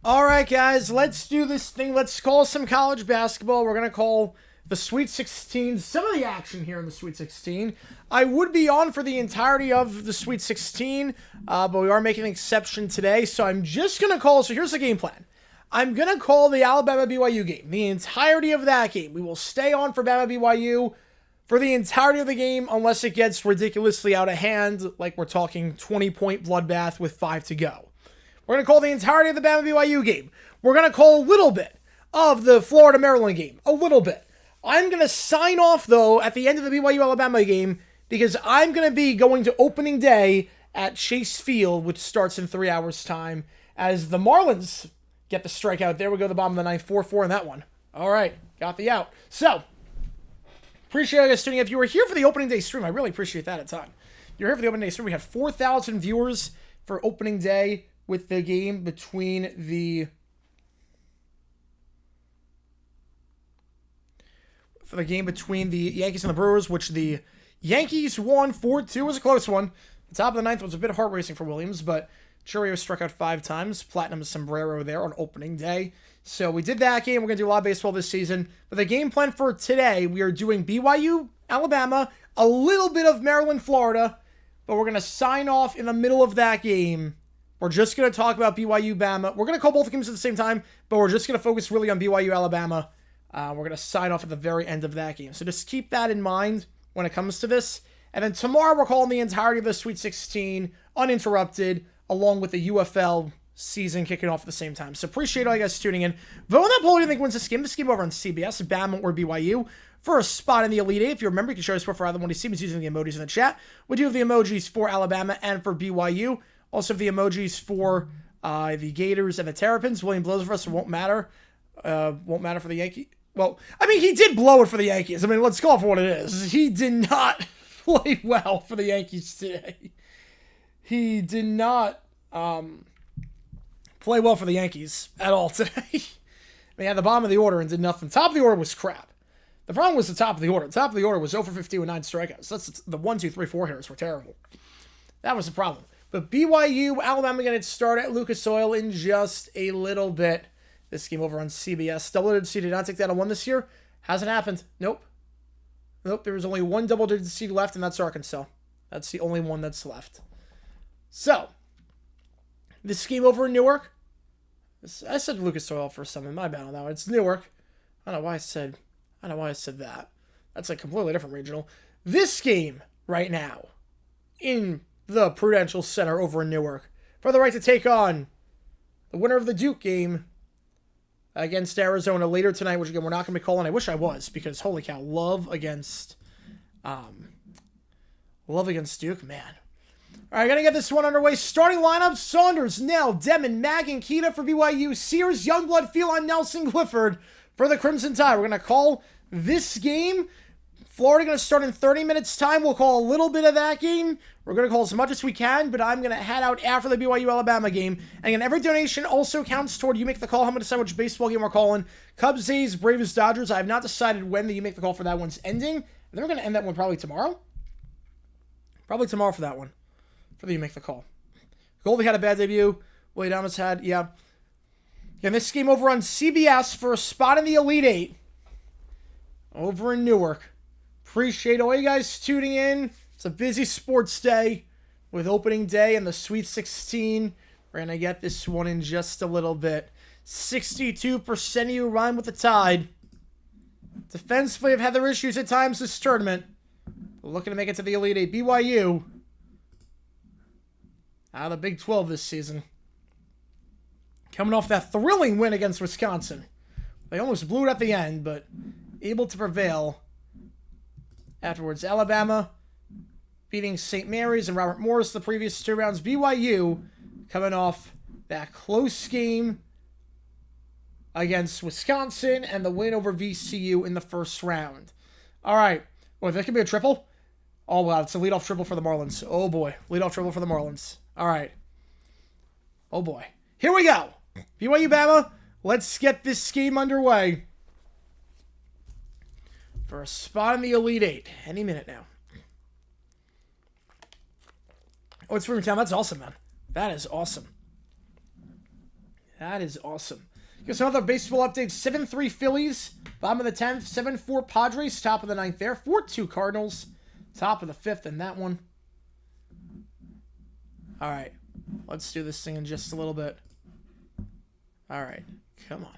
All right, guys, let's do this thing. Let's call some college basketball. We're going to call the Sweet 16, some of the action here in the Sweet 16. I would be on for the entirety of the Sweet 16, but we are making an exception today, so I'm just going to call. So here's the game plan. I'm going to call the Alabama-BYU game, the entirety of that game. We will stay on for Bama-BYU for the entirety of the game unless it gets ridiculously out of hand, like we're talking 20-point bloodbath with 5 to go. We're going to call the entirety of the Bama-BYU game. We're going to call a little bit of the Florida-Maryland game. A little bit. I'm going to sign off, though, at the end of the BYU-Alabama game because I'm going to be going to opening day at Chase Field, which starts in 3 hours' time, as the Marlins get the strikeout. There we go, the bottom of the ninth, 4-4 in that one. All right, got the out. So, appreciate you guys tuning in. If you were here for the opening day stream, I really appreciate that a ton. If you're here for the opening day stream, we had 4,000 viewers for opening day with the game between the Yankees and the Brewers, which the Yankees won 4-2. It was a close one. The top of the ninth was a bit heart-racing for Williams, but Churio struck out 5 times. Platinum sombrero there on opening day. So we did that game. We're going to do a lot of baseball this season. But the game plan for today, we are doing BYU, Alabama, a little bit of Maryland, Florida, but we're going to sign off in the middle of that game. We're just going to talk about BYU, Bama. We're going to call both games at the same time, but we're just going to focus really on BYU, Alabama. We're going to sign off at the very end of that game. So just keep that in mind when it comes to this. And then tomorrow we're calling the entirety of the Sweet 16 uninterrupted, along with the UFL season kicking off at the same time. So appreciate all you guys tuning in. Vote on that poll. Who do you think wins this game? This game over on CBS, Bama or BYU, for a spot in the Elite Eight. If you remember, you can show us for either one of these teams using the emojis in the chat. We do have the emojis for Alabama and for BYU. Also the emojis for the Gators and the Terrapins. William blows for us, so won't matter. Won't matter for the Yankees. Well, I mean, he did blow it for the Yankees. I mean, let's call it for what it is. He did not play well for the Yankees today. He did not play well for the Yankees at all today. They had the bottom of the order and did nothing. Top of the order was crap. The problem was the top of the order. The top of the order was 0 for 15 with 9 strikeouts. That's the 1, 2, 3, 4 hitters were terrible. That was the problem. But BYU, Alabama going to start at Lucas Oil in just a little bit. This game over on CBS. Double-digit seed did not take that on 1 this year. Hasn't happened. Nope. Nope, there was only one double-digit seed left, and that's Arkansas. That's the only one that's left. So, this game over in Newark. I said Lucas Oil for some. My bad on that one. It's Newark. I don't know why I said that. That's a completely different regional. This game right now in the Prudential Center over in Newark for the right to take on the winner of the Duke game against Arizona later tonight, which again we're not going to be calling. I wish I was, because holy cow, love against Duke, man. All right, gonna get this one underway. Starting lineup: Saunders, Nell, Demon, Mag, and Keita for BYU. Sears, Youngblood, Phelan, Nelson, Clifford for the Crimson Tide. We're gonna call this game. Florida going to start in 30 minutes time. We'll call a little bit of that game. We're going to call as much as we can, but I'm going to head out after the BYU-Alabama game. And again, every donation also counts toward You Make the Call. I'm going to decide which baseball game we're calling. Cubs, A's, Braves, Dodgers. I have not decided when the You Make the Call for that one's ending. And then we're going to end that one probably tomorrow. Probably tomorrow for that one. For the You Make the Call. Goldie had a bad debut. Willie Adames had, yeah. Again, this game over on CBS for a spot in the Elite Eight. Over in Newark. Appreciate all you guys tuning in. It's a busy sports day with opening day and the Sweet 16. We're going to get this one in just a little bit. 62% of you rhyme with the Tide. Defensively have had their issues at times this tournament. We're looking to make it to the Elite Eight. BYU out of the Big 12 this season. Coming off that thrilling win against Wisconsin. They almost blew it at the end, but able to prevail afterwards. Alabama beating St. Mary's and Robert Morris the previous 2 rounds. BYU coming off that close game against Wisconsin and the win over VCU in the first round. All right. Well, that could be a triple. Oh, wow. It's a leadoff triple for the Marlins. Oh, boy. Leadoff triple for the Marlins. All right. Oh, boy. Here we go. BYU-Bama. Let's get this game underway for a spot in the Elite Eight. Any minute now. Oh, it's Freeman Town. That's awesome, man. That is awesome. That is awesome. Here's some other baseball updates. 7-3 Phillies, bottom of the 10th. 7-4 Padres, top of the 9th there. 4-2 Cardinals, top of the 5th in that one. All right. Let's do this thing in just a little bit. All right. Come on.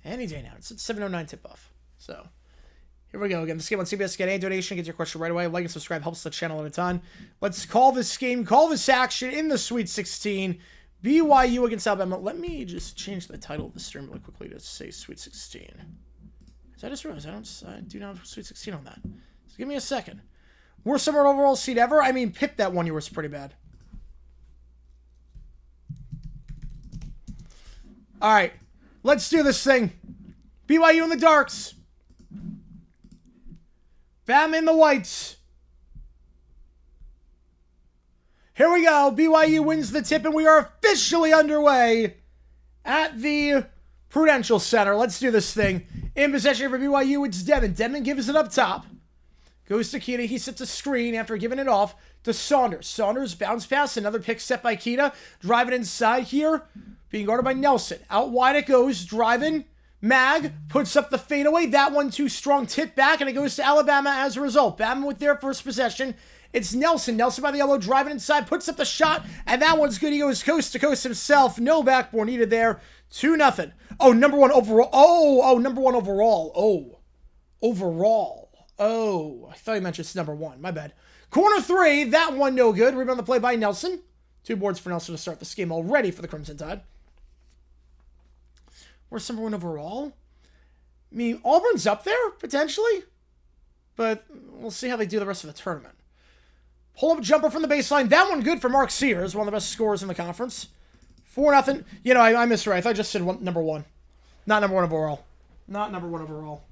Any day now. It's at 7:09 tip-off. So, here we go. Again, this game on CBS. Get a donation. Get your question right away. Like and subscribe. Helps the channel at a ton. Let's call this game. Call this action in the Sweet 16. BYU against Alabama. Let me just change the title of the stream really quickly to say Sweet 16. Because I just realized I do not have Sweet 16 on that. So give me a second. Worst summer overall seed ever? I mean, Pitt that 1 year was pretty bad. All right. Let's do this thing. BYU in the darks. Bama in the whites. Here we go. BYU wins the tip, and we are officially underway at the Prudential Center. Let's do this thing. In possession for BYU, it's Devin. Devin gives it up top. Goes to Keita. He sets a screen after giving it off to Saunders. Saunders bounce pass. Another pick set by Keita. Driving inside here. Being guarded by Nelson. Out wide it goes. Driving. Mag puts up the fadeaway. That one too strong. Tip back, and it goes to Alabama as a result. Bama with their first possession. It's Nelson. Nelson by the elbow, driving inside, puts up the shot, and that one's good. He goes coast to coast himself. No backboard needed there. 2-0. Oh, number one overall. Oh, number one overall. Oh, overall. Oh, I thought you meant just number one. My bad. Corner 3. That one no good. Rebound on the play by Nelson. 2 boards for Nelson to start this game already for the Crimson Tide. Where's number 1 overall? I mean, Auburn's up there, potentially. But we'll see how they do the rest of the tournament. Pull-up jumper from the baseline. That one good for Mark Sears, one of the best scorers in the conference. 4-0. You know, I missed right. I thought I just said number 1. Not number 1 overall. Not number 1 overall.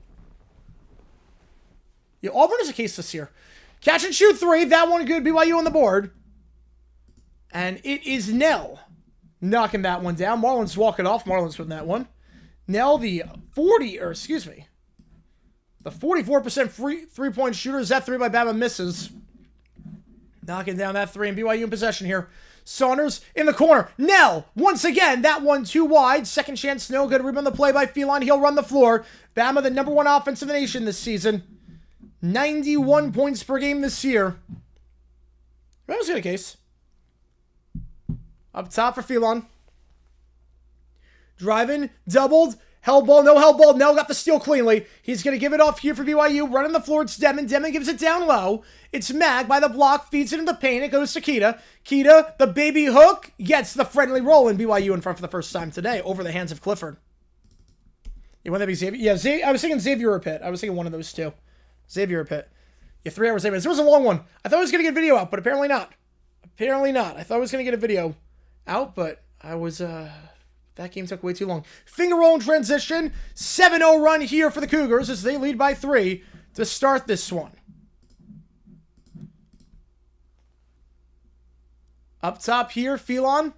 Yeah, Auburn is a case this year. Catch and shoot 3. That one good. BYU on the board. And it is Nell knocking that one down. Marlins walking off. Marlins with that one. Nell, the 44% free three-point shooter. Is that 3 by Bama misses. Knocking down that three, and BYU in possession here. Saunders in the corner. Nell, once again, that one too wide. Second chance, no good. Rebound the play by Phelan. He'll run the floor. Bama, the #1 offense in the nation this season. 91 points per game this year. That was good, case. Up top for Phelan. Driving, doubled. Held ball, no held ball. Nell got the steal cleanly. He's going to give it off here for BYU. Running the floor, it's Demon. Demon gives it down low. It's Mag by the block, feeds it in the paint. It goes to Kita. Kita, the baby hook, gets the friendly roll, and BYU in front for the first time today over the hands of Clifford. You want that to be Xavier? Yeah, I was thinking Xavier or Pitt. I was thinking one of those two. Xavier or Pitt. Yeah, 3 hours, 8 minutes. It was a long one. I thought I was going to get video out, but apparently not. Apparently not. I thought I was going to get a video out, but I was, that game took way too long. Finger roll in transition. 7-0 run here for the Cougars as they lead by 3 to start this one. Up top here, Phelan.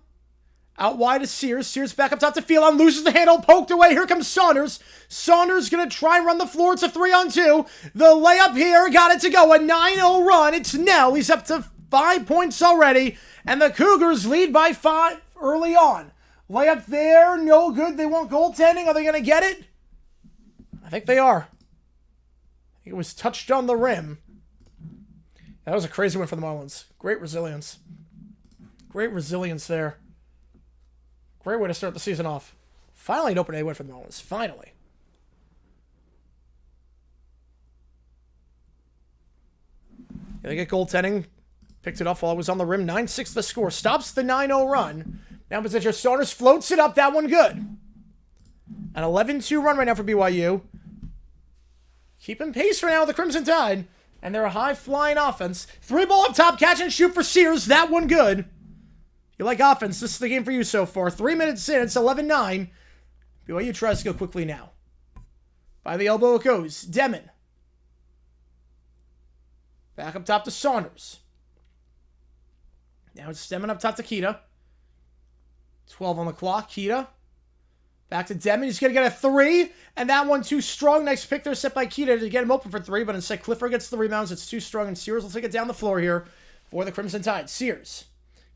Out wide is Sears. Sears back up top to Phelan. Loses the handle. Poked away. Here comes Saunders. Saunders going to try and run the floor. It's a 3-on-2. The layup here. Got it to go. A 9-0 run. It's Nell. He's up to 5 points already. And the Cougars lead by 5 early on. Layup there. No good. They want goaltending. Are they going to get it? I think they are. I think it was touched on the rim. That was a crazy one for the Marlins. Great resilience. Great resilience there. Great way to start the season off. Finally, an open A win for the Marlins. Finally. Yeah, they get goaltending. Picked it off while it was on the rim. 9-6 the score. Stops the 9-0 run. Now possession. Saunders floats it up. That one good. An 11-2 run right now for BYU. Keeping pace right now with the Crimson Tide. And they're a high-flying offense. 3-ball up top. Catch and shoot for Sears. That one good. You like offense, this is the game for you so far. 3 minutes in, it's 11-9. BYU tries to go quickly now. By the elbow it goes. Demon. Back up top to Saunders. Now it's Demon up top to Kita. 12 on the clock. Kita. Back to Demon. He's going to get a 3. And that one too strong. Nice pick there set by Kita to get him open for 3. But instead Clifford gets the rebounds. It's too strong. And Sears will take it down the floor here for the Crimson Tide. Sears.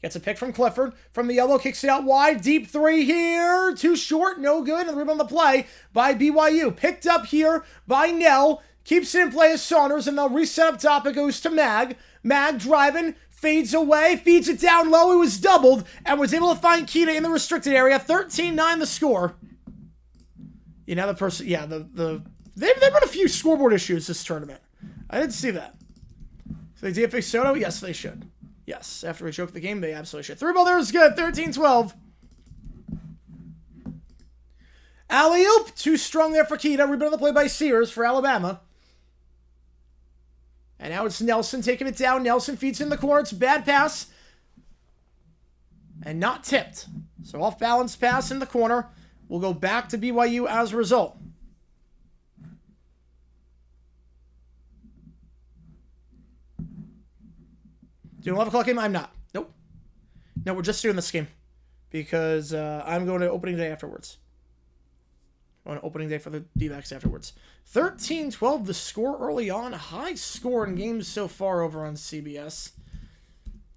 Gets a pick from Clifford. From the elbow, kicks it out wide. Deep 3 here. Too short. No good. And the rebound on the play by BYU. Picked up here by Nell. Keeps it in play as Saunders. And they'll reset up top. It goes to Mag. Mag driving. Fades away. Feeds it down low. He was doubled. And was able to find Kita in the restricted area. 13-9 the score. You know the person. Yeah, they've been a few scoreboard issues this tournament. I didn't see that. So they DFA Soto? Yes, they should. Yes, after we choke the game, they absolutely should. 3-ball there is good. 13-12. Alley-oop. Too strong there for Kita. Rebound on the play by Sears for Alabama. And now it's Nelson taking it down. Nelson feeds in the corner. It's a bad pass. And not tipped. So off-balance pass in the corner. We'll go back to BYU as a result. Doing 11 o'clock game? I'm not. Nope. No, we're just doing this game. Because I'm going to opening day afterwards. On opening day for the D-backs afterwards. 13-12 the score early on. High score in games so far over on CBS.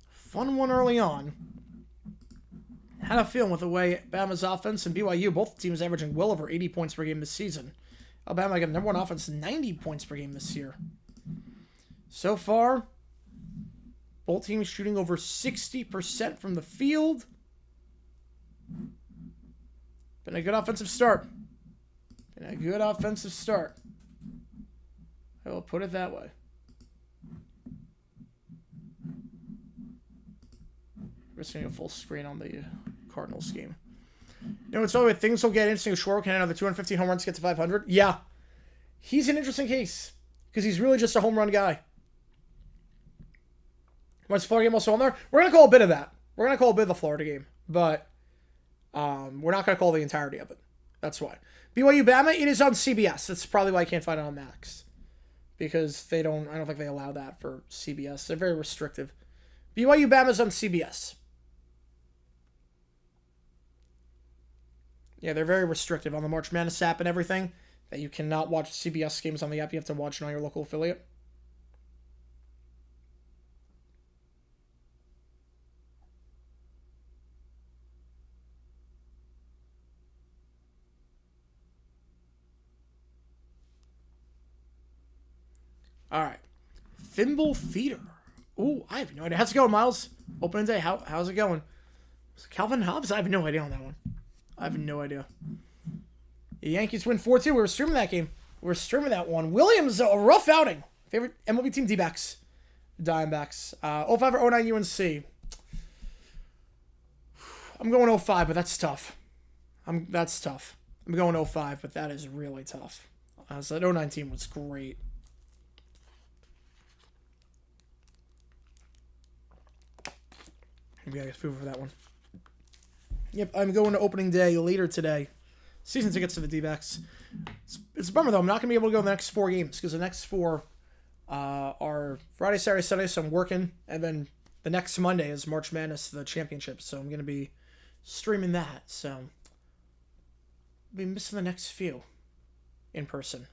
Fun one early on. Had a feeling with the way Bama's offense and BYU, both teams averaging well over 80 points per game this season. Alabama got #1 offense, 90 points per game this year. So far, both teams shooting over 60% from the field. Been a good offensive start. I will put it that way. We're just going to go full screen on the Cardinals game. You know, it's always things will get interesting. Schwarber can another 215 home runs to get to 500. Yeah. He's an interesting case because he's really just a home run guy. Was Florida game also on there? We're going to call a bit of that. We're going to call a bit of the Florida game, but we're not going to call the entirety of it. That's why. BYU Bama, it is on CBS. That's probably why I can't find it on Max. Because I don't think they allow that for CBS. They're very restrictive. BYU Bama's on CBS. Yeah, they're very restrictive on the March Madness app and everything. That you cannot watch CBS games on the app. You have to watch it on your local affiliate. All right. Thimble Feeder. Ooh, I have no idea. How's it going, Miles? Opening day. How's it going? Calvin Hobbs? I have no idea on that one. I have no idea. The Yankees win 4-2. We were streaming that game. We were streaming that one. Williams, a rough outing. Favorite MLB team, D-backs. Diamondbacks. 05 or 09 UNC. I'm going 05, but that's tough. That's tough. I'm going 05, but that is really tough. So that 09 team was great. Maybe I get food for that one. Yep, I'm going to opening day later today. Season tickets to the D-backs. It's a bummer, though. I'm not going to be able to go the next 4 games because the next 4 are Friday, Saturday, Sunday, so I'm working. And then the next Monday is March Madness, the championship. So I'm going to be streaming that. So I'll be missing the next few in person.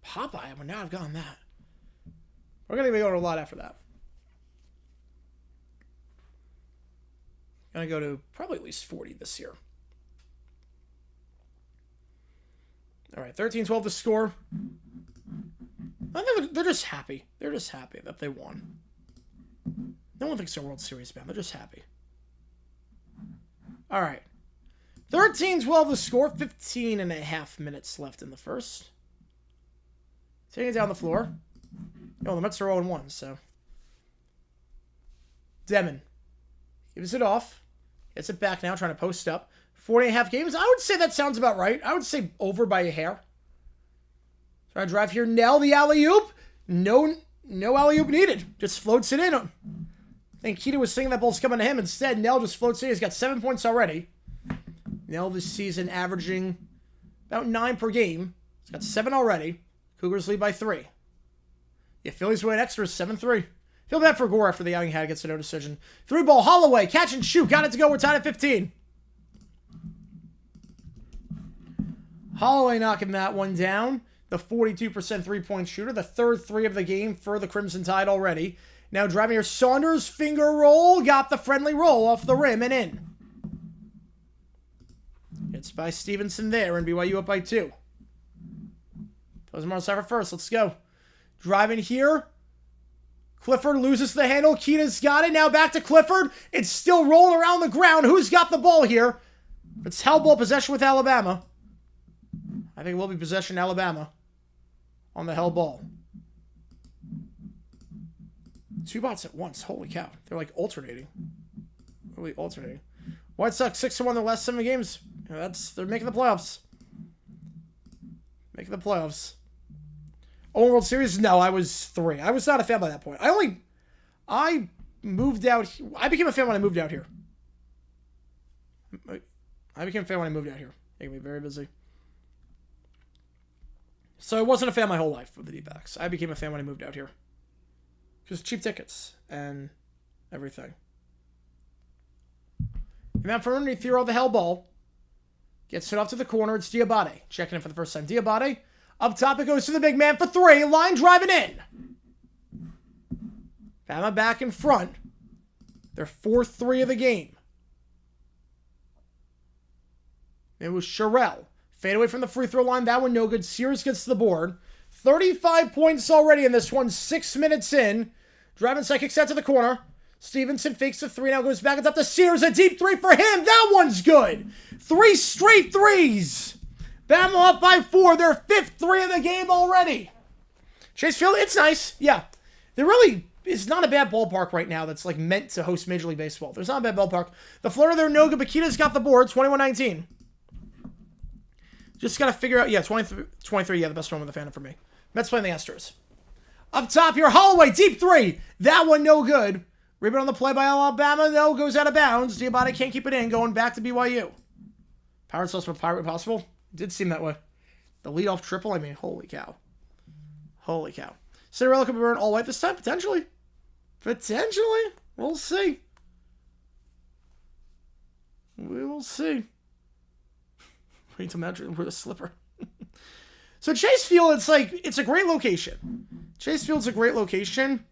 Popeye, well, now I've gotten that. We're going to be going a lot after that. Going to go to probably at least 40 this year. All right, 13-12 to score. They're just happy. They're just happy that they won. No one thinks they're World Series bound. They're just happy. All right. 13-12 to score. 15 and a half minutes left in the first. Taking it down the floor. Oh, the Mets are 0-1, so. Demon gives it off. Gets it back now, trying to post up. 40.5 games. I would say that sounds about right. I would say over by a hair. Trying to drive here. Nell, the alley-oop. No alley-oop needed. Just floats it in. I think Keita was thinking that ball's coming to him. Instead, Nell just floats it in. He's got 7 points already. Nell this season averaging about 9 per game. He's got 7 already. Cougars lead by 3. Yeah, Phillies win extra 7-3. Feel bad for Gore after the outing had gets a no decision. 3-ball, Holloway, catch and shoot. Got it to go. We're tied at 15. Holloway knocking that one down. The 42% 3-point shooter. The third 3 of the game for the Crimson Tide already. Now driving here. Saunders, finger roll. Got the friendly roll off the rim and in. It's by Stevenson there, and BYU up by 2. Doesn't for first. Let's go. Driving here. Clifford loses the handle. Keita's got it. Now back to Clifford. It's still rolling around the ground. Who's got the ball here? It's hell ball possession with Alabama. I think it will be possession Alabama on the hell ball. 2 bots at once. Holy cow. They're like alternating. Really alternating. White Sox 6-1 in the last 7 games. They're making the playoffs. Making the playoffs. Oh, World Series? No, I was 3. I was not a fan by that point. I moved out. I became a fan when I moved out here. I became a fan when I moved out here. Making me very busy. So I wasn't a fan my whole life of the D-backs. I became a fan when I moved out here. Because cheap tickets and everything. And then from underneath here, all the hell ball. Gets it off to the corner. It's Diabate. Checking in for the first time. Diabate. Up top, it goes to the big man for 3. Line driving in. Bama back in front. Their 4th 3 of the game. It was Sherrill. Fade away from the free throw line. That one no good. Sears gets the board. 35 points already in this one. 6 minutes in. Driving side kicks out to the corner. Stevenson fakes the 3. Now goes back and up to Sears. A deep 3 for him. That one's good. 3 straight threes. Bama up by 4. Their 5th 3 of the game already. Chase Field, it's nice. Yeah. There really is not a bad ballpark right now that's like meant to host Major League Baseball. There's not a bad ballpark. The floater there, no good. Bakita's got the board. 21-19. Just got to figure out. Yeah, 23. Yeah, the best one with the Phantom for me. Mets playing the Astros. Up top here, Holloway, deep 3. That one no good. Rebound on the play by Alabama. No, goes out of bounds. Diabate can't keep it in. Going back to BYU. Power sauce for Pirate possible. It did seem that way. The leadoff triple. I mean, holy cow. Holy cow. Cinderella could be wearing all white this time. Potentially. Potentially. We'll see. We will see. Wait till Madrid with a slipper. So Chase Field, it's a great location. Chase Field's a great location.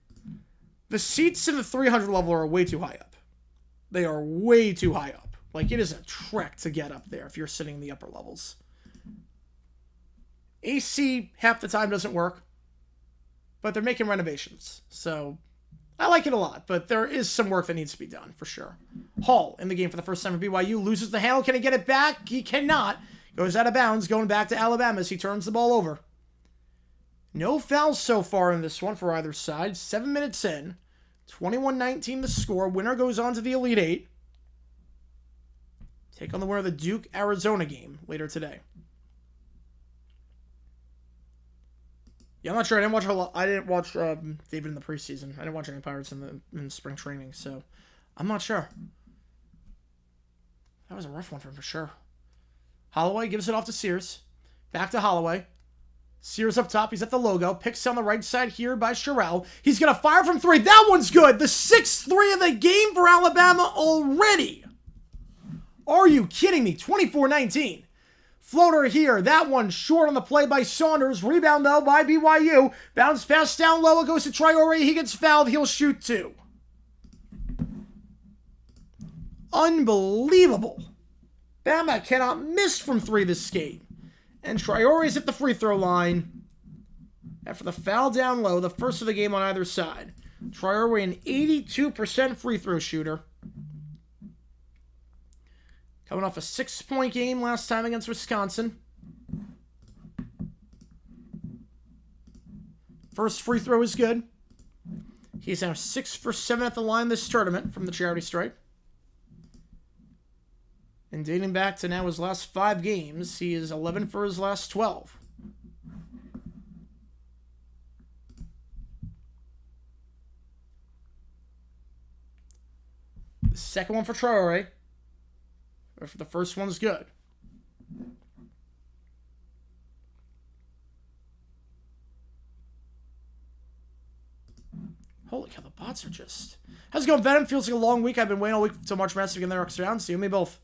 The seats in the 300 level are way too high up. They are way too high up. Like, it is a trek to get up there if you're sitting in the upper levels. AC half the time doesn't work. but they're making renovations. So I like it a lot, but there is some work that needs to be done for sure. Hall in the game for the first time for BYU. Loses the handle. Can he get it back? He cannot. Goes out of bounds, going back to Alabama as he turns the ball over. No fouls so far in this one for either side. 7 minutes in. 21-19 the score. Winner goes on to the Elite Eight. Take on the winner of the Duke-Arizona game later today. Yeah, I'm not sure. I didn't watch David in the preseason. I didn't watch any Pirates in spring training, so I'm not sure. That was a rough one for him for sure. Holloway gives it off to Sears. Back to Holloway. Sears up top. He's at the logo. Picks on the right side here by Sherrell. He's going to fire from three. That one's good. The 6th-3 of the game for Alabama already. Are you kidding me? 24-19. Floater here. That one short on the play by Saunders. Rebound, though, by BYU. Bounce pass down low. It goes to Traore. He gets fouled. He'll shoot 2. Unbelievable. Bama cannot miss from 3 this game. And Traore's at the free throw line. After the foul down low, the first of the game on either side. Traore, an 82% free throw shooter. Coming off a 6-point game last time against Wisconsin. First free throw is good. He's now 6 for 7 at the line this tournament from the charity stripe. And dating back to now his last 5 games, he is 11 for his last 12. The second one for Traore. The first one's good. Holy cow, the bots are just... How's it going, Venom? Feels like a long week. I've been waiting all week till March Madness to get their extra rounds. You and me both.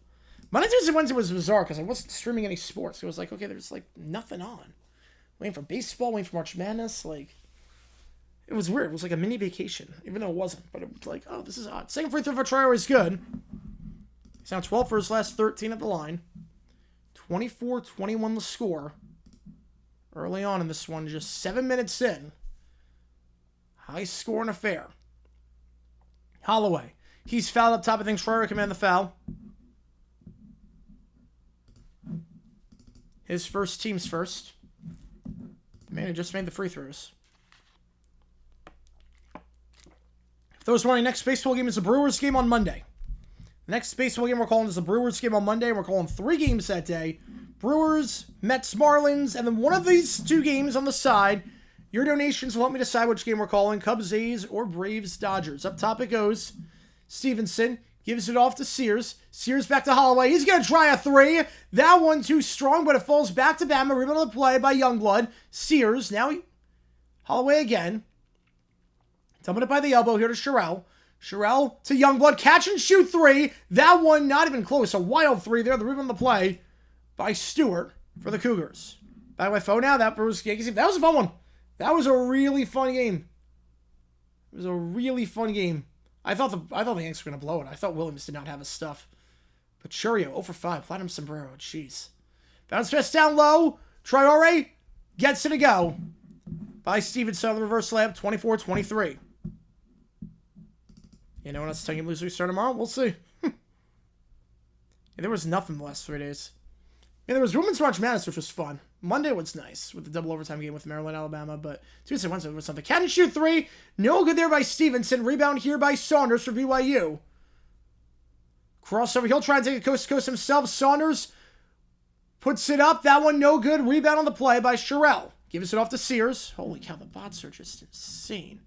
Monday, Tuesday, Wednesday was bizarre because I wasn't streaming any sports. It was like, okay, there's like nothing on. Waiting for baseball, waiting for March Madness. Like, it was weird. It was like a mini vacation, even though it wasn't. But it was like, oh, this is odd. Second free throw for Traore is good. He's now 12 for his last 13 at the line. 24-21 the score. Early on in this one, just 7 minutes in. High scoring affair. Holloway. He's fouled up top. I think Traore command the foul. His first, team's first. The man who just made the free throws. For those wondering, next baseball game is the Brewers game on Monday. The next baseball game we're calling is the Brewers game on Monday. We're calling 3 games that day. Brewers, Mets, Marlins, and then one of these 2 games on the side. Your donations will help me decide which game we're calling. Cubs, A's, or Braves, Dodgers. Up top it goes. Stevenson gives it off to Sears. Sears back to Holloway. He's going to try a 3. That one too strong, but it falls back to Bama. Rebound on the play by Youngblood. Sears. Now Holloway again. Dumping it by the elbow here to Sherrell. Sherrell to Youngblood. Catch and shoot 3. That one not even close. A wild 3 there. The rebound on the play by Stewart for the Cougars. Back my phone now. That was a fun one. That was a really fun game. It was a really fun game. I thought the Yanks were going to blow it. I thought Williams did not have his stuff. But Churio, 0 for 5. Platinum sombrero. Jeez. Bounce pass down low. Traore gets it to go. By Stevenson on the reverse layup. 24-23. You know when it's taking lose, we start tomorrow? We'll see. Yeah, there was nothing the last 3 days. Yeah, there was Women's March Madness, which was fun. Monday was nice with the double overtime game with Maryland, Alabama, but Tuesday, Wednesday was something. Catch and shoot 3. No good there by Stevenson. Rebound here by Saunders for BYU. Crossover. He'll try and take it coast to coast himself. Saunders puts it up. That one no good. Rebound on the play by Sherrell. Gives it off to Sears. Holy cow, the bots are just insane.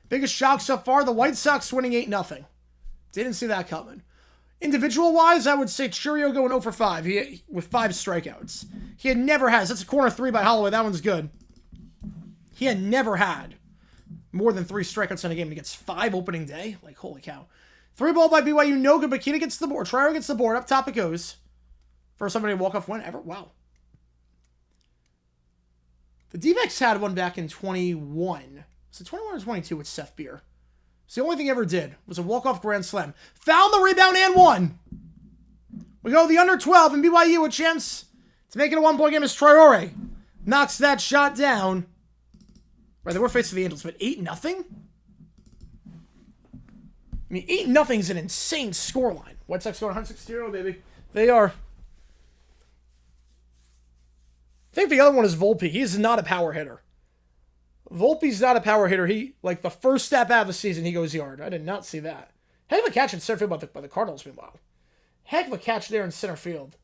Biggest shock so far, the White Sox winning 8-0. Didn't see that coming. Individual-wise, I would say Churio going 0 for 5 with 5 strikeouts. He had never had. That's a corner 3 by Holloway. That one's good. He had never had more than 3 strikeouts in a game. He gets 5 opening day. Like, holy cow. 3 ball by BYU, no good. Bikina gets the board. Traore gets the board. Up top it goes. First somebody to walk-off win ever. Wow. The D-backs had one back in 21. Was it 21 or 22 with Seth Beer? It's the only thing he ever did was a walk-off grand slam. Found the rebound and won. We go the under 12 and BYU a chance to make it a 1-point game as Traore knocks that shot down. Right, they were facing the Angels, but 8-0? I mean, 8-0 is an insane scoreline. White Sox going 160, baby. They are. I think the other one is Volpe. He's not a power hitter. Volpe's not a power hitter. He, like, the first step out of the season, he goes yard. I did not see that. Heck of a catch in center field by the Cardinals, meanwhile. Heck of a catch there in center field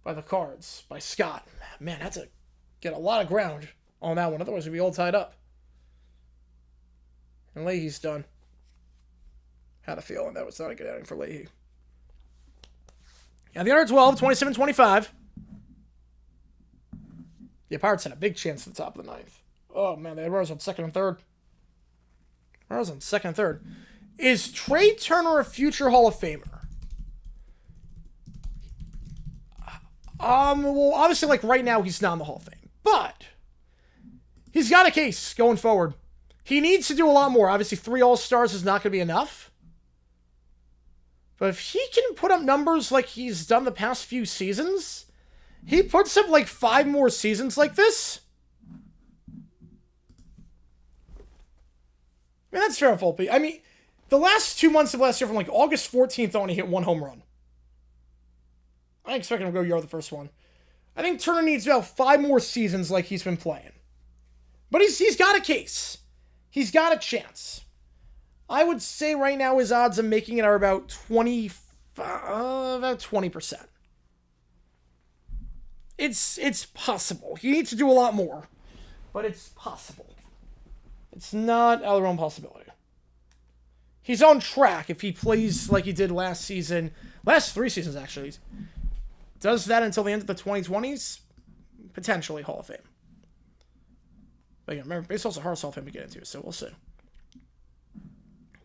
by the Cards, by Scott. Man, that's a get a lot of ground on that one. Otherwise, we'd be all tied up. And Leahy's done. Had a feeling that was not a good outing for Leahy. Yeah, the under 12, 27-25. The Pirates had a big chance at the top of the ninth. Oh, man, they had runners on second and third. Runners on second and third. Is Trey Turner a future Hall of Famer? Well, obviously, like, right now, he's not in the Hall of Fame. But he's got a case going forward. He needs to do a lot more. Obviously, 3 All-Stars is not going to be enough. But if he can put up numbers like he's done the past few seasons, he puts up like 5 more seasons like this. I mean, that's fair, Volpe. I mean, the last 2 months of last year, from like August 14th on, he hit 1 home run. I expect him to go yard the first one. I think Turner needs about 5 more seasons like he's been playing. But he's got a case. He's got a chance. I would say right now his odds of making it are about 20%. It's possible. He needs to do a lot more, but it's possible. It's not out of the realm possibility. He's on track if he plays like he did last season. Last 3 seasons, actually. Does that until the end of the 2020s? Potentially Hall of Fame. But again, remember, baseball's a hard Hall of Fame to get into, so we'll see.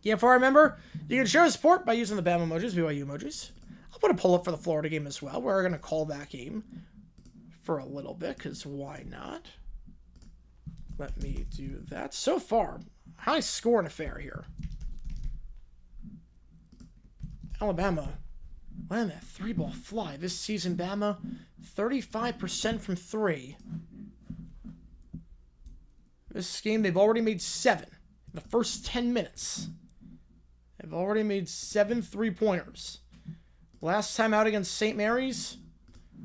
Yeah, before I remember, you can share the support by using the BAM emojis, BYU emojis. I'll put a pull up for the Florida game as well. We're going to call that game for a little bit, because why not? Let me do that. So far, high scoring affair here. Alabama, letting that 3-ball fly. This season, Bama, 35% from 3. This game, they've already made 7 in the first 10 minutes. They've already made 7 3-pointers. Last time out against St. Mary's,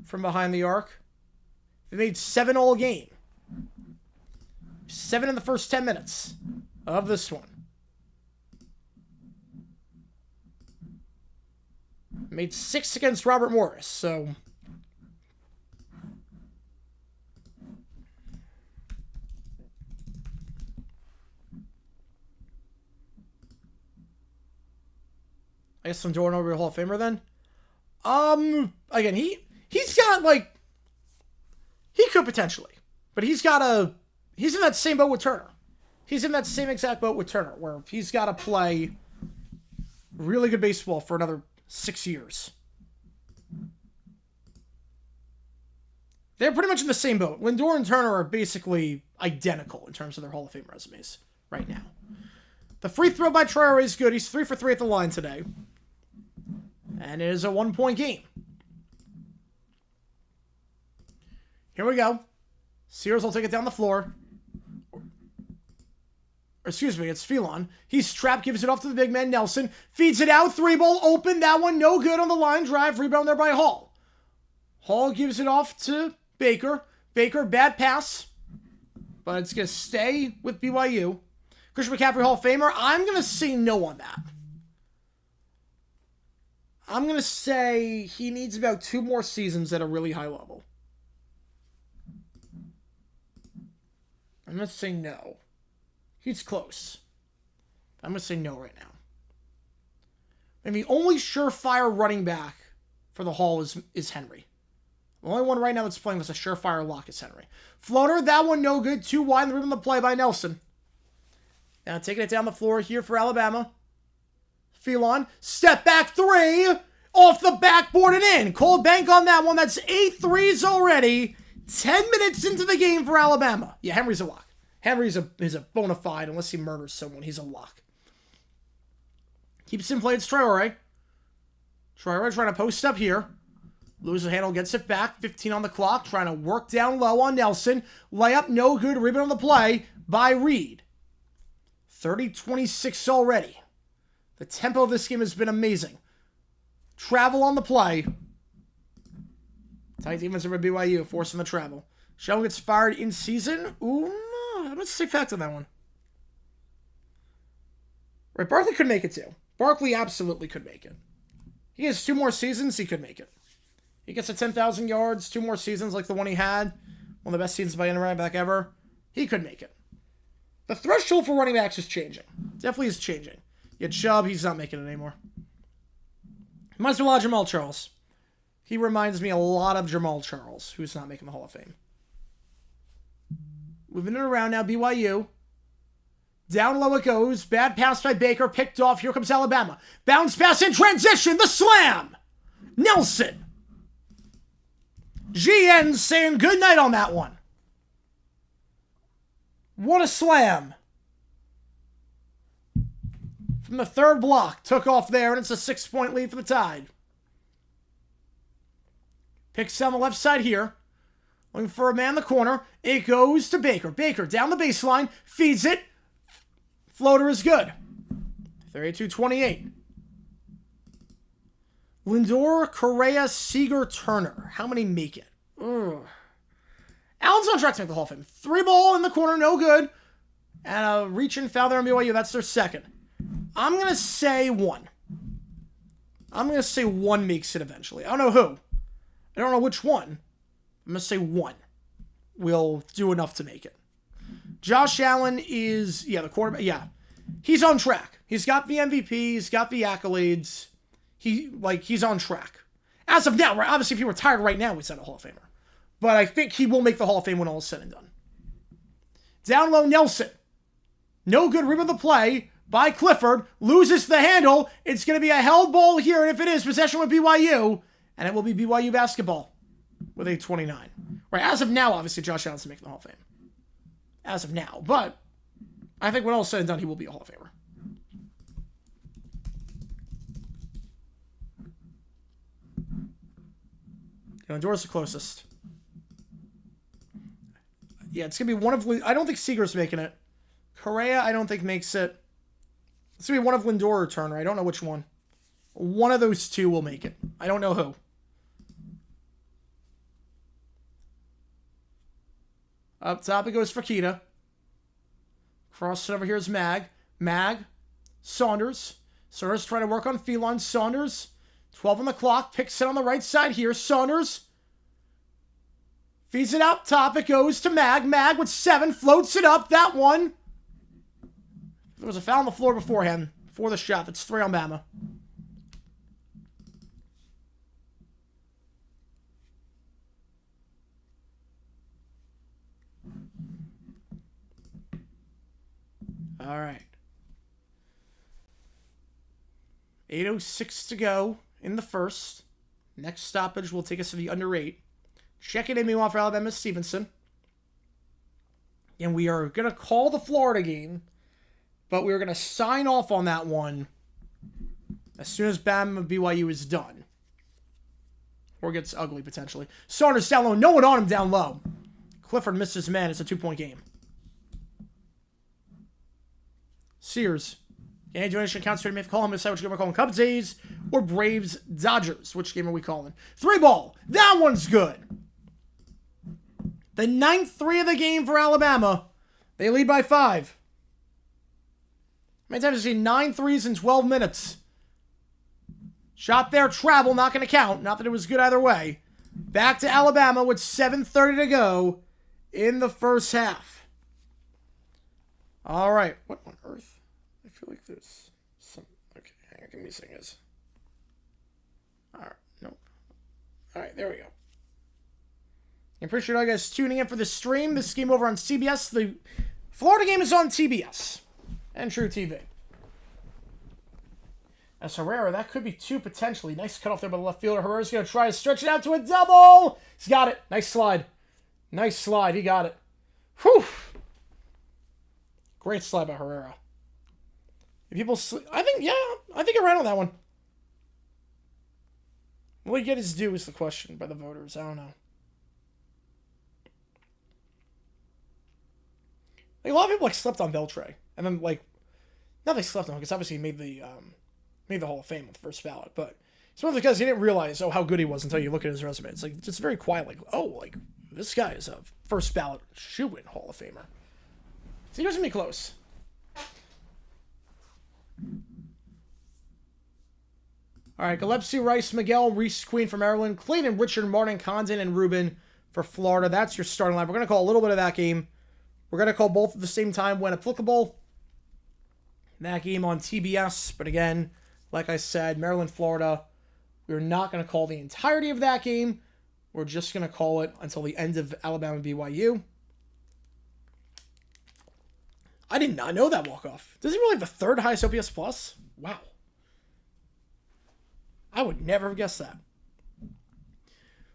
from behind the arc, they made 7 all game. 7 in the first 10 minutes of this one. Made 6 against Robert Morris, so... I guess I'm doing over a Hall of Famer then. Again, he's got, like... He could potentially. But he's in that same boat with Turner. He's in that same exact boat with Turner, where he's got to play really good baseball for another 6 years. They're pretty much in the same boat. Lindor and Turner are basically identical in terms of their Hall of Fame resumes right now. The free throw by Traore is good. He's 3 for 3 at the line today. And it is a 1-point game. Here we go. Sears will take it down the floor. Excuse me, it's Phelan. He's trapped, gives it off to the big man, Nelson. Feeds it out, 3-ball open. That one no good on the line drive. Rebound there by Hall. Hall gives it off to Baker. Baker, bad pass. But it's going to stay with BYU. Christian McCaffrey, Hall of Famer. I'm going to say no on that. I'm going to say he needs about 2 more seasons at a really high level. I'm going to say no. He's close. I'm going to say no right now. And the only surefire running back for the Hall is Henry. The only one right now that's playing with a surefire lock is Henry. Floater, that one no good. 2 wide in the rim of the play by Nelson. Now taking it down the floor here for Alabama. Phelan, step back 3. Off the backboard and in. Cold bank on that one. That's 8 threes already. 10 minutes into the game for Alabama. Yeah, Henry's a lock. Henry's is a bona fide, unless he murders someone, he's a lock. Keeps in play, it's Traore. Traore trying to post up here. Loses the handle, gets it back. 15 on the clock. Trying to work down low on Nelson. Layup, no good. Rebound on the play by Reed. 30-26 already. The tempo of this game has been amazing. Travel on the play. Tight defense over BYU, forcing the travel. Sheldon gets fired in season. Ooh, I'm going to say fact on that one. Right, Barkley could make it too. Barkley absolutely could make it. He has 2 more seasons, he could make it. He gets to 10,000 yards, 2 more seasons like the one he had. One of the best seasons by any running back ever. He could make it. The threshold for running backs is changing. Definitely is changing. Yet Chubb, he's not making it anymore. Reminds me a lot of Jamal Charles. He reminds me a lot of Jamal Charles, who's not making the Hall of Fame. Moving it around now, BYU. Down low it goes. Bad pass by Baker. Picked off. Here comes Alabama. Bounce pass in transition. The slam. Nelson. GN saying goodnight on that one. What a slam. From the third block. Took off there, and it's a 6-point lead for the Tide. Picks on the left side here. Looking for a man in the corner. It goes to Baker. Baker down the baseline. Feeds it. Floater is good. 32-28. Lindor, Correa, Seager, Turner. How many make it? Ugh. Allen's on track to make the Hall of Fame. 3 ball in the corner, no good. And a reach-in foul there on BYU. That's their second. I'm going to say 1. I'm going to say 1 makes it eventually. I don't know who. I don't know which one. I'm going to say 1 will do enough to make it. Josh Allen is, the quarterback. Yeah, he's on track. He's got the MVP. He's got the accolades. He's on track. As of now, right? Obviously, if he retired right now, we'd send a Hall of Famer. But I think he will make the Hall of Fame when all is said and done. Down low, Nelson. No good rim of the play by Clifford. Loses the handle. It's going to be a held ball here, and if it is, possession with BYU. And it will be BYU basketball with a 29. Right, as of now, obviously, Josh Allen's making the Hall of Fame. As of now. But I think when all is said and done, he will be a Hall of Famer. Lindor's the closest. Yeah, it's going to be one of... I don't think Seager's making it. Correa, I don't think makes it. It's going to be one of Lindor or Turner. I don't know which one. One of those two will make it. I don't know who. Up top it goes for Keita. Cross it over here is Mag. Mag. Saunders. Saunders trying to work on Felon. Saunders. 12 on the clock. Picks it on the right side here. Saunders. Feeds it out top. It goes to Mag. Mag with 7. Floats it up. That one. There was a foul on the floor beforehand. Before the shot. That's 3 on Bama. All right. 8:06 to go in the first. Next stoppage will take us to the under 8. Checking in meanwhile for Alabama Stevenson. And we are going to call the Florida game, but we're going to sign off on that one as soon as Bama BYU is done. Or gets ugly, potentially. Saunders down low. No one on him down low. Clifford missed his man. It's a 2-point game. Sears. Any donation accounts for me. Call him. Decide which game we're calling. Cubs, A's, or Braves, Dodgers. Which game are we calling? 3 ball. That one's good. The 9th 3 of the game for Alabama. They lead by 5. How many times have you seen 9 threes in 12 minutes? Shot there, travel, not going to count. Not that it was good either way. Back to Alabama with 7:30 to go in the first half. All right. What on earth? I feel like there's some... Okay, hang on. Give me a second, guys. All right. Nope. All right, there we go. I appreciate all you guys tuning in for this stream. This game over on CBS. The Florida game is on TBS and True TV. As Herrera, that could be 2 potentially. Nice cutoff there by the left fielder. Herrera's going to try to stretch it out to a double. He's got it. Nice slide. Nice slide. He got it. Whew. Great slide by Herrera. I think I ran on that one. Will he get his due is the question by the voters. I don't know. Like, a lot of people slept on Beltray, and then not they slept on him because obviously he made the Hall of Fame with the first ballot, but it's one of the guys you didn't realize how good he was until you look at his resume. It's just very quiet. This guy is a first ballot shoe-in Hall of Famer. So he doesn't be close. All right, Gillespie, Rice, Miguel, Reese, Queen for Maryland, Clayton, Richard, Martin, Condon, and Rubin for Florida. That's your starting line. We're going to call a little bit of that game. We're going to call both at the same time when applicable. That game on TBS. But again, like I said, Maryland, Florida, we're not going to call the entirety of that game. We're just going to call it until the end of Alabama BYU. I did not know that walk-off. Does he really have the third highest OPS plus? Wow. I would never have guessed that.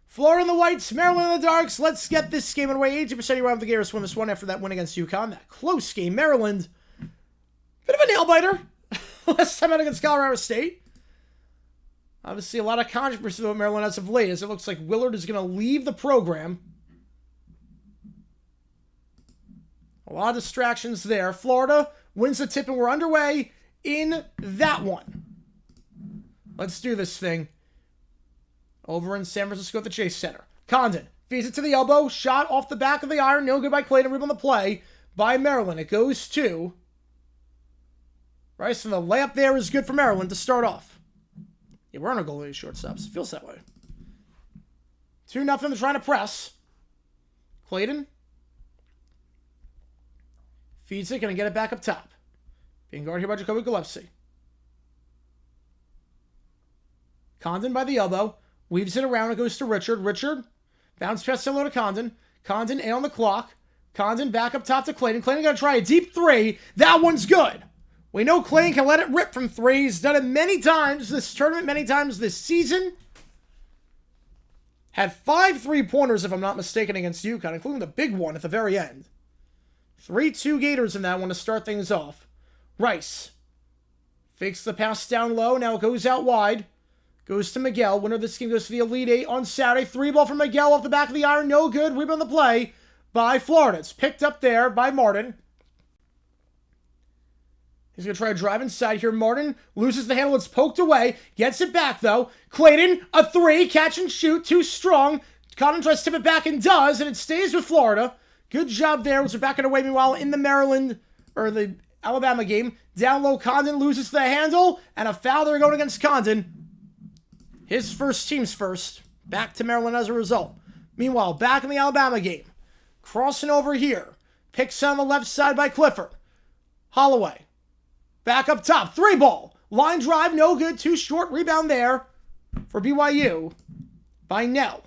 Florida in the whites, Maryland in the darks. Let's get this game underway. 80% around the Gators win this one after that win against UConn. That close game. Maryland, bit of a nail-biter. Last time out against Colorado State. Obviously, a lot of controversy about Maryland as of late, as it looks like Willard is going to leave the program. A lot of distractions there. Florida wins the tip, and we're underway in that one. Let's do this thing. Over in San Francisco at the Chase Center. Condon feeds it to the elbow. Shot off the back of the iron. No good by Clayton. Rebound on the play by Maryland. It goes to Rice, and the layup there is good for Maryland to start off. Yeah, we're on a goal to shortstops. It feels that way. 2-0. They're trying to press. Clayton feeds it. Going to get it back up top. Being guarded here by Jacoby Gillespie. Condon by the elbow. Weaves it around. It goes to Richard. Richard. Bounce pass similar to Condon. Condon in on the clock. Condon back up top to Clayton. Clayton going to try a deep three. That one's good. We know Clayton can let it rip from three. He's done it many times this tournament, many times this season. Had 5 3-pointers, if I'm not mistaken, against UConn, including the big one at the very end. 3-2 Gators in that one to start things off. Rice fakes the pass down low. Now it goes out wide. Goes to Miguel. Winner of this game goes to the Elite Eight on Saturday. 3-ball from Miguel off the back of the iron. No good. Rebound on the play by Florida. It's picked up there by Martin. He's going to try to drive inside here. Martin loses the handle. It's poked away. Gets it back, though. Clayton, a 3. Catch and shoot. Too strong. Condon tries to tip it back and does, and it stays with Florida. Good job there. We're back away. Meanwhile, in the the Alabama game, down low, Condon loses the handle, and a foul there going against Condon. His first, team's first. Back to Maryland as a result. Meanwhile, back in the Alabama game. Crossing over here. Picks on the left side by Clifford. Holloway. Back up top. 3-ball. Line drive. No good. Too short. Rebound there for BYU by Nell.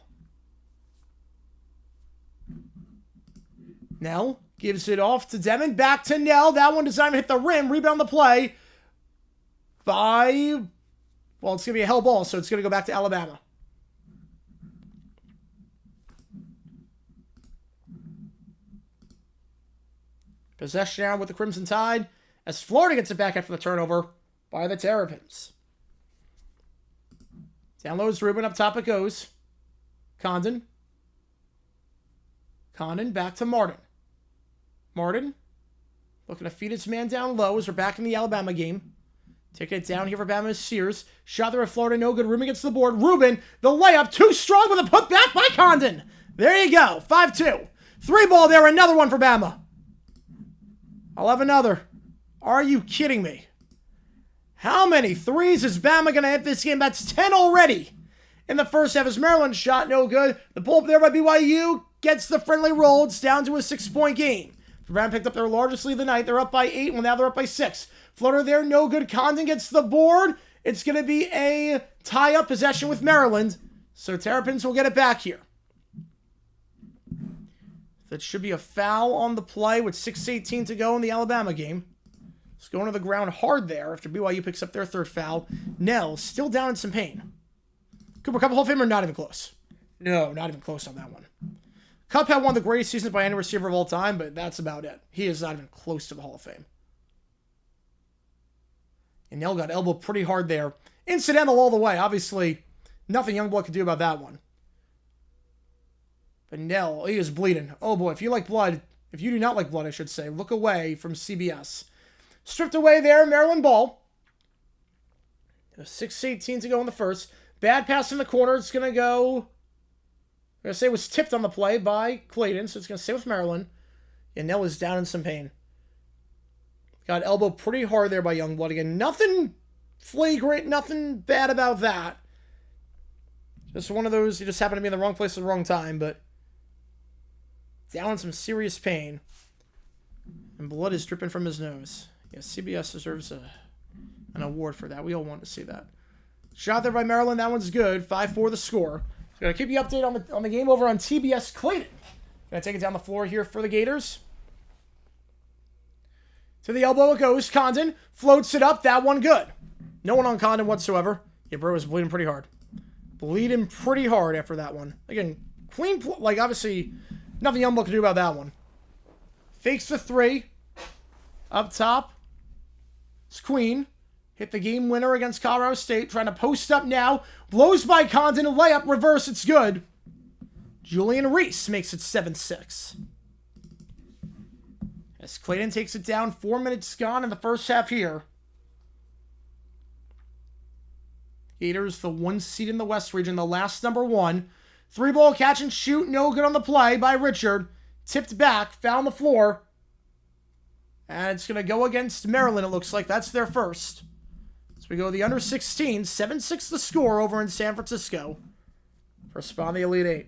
Nell gives it off to Demon. Back to Nell. That one designed to hit the rim. Rebound the play by... Well, it's going to be a hell ball, so it's going to go back to Alabama. Possession now with the Crimson Tide as Florida gets it back after the turnover by the Terrapins. Down low is Rubin. Up top it goes. Condon. Condon back to Martin. Martin looking to feed his man down low as we're back in the Alabama game. Taking it down here for Bama is Sears. Shot there at Florida, no good. Rubin gets the board. Rubin, the layup, too strong with a putback by Condon. There you go, 5-2. 3-ball there, another one for Bama. I'll have another. Are you kidding me? How many threes is Bama going to hit this game? That's 10 already. In the first half, his Maryland shot, no good. The pull up there by BYU gets the friendly roll. It's down to a 6-point game. Bama picked up their largest lead of the night. They're up by 8. Well, now they're up by 6. Floater there, no good. Condon gets the board. It's going to be a tie-up possession with Maryland. So Terrapins will get it back here. That should be a foul on the play with 6:18 to go in the Alabama game. It's going to the ground hard there after BYU picks up their third foul. Nell still down in some pain. Cooper Kupp Hall of Famer, not even close. No, not even close on that one. Kupp had one of the greatest seasons by any receiver of all time, but that's about it. He is not even close to the Hall of Fame. And Nell got elbowed pretty hard there. Incidental all the way. Obviously, Nothing Youngblood could do about that one. But Nell, he is bleeding. Oh boy, if you like blood, if you do not like blood, I should say, look away from CBS. Stripped away there, Maryland ball. 6:18 to go in the first. Bad pass in the corner. It's going to go... I'm going to say it was tipped on the play by Clayton, so it's going to stay with Maryland. And Nell is down in some pain. Got elbowed pretty hard there by Youngblood. Again, nothing flagrant, nothing bad about that. Just one of those, you just happen to be in the wrong place at the wrong time, but down in some serious pain. And blood is dripping from his nose. Yeah, CBS deserves an award for that. We all want to see that. Shot there by Maryland. That one's good. 5-4 the score. Going to keep you updated on the game over on TBS Clayton. Going to take it down the floor here for the Gators. To the elbow it goes. Condon floats it up. That one good. No one on Condon whatsoever. Yeah, bro was bleeding pretty hard. Bleeding pretty hard after that one. Again, clean, like obviously nothing Youngblood can do about that one. Fakes the three. Up top. It's Queen. Hit the game winner against Colorado State. Trying to post up now. Blows by Condon. Layup. Reverse. It's good. Julian Reese makes it 7-6. As Clayton takes it down. 4 minutes gone in the first half here. Gators, the 1 seed in the West region. The last number 1. 3-ball catch and shoot. No good on the play by Richard. Tipped back. Found the floor. And it's going to go against Maryland, it looks like. That's their first. So we go to the under 16. 7-6 the score over in San Francisco. For a spot in the Elite Eight.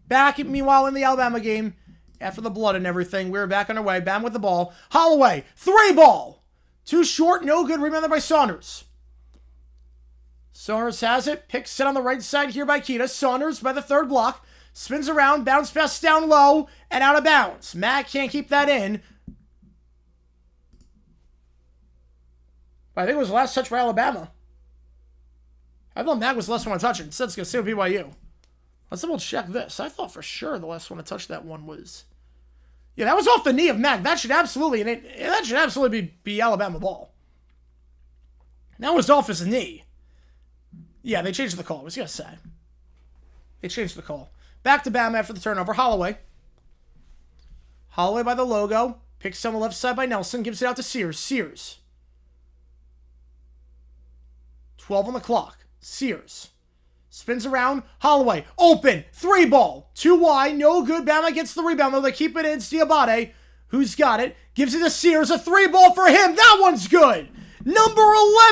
Back, meanwhile, in the Alabama game. After the blood and everything, we're back on our way. Bam with the ball. Holloway. 3-ball. Too short. No good. Rebounded by Saunders. Saunders has it. Picks it on the right side here by Keita. Saunders by the third block. Spins around. Bounce pass down low. And out of bounds. Mack can't keep that in. But I think it was the last touch for Alabama. I thought Mack was the last one to touch it. Instead, it's going to stay with BYU. Let's double check this. I thought for sure the last one to touch that one was... Yeah, that was off the knee of Mack. That should absolutely be Alabama ball. That was off his knee. Yeah, they changed the call. I was going to say. They changed the call. Back to Bama after the turnover. Holloway. Holloway by the logo. Picks on the left side by Nelson. Gives it out to Sears. Sears. 12 on the clock. Sears. Spins around. Holloway. Open. 3-ball. 2 wide. No good. Bama gets the rebound, though. They keep it in. It's Diabate. Who's got it? Gives it to Sears. A 3-ball for him. That one's good. Number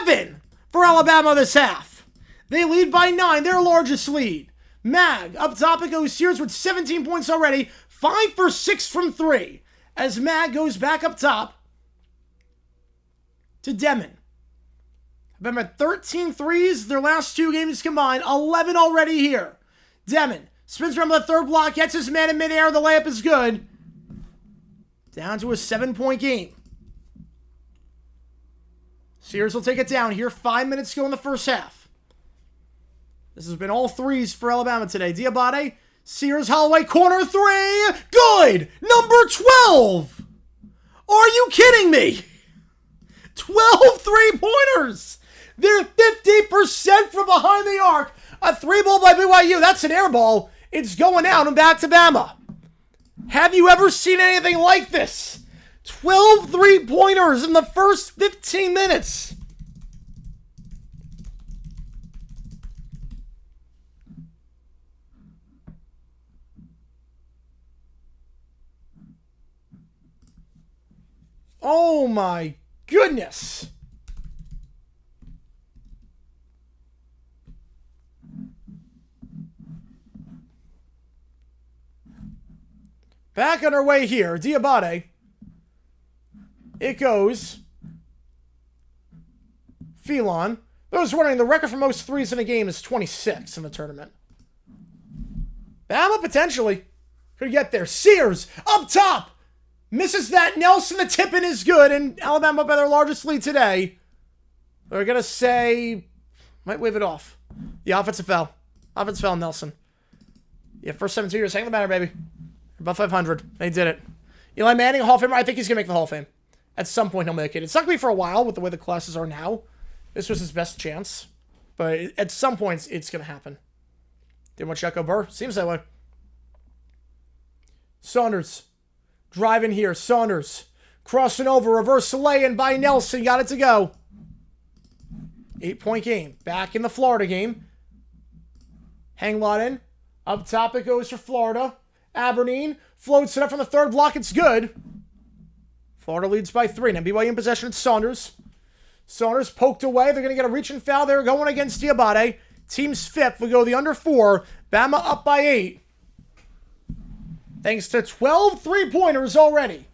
11 for Alabama this half. They lead by 9. Their largest lead. Mag. Up top it goes. Sears with 17 points already. 5 for 6 from 3. As Mag goes back up top to Demon. Been at 13 threes their last 2 games combined. 11 already here. Demon spins around the third block. Gets his man in midair. The layup is good. Down to a 7-point game. Sears will take it down here. 5 minutes to go in the first half. This has been all threes for Alabama today. Diabate. Sears. Holloway. Corner 3. Good. Number 12. Are you kidding me? 12 3-pointers. They're 50% from behind the arc. A 3-ball by BYU. That's an air ball. It's going out and back to Bama. Have you ever seen anything like this? 12 3-pointers in the first 15 minutes. Oh my goodness. Back on our way here. Diabate. It goes. Phelan. Those wondering, the record for most threes in a game is 26 in the tournament. Bama potentially could get there. Sears up top. Misses that. Nelson, the tip-in is good. And Alabama by their largest lead today. They're going to say... Might wave it off. The offensive foul. Offensive foul, Nelson. Yeah, first 7 years. Hang the banner, baby. About 500. They did it. Eli Manning, Hall of Famer. I think he's going to make the Hall of Fame. At some point, he'll make it. It's not going to be for a while with the way the classes are now. This was his best chance. But at some points, it's going to happen. Didn't want Checo Burr. Seems that way. Saunders. Driving here. Saunders. Crossing over. Reverse lay-in by Nelson. Got it to go. 8-point game. Back in the Florida game. Hang lot in. Up top it goes for Florida. Aberdeen floats it up from the third block. It's good. Florida leads by 3. Now BYU in possession. It's Saunders. Saunders poked away. They're going to get a reach and foul. They're going against Diabate. Team's fifth. We go the under 4. Bama up by 8. Thanks to 12 3-pointers already.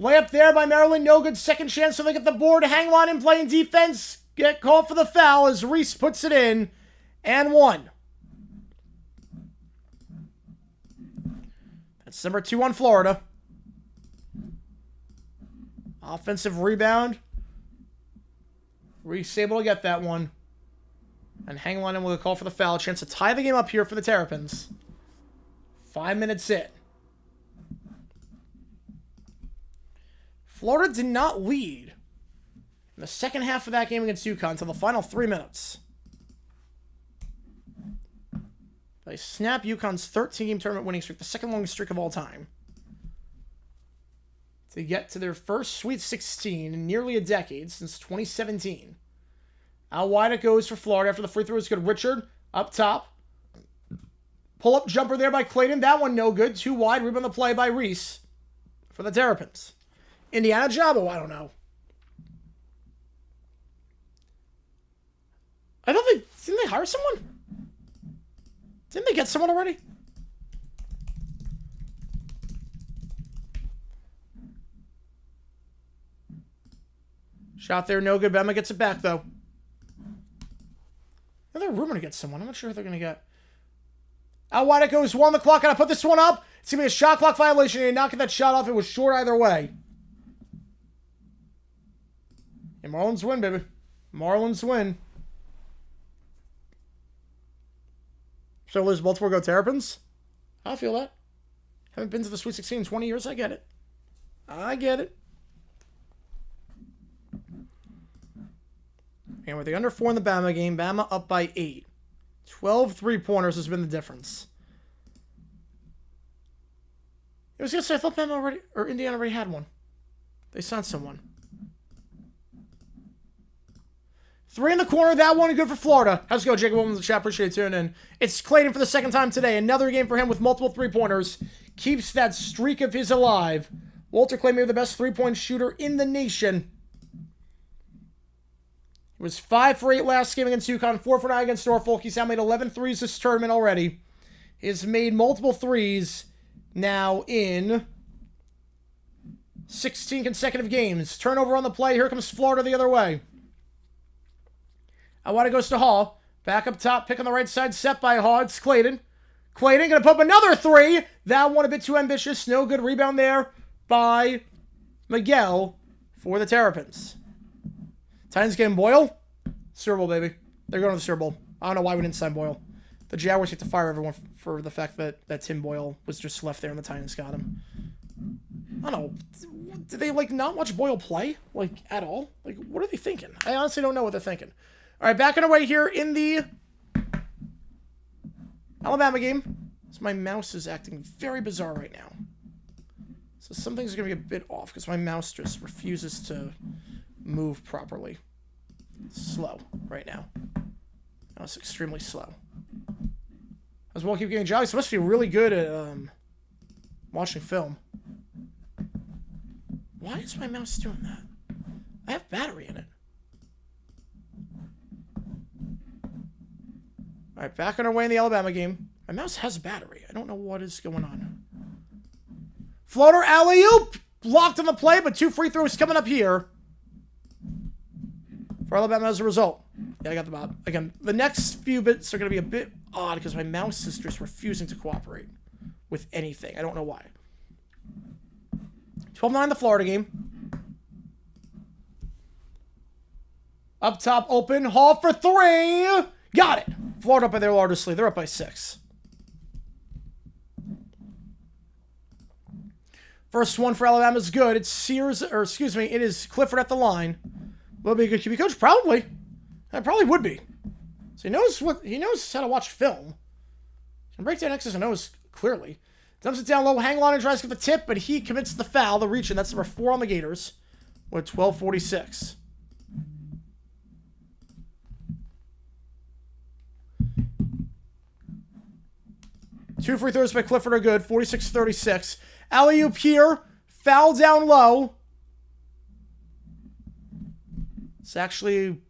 Layup there by Maryland. No good. Second chance. So they get the board. Hang on and playing defense. Get called for the foul as Reese puts it in. And 1. That's number 2 on Florida. Offensive rebound. Reese able to get that one. And hang on and we'll call for the foul. Chance to tie the game up here for the Terrapins. 5 minutes in. Florida did not lead in the second half of that game against UConn until the final 3 minutes. They snap UConn's 13-game tournament winning streak, the second longest streak of all time, to get to their first Sweet 16 in nearly a decade, since 2017. Out wide it goes for Florida after the free throw is good. Richard up top. Pull-up jumper there by Clayton. That one no good. Too wide. Rebound the play by Reese for the Terrapins. Indiana Jabo, I don't know. I thought didn't they hire someone? Didn't they get someone already? Shot there, no good. Bama gets it back, though. They're rumored to get someone. I'm not sure who they're going to get. Out wide it goes. 1 on the clock. Gotta put this one up. It's going to be a shot clock violation. He did not get that shot off. It was short either way. And Marlins win, baby. Marlins win. So lose Baltimore, go Terrapins? I feel that. Haven't been to the Sweet 16 in 20 years. I get it. I get it. And with the under 4 in the Bama game, Bama up by 8. 12 3-pointers has been the difference. I was going to say, I thought Bama already, or Indiana already had one. They signed someone. 3 in the corner. That one good for Florida. How's it go, Jacob Williams in the chat? Appreciate you tuning in. It's Clayton for the second time today. Another game for him with multiple 3-pointers. Keeps that streak of his alive. Walter Clay, maybe the best 3-point shooter in the nation. He was 5 for 8 last game against UConn. 4 for 9 against Norfolk. He's now made 11 threes this tournament already. He's made multiple threes now in 16 consecutive games. Turnover on the play. Here comes Florida the other way. I want to goes to Hall. Back up top. Pick on the right side. Set by Hall. It's Clayton. Clayton going to put up another 3. That one a bit too ambitious. No good rebound there by Miguel for the Terrapins. Titans getting Boyle. Super Bowl, baby. They're going to the Super Bowl. I don't know why we didn't sign Boyle. The Jaguars get to fire everyone for the fact that Tim Boyle was just left there and the Titans got him. I don't know. Did they, not watch Boyle play? At all? What are they thinking? I honestly don't know what they're thinking. All right, back on our way here in the Alabama game. So my mouse is acting very bizarre right now. So some things are going to be a bit off because my mouse just refuses to move properly. It's slow right now. Now it's extremely slow. As well, keep getting jolly. So it must be really good at watching film. Why is my mouse doing that? I have battery in it. All right, back on our way in the Alabama game. My mouse has battery. I don't know what is going on. Floater alley-oop. Blocked on the play, but 2 free throws coming up here for Alabama as a result. Yeah, I got the bot. Again, the next few bits are going to be a bit odd because my mouse is just refusing to cooperate with anything. I don't know why. 12-9 the Florida game. Up top, open. Hall for 3. Got it. Florida up by their largest lead. They're up by 6. First one for Alabama is good. It's Sears, it is Clifford at the line. Will it be a good QB coach? Probably. That probably would be. So he knows how to watch film. He can break down X's and O's clearly. Dumps it down low, hang on and tries to get the tip, but he commits the foul, the reach, and that's number 4 on the Gators with 12:46. Two free throws by Clifford are good, 46-36. Alley-oop here, foul down low. It's actually...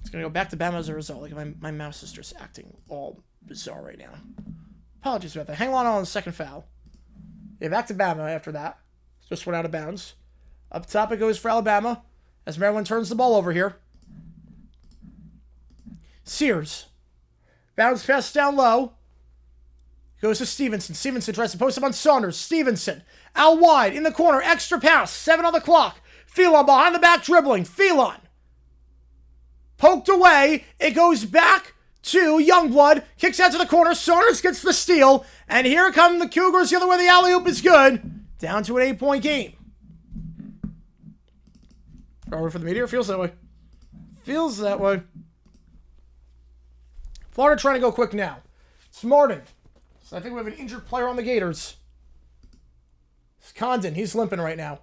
It's going to go back to Bama as a result. Like, my mouse is just acting all bizarre right now. Apologies about that. Hang on the second foul. Yeah, back to Bama after that. Just went out of bounds. Up top it goes for Alabama as Maryland turns the ball over here. Sears. Bounce pass down low. Goes to Stevenson. Stevenson tries to post up on Saunders. Stevenson out wide in the corner. Extra pass. 7 on the clock. Phelan behind the back dribbling. Phelan. Poked away. It goes back to Youngblood. Kicks out to the corner. Saunders gets the steal. And here come the Cougars the other way. The alley-oop is good. Down to an 8-point game. Probably for the media. Feels that way. Feels that way. Florida trying to go quick now. It's Martin. So I think we have an injured player on the Gators. It's Condon. He's limping right now.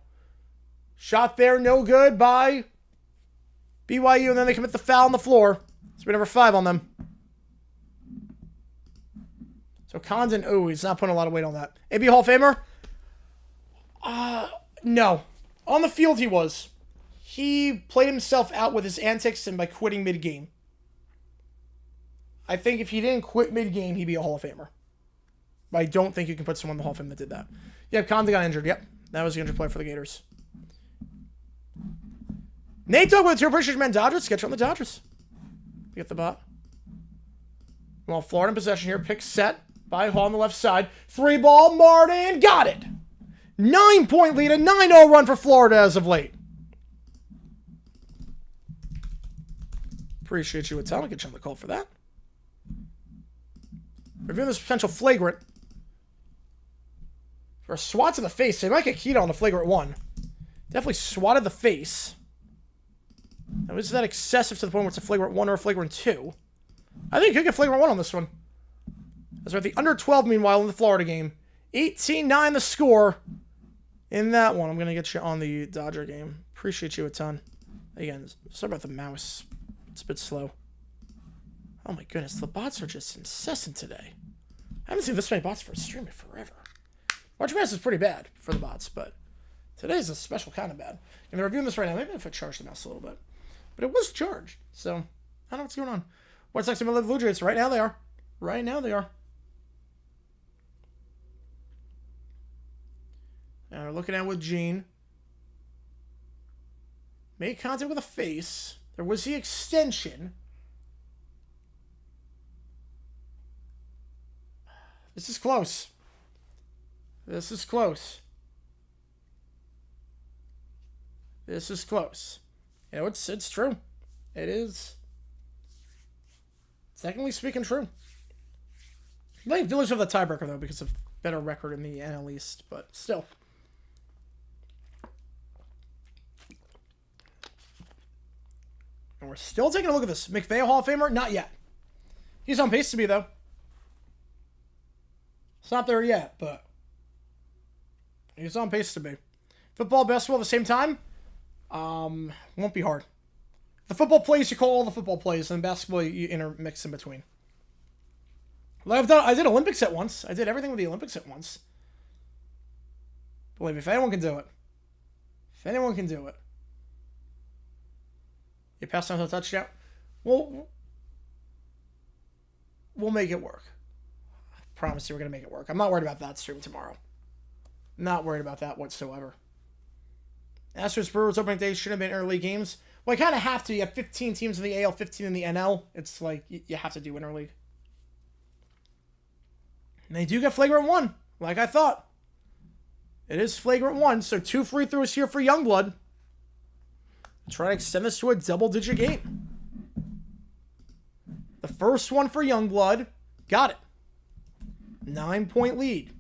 Shot there, no good by BYU, and then they commit the foul on the floor. It's number 5 on them. So Condon, he's not putting a lot of weight on that. AB Hall of Famer? No. On the field he was. He played himself out with his antics and by quitting mid-game. I think if he didn't quit mid-game, he'd be a Hall of Famer. But I don't think you can put someone in the Hall of Fame that did that. Yep, Condon got injured. Yep, that was the injured player for the Gators. Nate Dogg with 2 appreciation man Dodgers. Sketch on the Dodgers. Get the bot. Well, Florida in possession here. Pick set by Hall on the left side. 3 ball. Martin got it. 9-point lead. A 9-0 run for Florida as of late. Appreciate you a ton. I'll get you on the call for that. Reviewing this potential flagrant. For a swat to the face. They might get Keto on the flagrant 1. Definitely swatted the face. Now, is that excessive to the point where it's a flagrant 1 or a flagrant 2? I think you could get flagrant 1 on this one. As we're at the under 12, meanwhile, in the Florida game. 18-9 the score in that one. I'm going to get you on the Dodger game. Appreciate you a ton. Again, sorry about the mouse. It's a bit slow. Oh my goodness, the bots are just incessant today. I haven't seen this many bots for a stream in forever. Watch Mass is pretty bad for the bots, but today's a special kind of bad. And they're reviewing this right now. Maybe if I charge the mouse a little bit. But it was charged, so I don't know what's going on. What's next to the Blue Jays? Right now they are. Right now they are. Now we're looking at with Gene. Made contact with a face. There was the extension. This is close. This is close. This is close. You know, it's true. It is. Technically speaking, true. I think Phillies have the tiebreaker, though, because of better record in the NL East, but still. And we're still taking a look at this. McVay, Hall of Famer? Not yet. He's on pace to be, though. It's not there yet, but he's on pace to be. Football, basketball at the same time? Won't be hard. The football plays, you call all the football plays, and basketball, you intermix in between. Well, I did Olympics at once. I did everything with the Olympics at once. Believe me, if anyone can do it. If anyone can do it. You pass down to the touchdown. We'll make it work. I promise you we're going to make it work. I'm not worried about that stream tomorrow. Not worried about that whatsoever. Astros Brewers opening day should have been early games. Well, you kind of have to. You have 15 teams in the AL, 15 in the NL. It's like you have to do interleague. And they do get flagrant 1, like I thought. It is flagrant 1, so 2 free throws here for Youngblood. Try to extend this to a double-digit game. The first one for Youngblood. Got it. 9-point lead.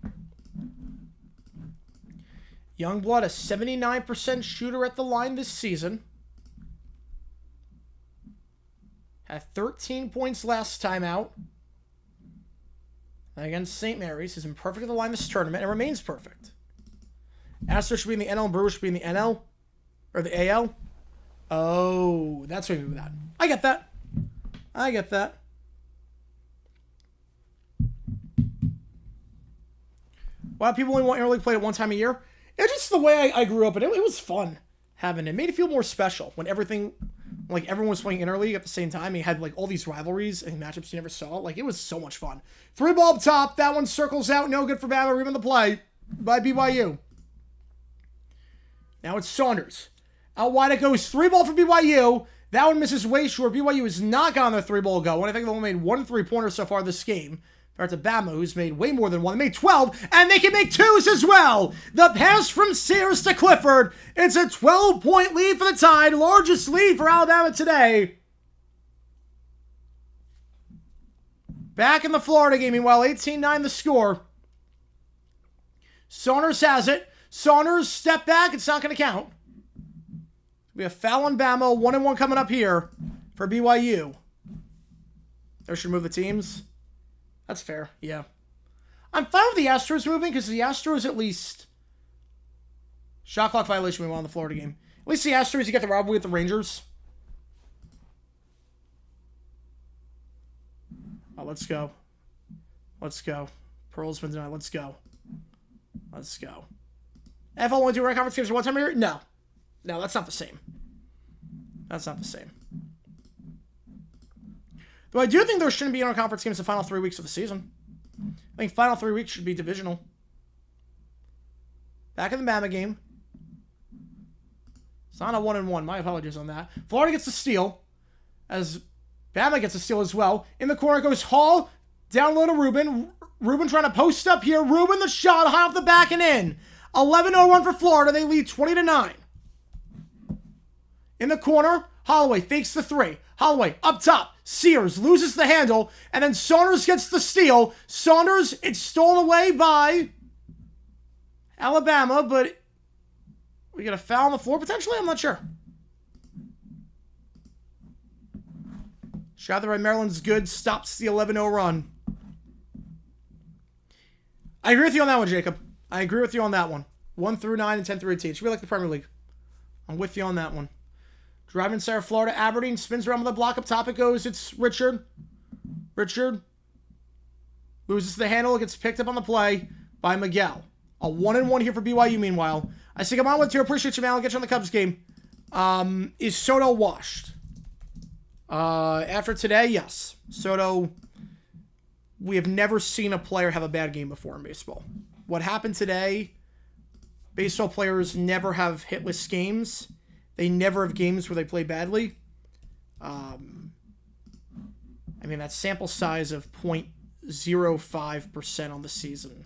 Youngblood, a 79% shooter at the line this season. Had 13 points last time out. Against St. Mary's. He's been perfect at the line this tournament and remains perfect. Astro should be in the NL and Brewer should be in the NL. Or the AL. Oh, that's what we mean with that. I get that. I get that. Why people only want interleague played at one time a year? It's just the way I grew up, and it was fun having it. It made it feel more special when everything, like everyone was playing interleague at the same time. You had like all these rivalries and matchups you never saw. Like it was so much fun. 3-ball up top. That one circles out. No good for Bama. Rebound the play by BYU. Now it's Saunders. Out wide it goes. 3-ball for BYU. That one misses way short. BYU has not gotten their 3-ball go. And I think they've only made 1 3-pointer so far this game. Compared to Bama, who's made way more than 1. They made 12, and they can make 2s as well. The pass from Sears to Clifford. It's a 12-point lead for the Tide. Largest lead for Alabama today. Back in the Florida game, meanwhile, 18-9 the score. Saunders has it. Saunders, step back. It's not going to count. We have foul on Bama. 1-1 coming up here for BYU. They should move the teams. That's fair, yeah. I'm fine with the Astros moving because the Astros at least... Shot clock violation we won in the Florida game. At least the Astros, you get the rivalry with the Rangers. Oh, let's go. Let's go. Pearl's been denied. Let's go. Let's go. NFL only do rank conference games one time a year? No. No, that's not the same. That's not the same. Though I do think there shouldn't be no conference games the final 3 weeks of the season. I think final 3 weeks should be divisional. Back in the Bama game. It's not a 1-1. My apologies on that. Florida gets the steal. As Bama gets a steal as well. In the corner goes Hall. Down low to Ruben. Ruben trying to post up here. Ruben the shot high off the back and in. 11-0 run for Florida. They lead 20-9. In the corner, Holloway fakes the 3. Holloway up top. Sears loses the handle. And then Saunders gets the steal. Saunders, it's stolen away by Alabama, but we get a foul on the floor potentially? I'm not sure. Shot there by Maryland's good. Stops the 11-0 run. I agree with you on that one, Jacob. I agree with you on that one. 1 through 9 and 10 through 18. Should be like the Premier League. I'm with you on that one. Driving inside of Florida. Aberdeen spins around with the block. Up top it goes. It's Richard. Richard loses the handle. Gets picked up on the play by Miguel. A 1-1 here for BYU, meanwhile. I say, come on with you. Appreciate you, man. I'll get you on the Cubs game. Is Soto washed? After today, yes. Soto, we have never seen a player have a bad game before in baseball. What happened today, baseball players never have hitless games. They never have games where they play badly. I mean, that sample size of 0.05% on the season,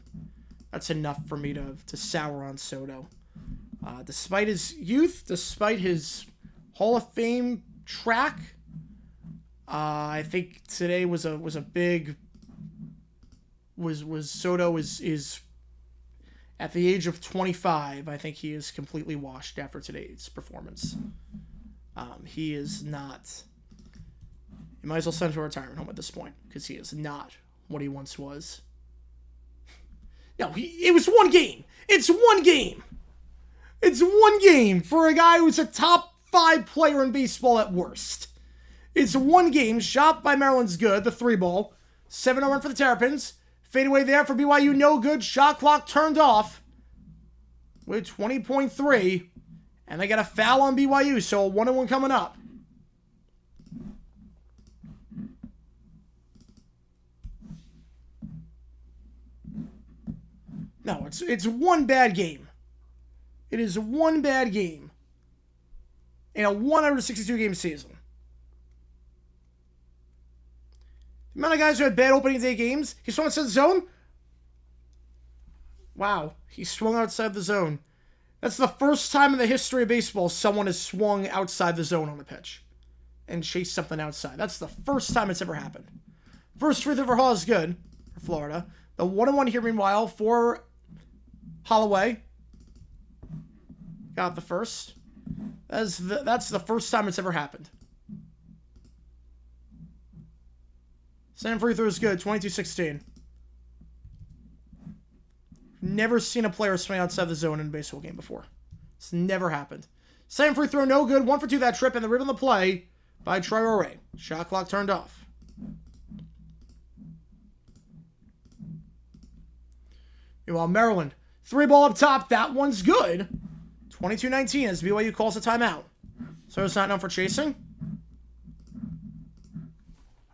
that's enough for me to sour on Soto. Despite his youth, despite his Hall of Fame track, I think today was a big... Soto is at the age of 25, I think he is completely washed after today's performance. He is not... You might as well send him to a retirement home at this point, because he is not what he once was. No, it was one game. It's one game. It's one game for a guy who's a top 5 player in baseball at worst. It's one game, shot by Maryland's good, the 3-ball. 7-0 run for the Terrapins. Fade away there for BYU, no good. Shot clock turned off with 20.3. And they got a foul on BYU, so a 1-1 coming up. No, it's one bad game. It is one bad game in a 162-game season. The amount of guys who had bad opening day games, he swung outside the zone. Wow, he swung outside the zone. That's the first time in the history of baseball someone has swung outside the zone on a pitch and chased something outside. That's the first time it's ever happened. First free throw for Hall is good for Florida. The 1-1 here, meanwhile, for Holloway. got the first. That's the first time it's ever happened. Second free throw is good. 22-16. Never seen a player swing outside the zone in a baseball game before. It's never happened. Second free throw, no good. 1 for 2 that trip, and the rhythm of the play by Traore. Shot clock turned off. Meanwhile, Maryland. 3-ball up top. That one's good. 22-19 as BYU calls a timeout. So it's not known for chasing.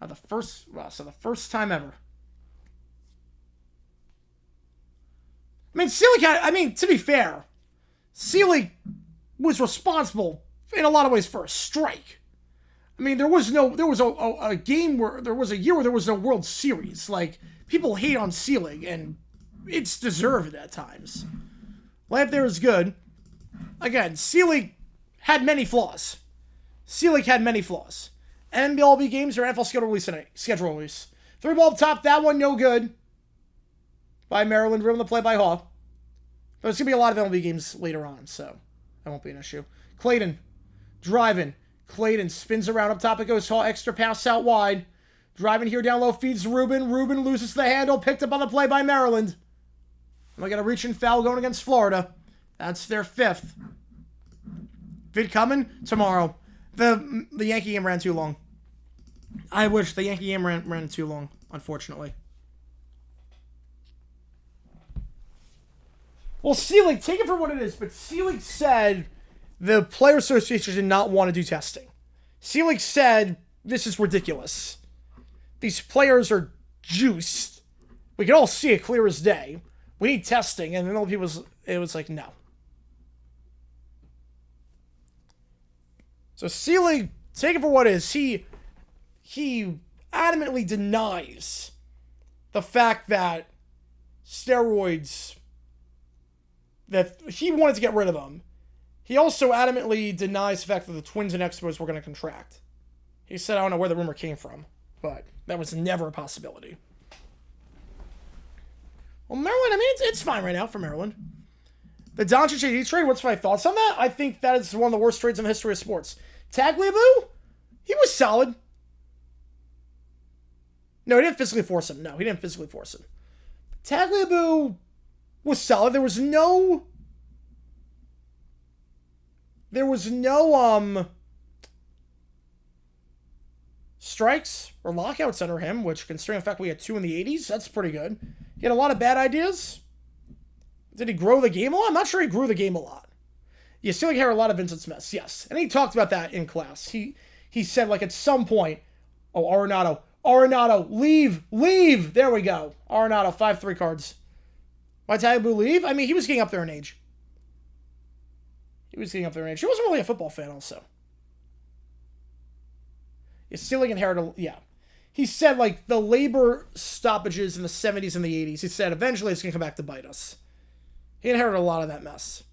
The first time ever. To be fair, Sealy was responsible in a lot of ways for a strike. There was a game where there was a year where there was no World Series. Like, people hate on Sealy, and it's deserved at times. Lamp there is good. Again, Sealy had many flaws. NBLB games are NFL schedule release. 3-ball up top, that one no good. By Maryland, rim the play by Hall. But there's going to be a lot of MLB games later on, so that won't be an issue. Clayton, driving. Clayton spins around up top, it goes Hall, extra pass out wide. Driving here down low, feeds Rubin. Rubin loses the handle, picked up on the play by Maryland. And they got a reach and foul going against Florida. That's their 5th. Vid coming tomorrow. The Yankee game ran too long. I wish the Yankee game ran too long, unfortunately. Well, Seelig, take it for what it is, but Seelig said the Player Association did not want to do testing. Seelig said, this is ridiculous. These players are juiced. We can all see it clear as day. We need testing, and then all people, it was like, no. So Seelig, take it for what it is. He adamantly denies the fact that steroids, that he wanted to get rid of them. He also adamantly denies the fact that the Twins and Expos were going to contract. He said, I don't know where the rumor came from, but that was never a possibility. Well, Maryland, it's fine right now for Maryland. The Doncic AD trade, what's my thoughts on that? I think that is one of the worst trades in the history of sports. Tagliabue, he was solid. No, he didn't physically force him. Tagliabue was solid. There was no strikes or lockouts under him, which, considering the fact we had 2 in the 80s, that's pretty good. He had a lot of bad ideas. Did he grow the game a lot? I'm not sure he grew the game a lot. You still hear a lot of Vincent Smith, yes. And he talked about that in class. He said, like, at some point, Arenado, leave. There we go. Arenado, 5-3 cards. Why Tagliabue leave? He was getting up there in age. He wasn't really a football fan, also. You still inherited, yeah. He said, like, the labor stoppages in the 70s and the 80s, he said, eventually it's going to come back to bite us. He inherited a lot of that mess.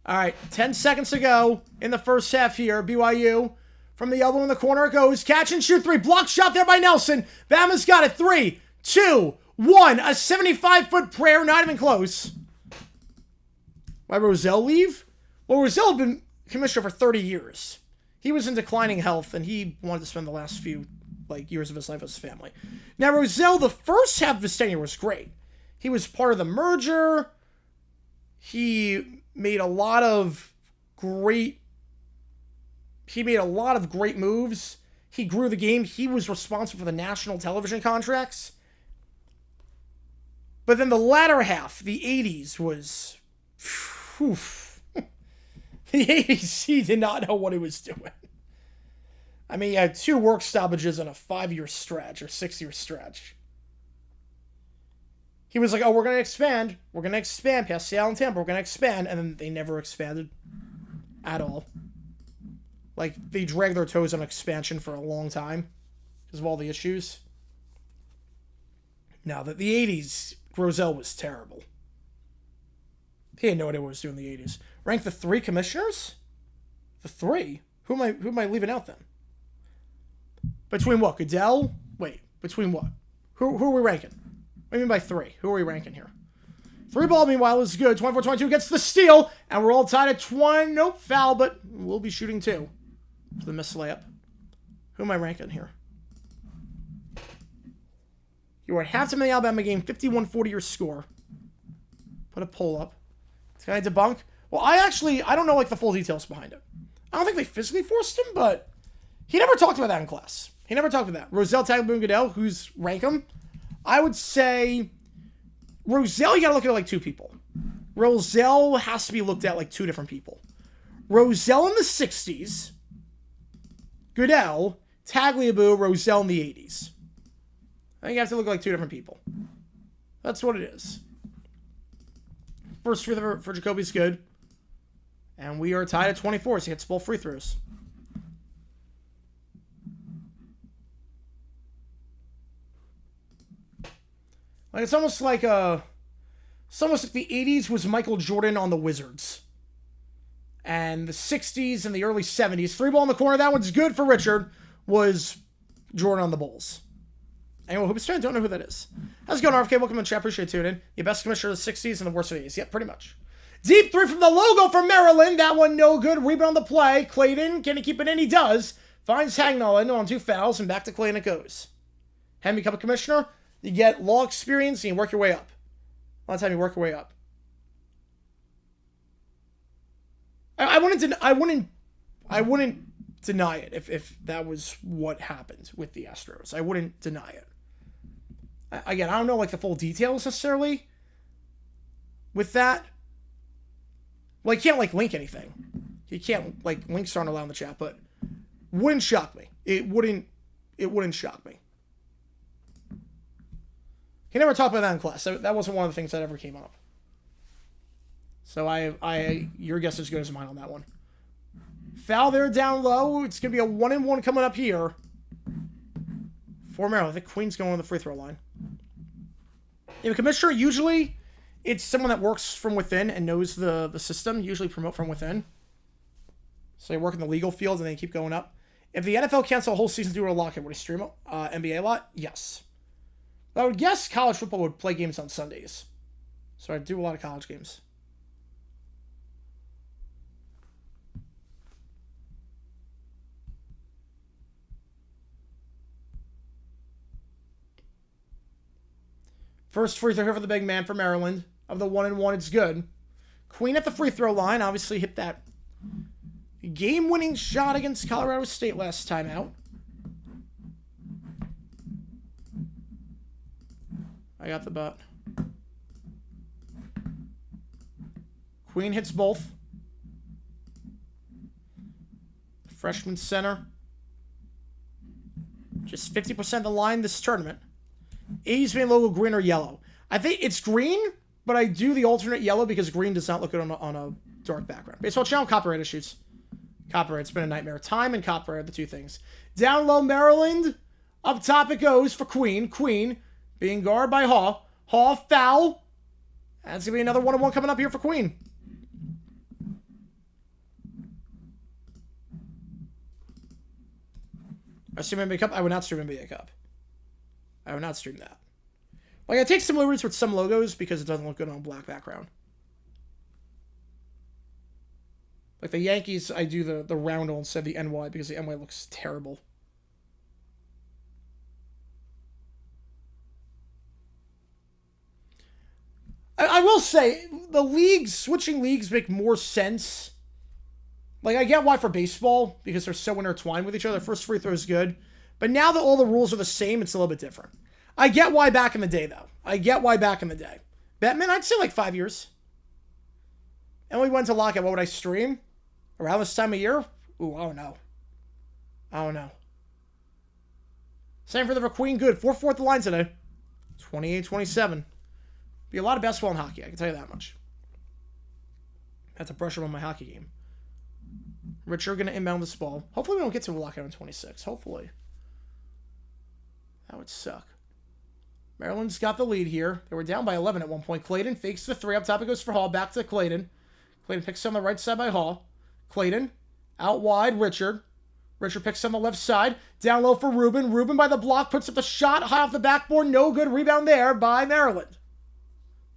All right, 10 seconds to go in the first half here. BYU from the elbow in the corner it goes. Catch and shoot 3. Block shot there by Nelson. Bama's got it. 3, 2, 1. A 75-foot prayer, not even close. Why Roselle leave? Well, Roselle had been commissioner for 30 years. He was in declining health, and he wanted to spend the last few years of his life with his family. Now, Roselle, the first half of his tenure was great. He was part of the merger. He made a lot of great moves. He grew the game. He was responsible for the national television contracts. But then the latter half, the 80s, was... The 80s, he did not know what he was doing. He had 2 work stoppages in a 5-year stretch, or 6-year stretch. He was like, we're going to expand. We're going to expand past Seattle and Tampa. We're going to expand. And then they never expanded at all. They dragged their toes on expansion for a long time because of all the issues. Now, the 80s, Roselle was terrible. He had no idea what he was doing in the 80s. Ranked the 3 commissioners? The 3? Who am I leaving out then? Between what? Goodell? Wait, between what? Who are we ranking? What do you mean by 3? Who are we ranking here? Three ball, meanwhile, is good. 24-22 gets the steal, and we're all tied at 20. Nope, foul, but we'll be shooting two. For the missed layup. Who am I ranking here? You were at halftime of the Alabama game, 51-40 your score. Put a poll up. Can I debunk? Well, I don't know, like, the full details behind it. I don't think they physically forced him, but he never talked about that in class. He never talked about that. Roselle, Tagliabue, and Goodell, who's rank him? I would say Roselle, you gotta look at it like two people. Roselle has to be looked at like two different people. Roselle in the 60s. Goodell, Tagliabue, Roselle in the 80s. I think you have to look like two different people. That's what it is. First free throw for Jacoby's good. And we are tied at 24, so he hits both free throws. Like it's almost like the 80s was Michael Jordan on the Wizards. And the 60s and the early 70s, three ball in the corner, that one's good for Richard, was Jordan on the Bulls. Anyone who's fan, don't know who that is. How's it going, RFK? Welcome to the chat. Appreciate you tuning in. Your best commissioner of the 60s and the worst of the 80s. Yep, pretty much. Deep three from the logo for Maryland. That one no good. Rebound on the play. Clayton, can he keep it in? He does. Finds Hagnall in on two fouls, and back to Clayton it goes. Have become a commissioner. You get law experience, and you work your way up. A lot of time you work your way up. I wouldn't deny it if that was what happened with the Astros. I wouldn't deny it. Again, I don't know like the full details necessarily with that. Well, you can't like link anything. You can't like links aren't allowed in the chat, but wouldn't shock me. It wouldn't shock me. He never talked about that in class. That wasn't one of the things that ever came up. So your guess is as good as mine on that one. Foul there down low. It's going to be a 1-and-1 coming up here for Maryland. I think Queen's going on the free throw line. In a commissioner, usually it's someone that works from within and knows the system. Usually promote from within. So they work in the legal field and they keep going up. If the NFL cancel a whole season due to a lockout, would he stream NBA a lot? Yes. I would guess college football would play games on Sundays. So I do a lot of college games. First free throw here for the big man for Maryland. Of the 1-and-1, it's good. Queen at the free throw line. Obviously hit that game-winning shot against Colorado State last time out. I got the butt. Queen hits both. Freshman center. Just 50% of the line this tournament. A's main logo, green or yellow. I think it's green, but I do the alternate yellow because green does not look good on a dark background. Baseball channel, copyright issues. Copyright's been a nightmare. Time and copyright are the two things. Down low, Maryland. Up top it goes for Queen. Queen being guarded by Haw. Haw foul. That's going to be another 1-and-1 coming up here for Queen. I stream NBA Cup? I would not stream NBA Cup. I would not stream that. Like, I take some liberties with some logos because it doesn't look good on a black background. Like the Yankees, I do the round instead of the NY because the NY looks terrible. I will say, the leagues, switching leagues make more sense. Like, I get why for baseball, because they're so intertwined with each other. First free throw is good. But now that all the rules are the same, it's a little bit different. I get why back in the day, though. I get why back in the day. Batman, I'd say like 5 years. And we went to lockout. What would I stream? Around this time of year? Ooh, I don't know. I don't know. Same for the Queen. Good. 4-4 at the line today. 28-27. Be a lot of basketball and hockey, I can tell you that much. Have to brush up on my hockey game. Richard going to inbound this ball. Hopefully we don't get to a lockout on 26. Hopefully. That would suck. Maryland's got the lead here. They were down by 11 at one point. Clayton fakes the three. Up top it goes for Hall. Back to Clayton. Clayton picks on the right side by Hall. Clayton. Out wide. Richard. Richard picks on the left side. Down low for Rubin. Rubin by the block. Puts up the shot. High off the backboard. No good. Rebound there by Maryland.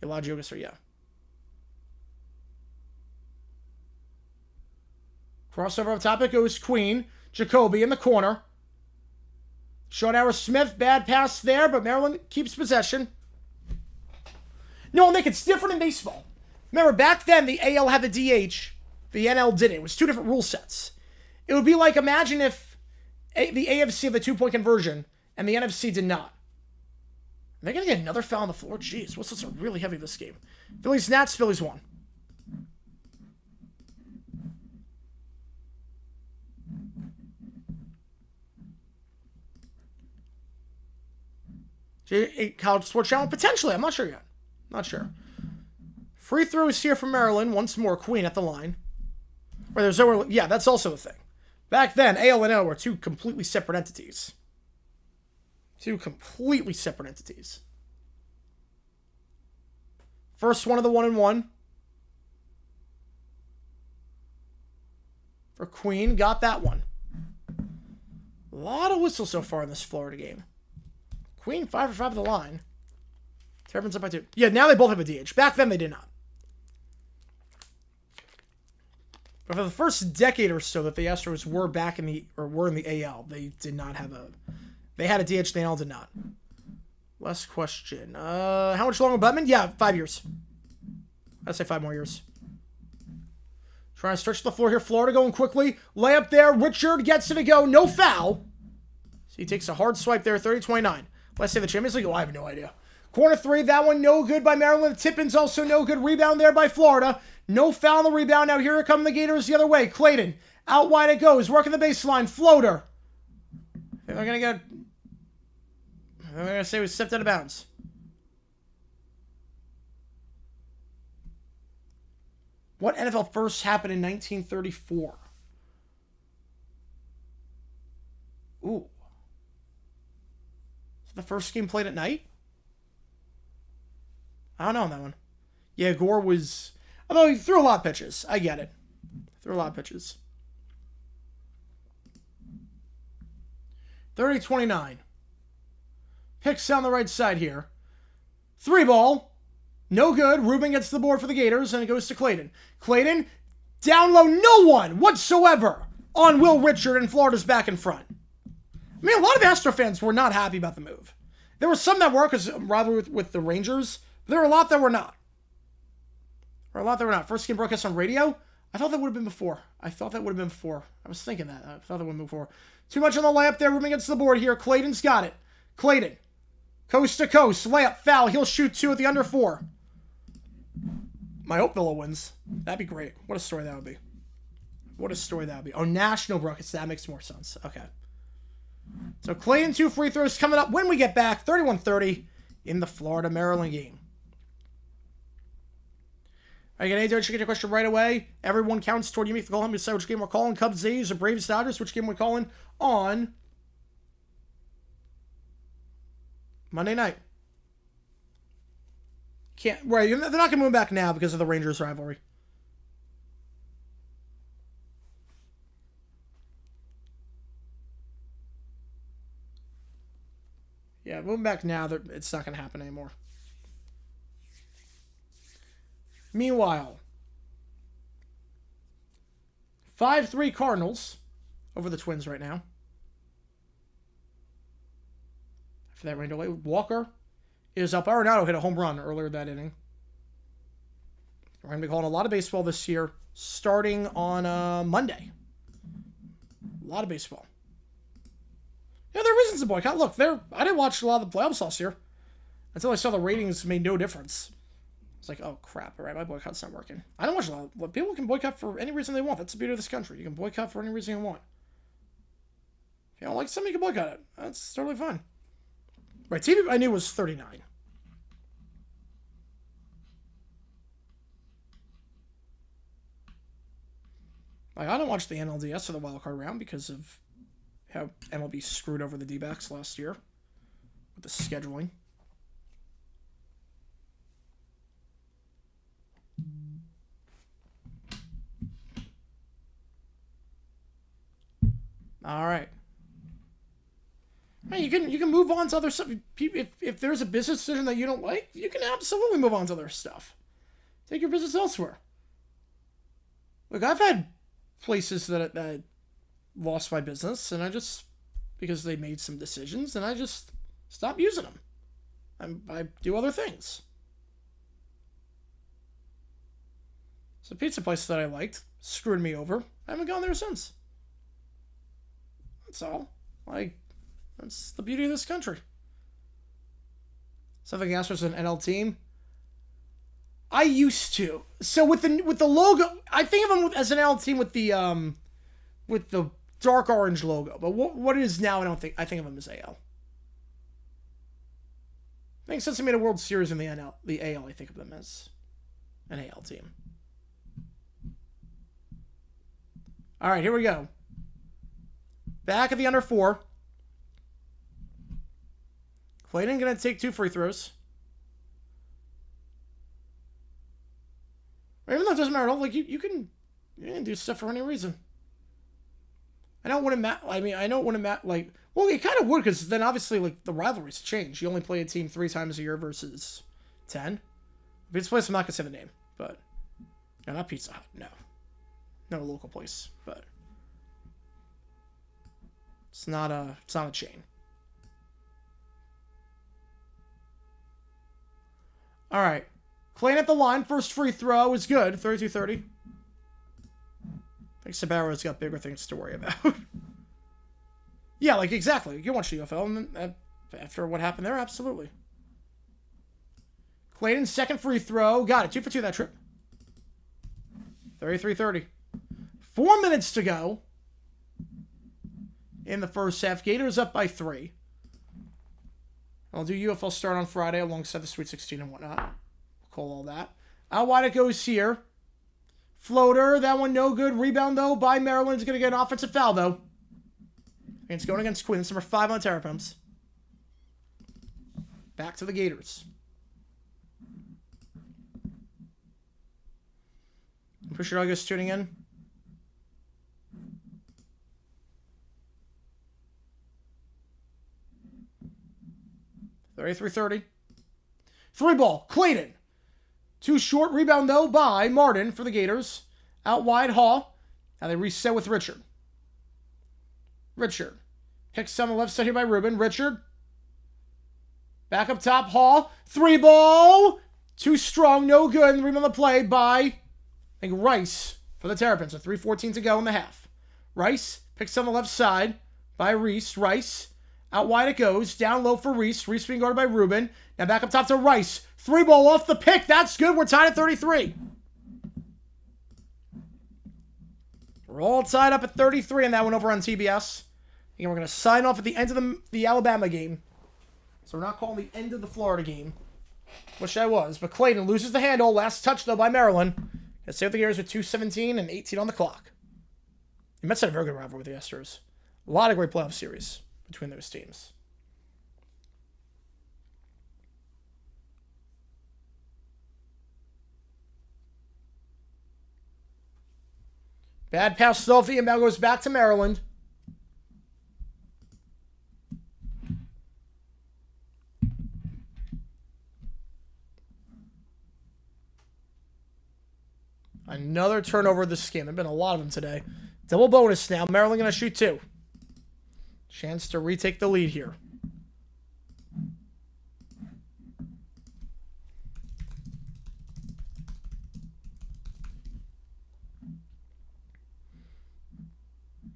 Elijah Jogas, yeah. Crossover up top, it goes Queen. Jacoby in the corner. Schonauer Smith, bad pass there, but Maryland keeps possession. No, Nick, it's different in baseball. Remember, back then, the AL had the DH. The NL didn't. It was two different rule sets. It would be like, imagine if the AFC had the two-point conversion and the NFC did not. Are they going to get another foul on the floor? Jeez, Whistles are really heavy this game. Phillies, Nats, Phillies won. College Sports Channel? Potentially. I'm not sure yet. Not sure. Free throws here for Maryland. Once more, Queen at the line. Where there's nowhere. Yeah, that's also a thing. Back then, AL and NL were two completely separate entities. Two completely separate entities. First one of the 1-1. For Queen. Got that one. A lot of whistles so far in this Florida game. Queen 5 for 5 at the line. Terrapins up by 2. Yeah, now they both have a DH. Back then they did not. But for the first decade or so that the Astros were in the AL, they did not have a. They had a DH. The NL did not. Last question. How much longer, Butman? Yeah, 5 years. I'd say 5 more years. Trying to stretch the floor here. Florida going quickly. Layup there. Richard gets it to go. No foul. So he takes a hard swipe there. 30-29. Let's say the Champions League. Oh, I have no idea. Corner 3. That one no good by Maryland. Tippin's also no good. Rebound there by Florida. No foul on the rebound. Now here come the Gators the other way. Clayton. Out wide it goes. Working the baseline. Floater. They're going to get. They're going to say we stepped out of bounds. What NFL first happened in 1934? Ooh. Is the first game played at night? I don't know on that one. Yeah, Gore was. Although he threw a lot of pitches. I get it. Threw a lot of pitches. 30-29. Picks down the right side here. 3 ball. No good. Rubin gets the board for the Gators, and it goes to Clayton. Clayton, down low, no one whatsoever on Will Richard, and Florida's back in front. I mean, a lot of Astro fans were not happy about the move. There were some that were, because rather with the Rangers, but there were a lot that were not. First game broadcast on radio? I thought that would have been before. I was thinking that. I thought that would have been before. Too much on the layup there. Rubin gets the board here. Clayton's got it. Clayton. Coast to coast. Layup. Foul. He'll shoot 2 at the under 4. I hope Villa wins. That'd be great. What a story that would be. Oh, national broadcast. That makes more sense. Okay. So Clayton 2 free throws coming up when we get back. 31-30 in the Florida-Maryland game. All right, again, should get your question right away. Everyone counts toward you. Make the call. Help me decide which game we're calling. Cubs, A's, or Braves, Dodgers. Which game we're calling on Monday night. Right, they're not going to move back now because of the Rangers rivalry. Yeah, moving back now, it's not going to happen anymore. Meanwhile, 5-3 Cardinals over the Twins right now. After that rain delay, Walker is up. Arenado hit a home run earlier that inning. We're going to be calling a lot of baseball this year, starting on Monday. A lot of baseball. Yeah, there are reasons to boycott. Look, I didn't watch a lot of the playoffs last year until I saw the ratings made no difference. It's like, oh, crap. All right, my boycott's not working. I don't watch a lot of... People can boycott for any reason they want. That's the beauty of this country. You can boycott for any reason you want. If you don't like something, you can boycott it. That's totally fine. Right, TV I knew was 39. Like, I don't watch the NLDS or the wildcard round because of how MLB screwed over the D-backs last year with the scheduling. All right. Hey, you can move on to other stuff. If there's a business decision that you don't like, you can absolutely move on to other stuff. Take your business elsewhere. Look, I've had places that lost my business, and because they made some decisions, and I just stopped using them. I do other things. It's a pizza place that I liked, screwed me over. I haven't gone there since. That's all. That's the beauty of this country. Something else was an NL team. I used to. So with the logo, I think of them as an NL team with the dark orange logo. But what it is now, I think of them as AL. I think since they made a World Series in the AL, I think of them as an AL team. All right, here we go. Back at the under 4. Clayton going to take 2 free throws. Even though it doesn't matter at all, you can do stuff for any reason. I know it wouldn't matter. I know it wouldn't matter. Well, it kind of would, because then obviously, the rivalries change. You only play a team 3 times a year versus 10. Pizza place, I'm not gonna say the name, but no, not Pizza Hut. No, a local place, but it's not a chain. All right. Clayton at the line. First free throw is good. 32-30. I think Sabaro's got bigger things to worry about. Yeah, exactly. You watch the UFL, and after what happened there, absolutely. Clayton's second free throw. Got it. 2 for 2 that trip. 33-30. 4 minutes to go in the first half. Gators up by 3. I'll do UFL start on Friday alongside the Sweet 16 and whatnot. We'll call all that. Out wide it goes here. Floater. That one no good. Rebound, though, by Maryland's going to get an offensive foul, though. And it's going against Queens. Number 5 on the Terrapins. Back to the Gators. Appreciate all you guys tuning in. $33-30. 3 ball. Clayton. Too short. Rebound, though, by Martin for the Gators. Out wide, Hall. Now they reset with Richard. Picks on the left side here by Ruben. Richard. Back up top, Hall. 3 ball. Too strong. No good. And rebound the play by, I think, Rice for the Terrapins. So 3:14 to go in the half. Rice picks on the left side by Reese. Rice. Out wide it goes. Down low for Reese. Reese being guarded by Ruben. Now back up top to Rice. 3 ball off the pick. That's good. We're tied at 33. We're all tied up at 33 in that one over on TBS. And we're going to sign off at the end of the Alabama game. So we're not calling the end of the Florida game. Wish I was. But Clayton loses the handle. Last touch, though, by Maryland. Gonna stay with the Gators with 2:17 and 18 on the clock. The Mets had a very good rivalry with the Astros. A lot of great playoff series between those teams. Bad pass, Sophie, and now goes back to Maryland. Another turnover this game. There have been a lot of them today. Double bonus now. Maryland going to shoot 2. Chance to retake the lead here.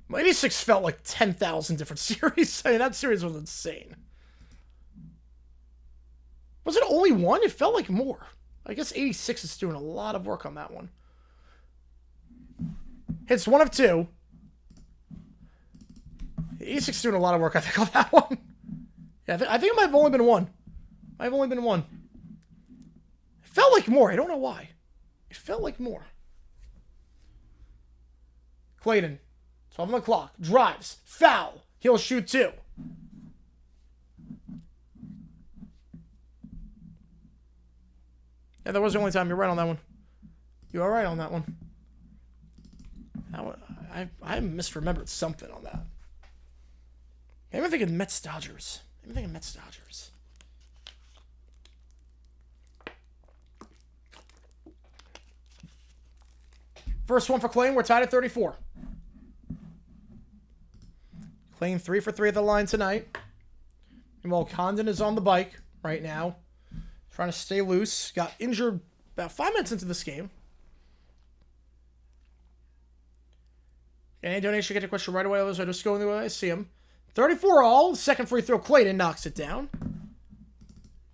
Well, 86 felt like 10,000 different series. I mean, that series was insane. Was it only one? It felt like more. I guess 86 is doing a lot of work on that one. Hits 1 of 2. 86 is doing a lot of work, I think, on that one. Yeah, I think it might have only been 1. It felt like more. I don't know why. It felt like more. Clayton. 12 on the clock. Drives. Foul. He'll shoot 2. Yeah, that was the only time. You're right on that one. You are right on that one. I misremembered something on that. Maybe I'm thinking Mets-Dodgers. First one for Clayton. We're tied at 34. Playing 3 for 3 at the line tonight. And while Condon is on the bike right now, trying to stay loose. Got injured about 5 minutes into this game. Any donation, get a question right away. Others are just going the way I see them. 34 all. Second free throw. Clayton knocks it down.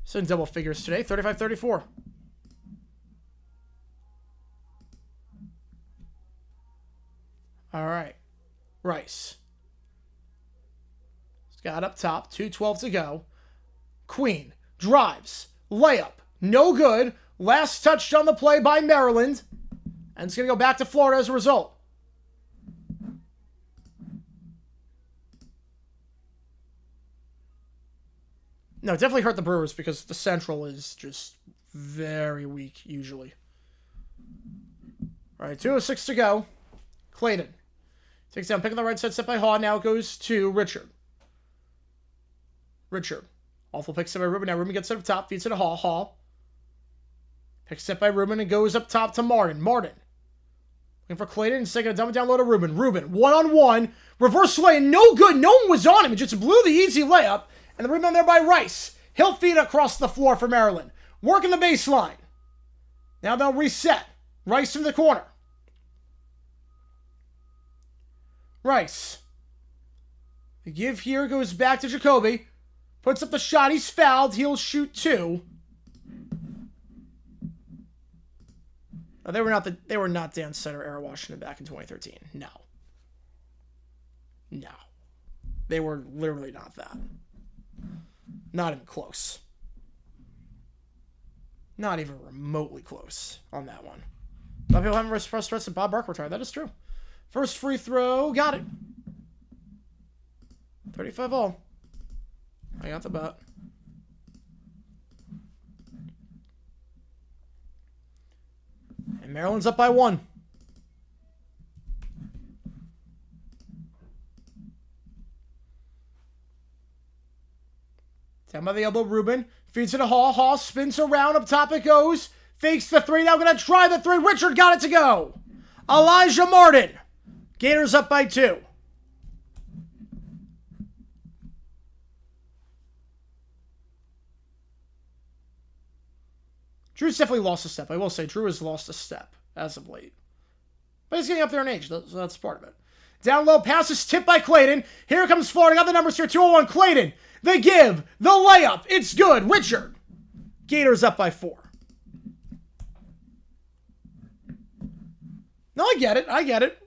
So in double figures today. 35-34. All right. Rice. He's got up top. 2:12 to go. Queen. Drives. Layup. No good. Last touched on the play by Maryland. And it's going to go back to Florida as a result. No, it definitely hurt the Brewers because the Central is just very weak, usually. All right, 2:06 to go. Clayton takes down, pick on the right side, set by Haw. Now it goes to Richard. Awful pick set by Rubin. Now Rubin gets it up top, feeds it to Haw. Haw picks set by Rubin and goes up top to Martin. Looking for Clayton. Instead, going to dump it down low to Rubin. One-on-one. Reverse lay, no good. No one was on him. He just blew the easy layup. And the rebound there by Rice. He'll feed across the floor for Maryland. Working the baseline. Now they'll reset. Rice in the corner. Rice. The give here goes back to Jacoby. Puts up the shot. He's fouled. He'll shoot 2. Oh, they were not Dan Center era Washington back in 2013. No. They were literally not that. Not even close. Not even remotely close on that one. A lot of people haven't expressed threats that Bob Burke retired. That is true. First free throw. Got it. 35 all. I got the bet. And Maryland's up by 1. Down by the elbow, Rubin. Feeds it to Haw. Haw spins around. Up top it goes. Fakes the 3. Now going to try the 3. Richard got it to go. Elijah Martin. Gators up by 2. Drew's definitely lost a step. I will say Drew has lost a step as of late. But he's getting up there in age, so that's part of it. Down low, pass is tipped by Clayton. Here comes Florida. Got the numbers here. 201. Clayton. The give. The layup. It's good. Richard. Gators up by 4. No, I get it.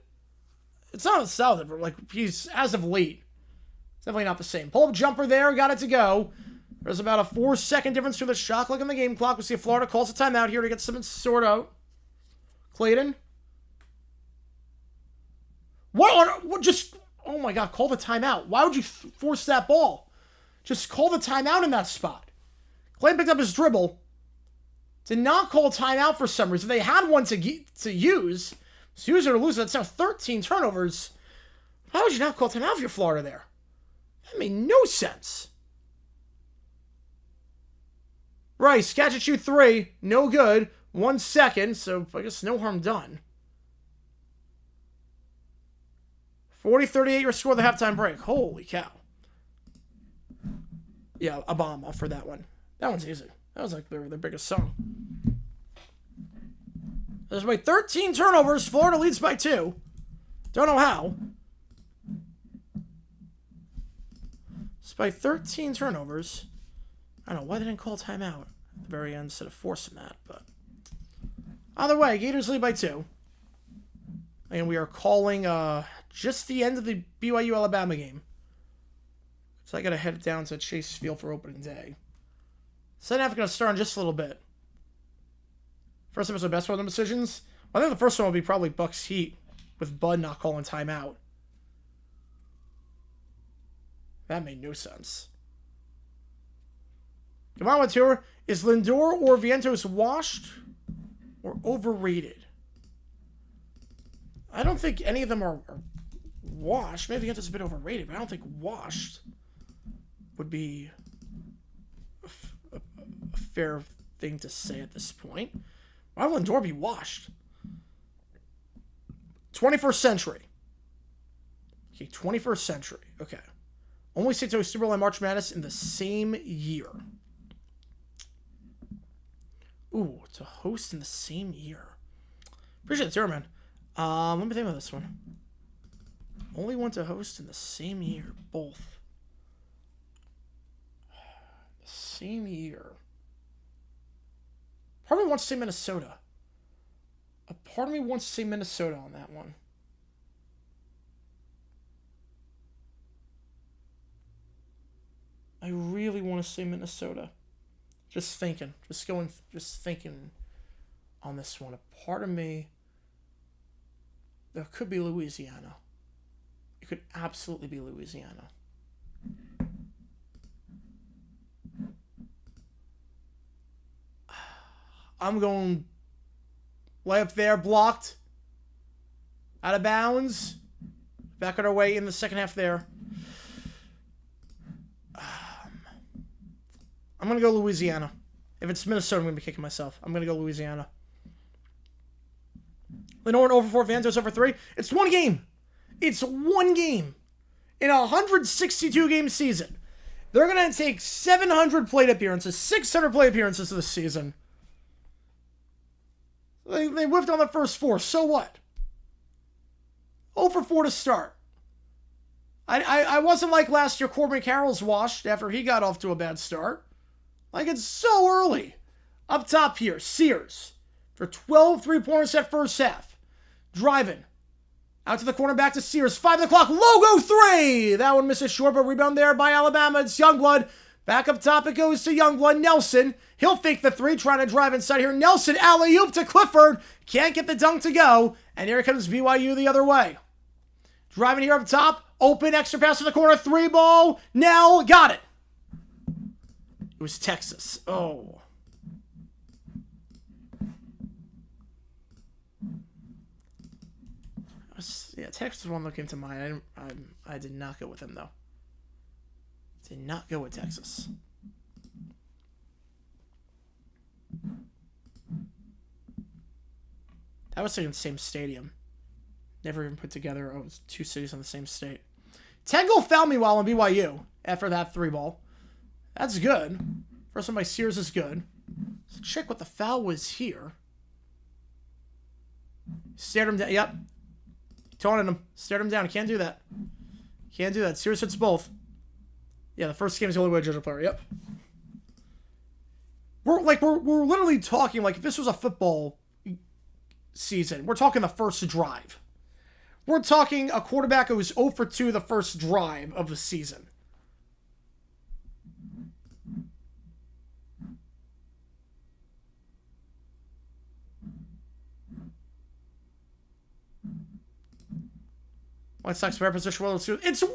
It's not a solid, but like he's, as of late, it's definitely not the same. Pull-up jumper there. Got it to go. There's about a 4-second difference between the shot clock and the game clock. We'll see if Florida calls a timeout here to get something sorted out. Clayton. What just, oh my God, call the timeout. Why would you force that ball? Just call the timeout in that spot. Clayton picked up his dribble. Did not call timeout for some reason. They had one to use. So use it or lose it. That's now 13 turnovers. Why would you not call timeout if you're Florida there? That made no sense. Rice, catch and shoot 3. No good. 1 second, so I guess no harm done. 40-38 your score at the halftime break. Holy cow. Yeah, a bomb off for that one. That one's easy. That was like their biggest song. There's by 13 turnovers. Florida leads by 2. Don't know how. It's by 13 turnovers. I don't know why they didn't call timeout at the very end instead of forcing that, but either way, Gators lead by 2. And we are calling just the end of the BYU Alabama game. So I gotta head down to Chase Field for opening day. Second half is gonna start in just a little bit. First episode best one of them decisions. I think the first one will be probably Bucks Heat with Bud not calling timeout. That made no sense. Come on, tour. Is Lindor or Vientos washed or overrated? I don't think any of them are washed. Maybe Vientos is a bit overrated, but I don't think washed would be a fair thing to say at this point. Why would Lindor be washed? 21st century. Okay, 21st century. Okay. Only state to host Super Bowl and March Madness in the same year. Ooh, to host in the same year. Appreciate it, Zero Man. Let me think about this one. Only one to host in the same year. Both. The same year. Part of me wants to say Minnesota. A part of me wants to say Minnesota on that one. I really want to say Minnesota. Just thinking. Just thinking on this one. A part of me... There could be Louisiana. It could absolutely be Louisiana. I'm going way up there, blocked. Out of bounds. Back on our way in the second half there. I'm going to go Louisiana. If it's Minnesota, I'm going to be kicking myself. I'm going to go Louisiana. Lenore over 4, Vanzos over 3. It's one game. It's one game. In a 162-game season. They're going to take 700 plate appearances, 600 plate appearances this season. They whiffed on the first 4. So what? 0 for 4 to start. I wasn't like last year Corbin Carroll's washed after he got off to a bad start. Like, it's so early. Up top here, Sears. For 12 3-pointers at first half. Driving. Out to the corner, back to Sears. 5 o'clock, logo 3! That one misses short, but rebound there by Alabama. It's Youngblood. Back up top, it goes to Youngblood. Nelson. He'll fake the 3, trying to drive inside here. Nelson, alley-oop to Clifford. Can't get the dunk to go. And here comes BYU the other way. Driving here up top. Open, extra pass to the corner. 3 ball. Nell, got it. It was Texas. Oh. Yeah, Texas one that came to mind. I did not go with him, though. Did not go with Texas. That was in the same stadium. Never even put together. Oh, it was 2 cities in the same state. Tangle fouled me while on BYU after that 3 ball. That's good. First one by Sears is good. Let's check what the foul was here. Stared him down. Yep. Taunted him. Stared him down. Can't do that. Can't do that. Sears hits both. Yeah, the first game is the only way to judge a player. Yep. We're literally talking like if this was a football season. We're talking the first drive. We're talking a quarterback who was 0 for 2 the first drive of the season. White Sox better position. It's one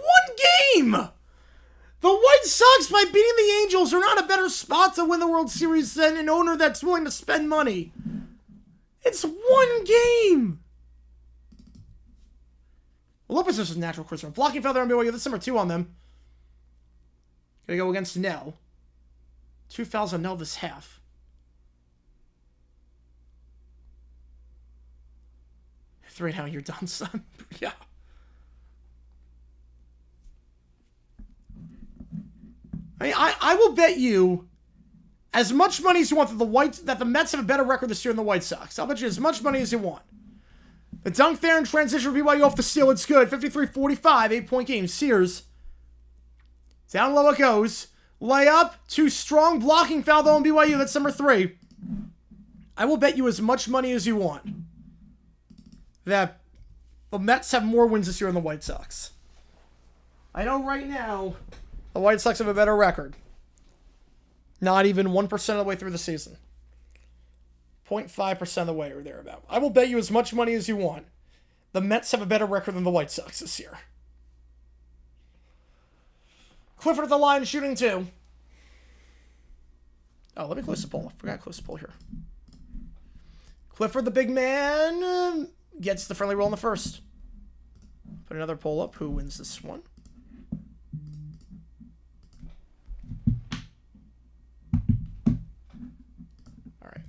game! The White Sox, by beating the Angels, are not a better spot to win the World Series than an owner that's willing to spend money. It's one game! Lopez is a natural Christopher. Blocking foul there on BYU. That's number 2 on them. Gonna go against Nell. 2 fouls on Nell this half. Three now, you're done, son. Yeah. I mean, I will bet you as much money as you want that the Mets have a better record this year than the White Sox. I'll bet you as much money as you want. The dunk there in transition for BYU off the steal. It's good. 53-45, 8-point game. Sears. Down low it goes. Layup. 2 strong blocking foul though on BYU. That's number 3. I will bet you as much money as you want that the Mets have more wins this year than the White Sox. I know right now the White Sox have a better record. Not even 1% of the way through the season. 0.5% of the way or thereabout. I will bet you as much money as you want. The Mets have a better record than the White Sox this year. Clifford at the line, shooting 2. Oh, let me close the poll. I forgot to close the poll here. Clifford, the big man, gets the friendly roll in the first. Put another poll up. Who wins this one?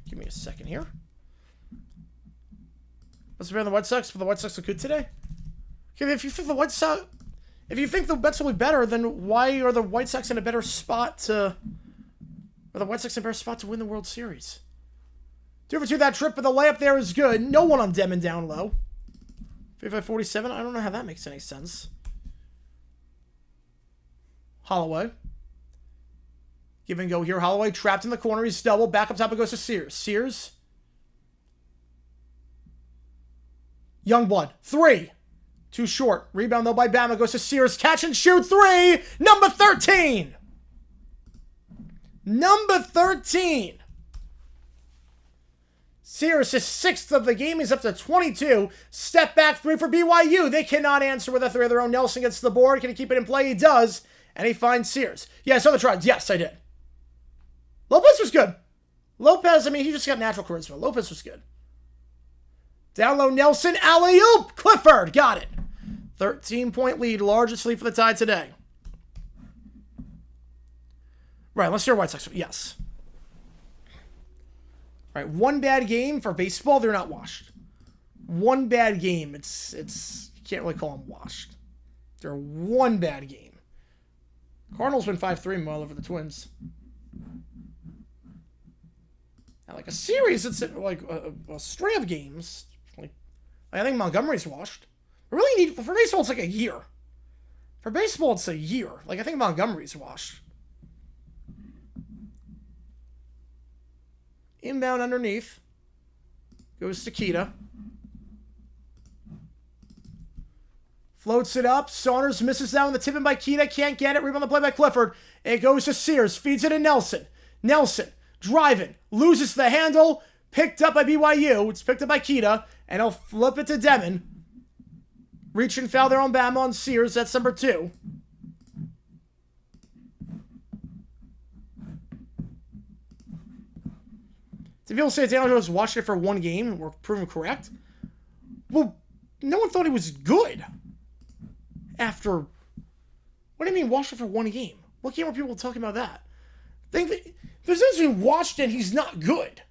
Give me a second here. What's better than the White Sox? For the White Sox look good today? Okay, if you think the White Sox... If you think the Mets will be better, then why are the White Sox in a better spot to... Are the White Sox in a better spot to win the World Series? 2 for 2 that trip, but the layup there is good. No one on Demon down low. 55-47, I don't know how that makes any sense. Holloway. Give and go here. Holloway trapped in the corner. He's double. Back up top. It goes to Sears. Sears. Youngblood. 3. Too short. Rebound though by Bama. Goes to Sears. Catch and shoot. 3. Number 13. Number 13. Sears, his 6th of the game. He's up to 22. Step back 3 for BYU. They cannot answer with a 3 of their own. Nelson gets to the board. Can he keep it in play? He does. And he finds Sears. Yeah, I saw the tries. Yes, I did. Lopez was good. Lopez, I mean, he just got natural charisma. Lopez was good. Down low, Nelson. Alley-oop. Clifford. Got it. 13-point lead. Largest lead for the Tide today. Right, let's hear White Sox. Yes. Right, one bad game for baseball, they're not washed. One bad game, it's you can't really call them washed. They're one bad game. Cardinals win 5-3 well over the Twins. Now, like a series, it's like a string of games. Like I think Montgomery's washed. I really need for baseball. It's like a year. For baseball, it's a year. Like I think Montgomery's washed. Inbound underneath. Goes to Kita. Floats it up. Saunders misses that one. The tip in by Kita. Can't get it. Rebound the play by Clifford. It goes to Sears. Feeds it to Nelson. Nelson driving. Loses the handle. Picked up by BYU. It's picked up by Kita. And he'll flip it to Demon. Reach and foul there on Bama on Sears. That's number 2. Did people say Daniel Jones watched it for one game and were proven correct? Well, no one thought he was good after... What do you mean watched it for one game? What game were people talking about that? Think that there's no between watched and he's not good.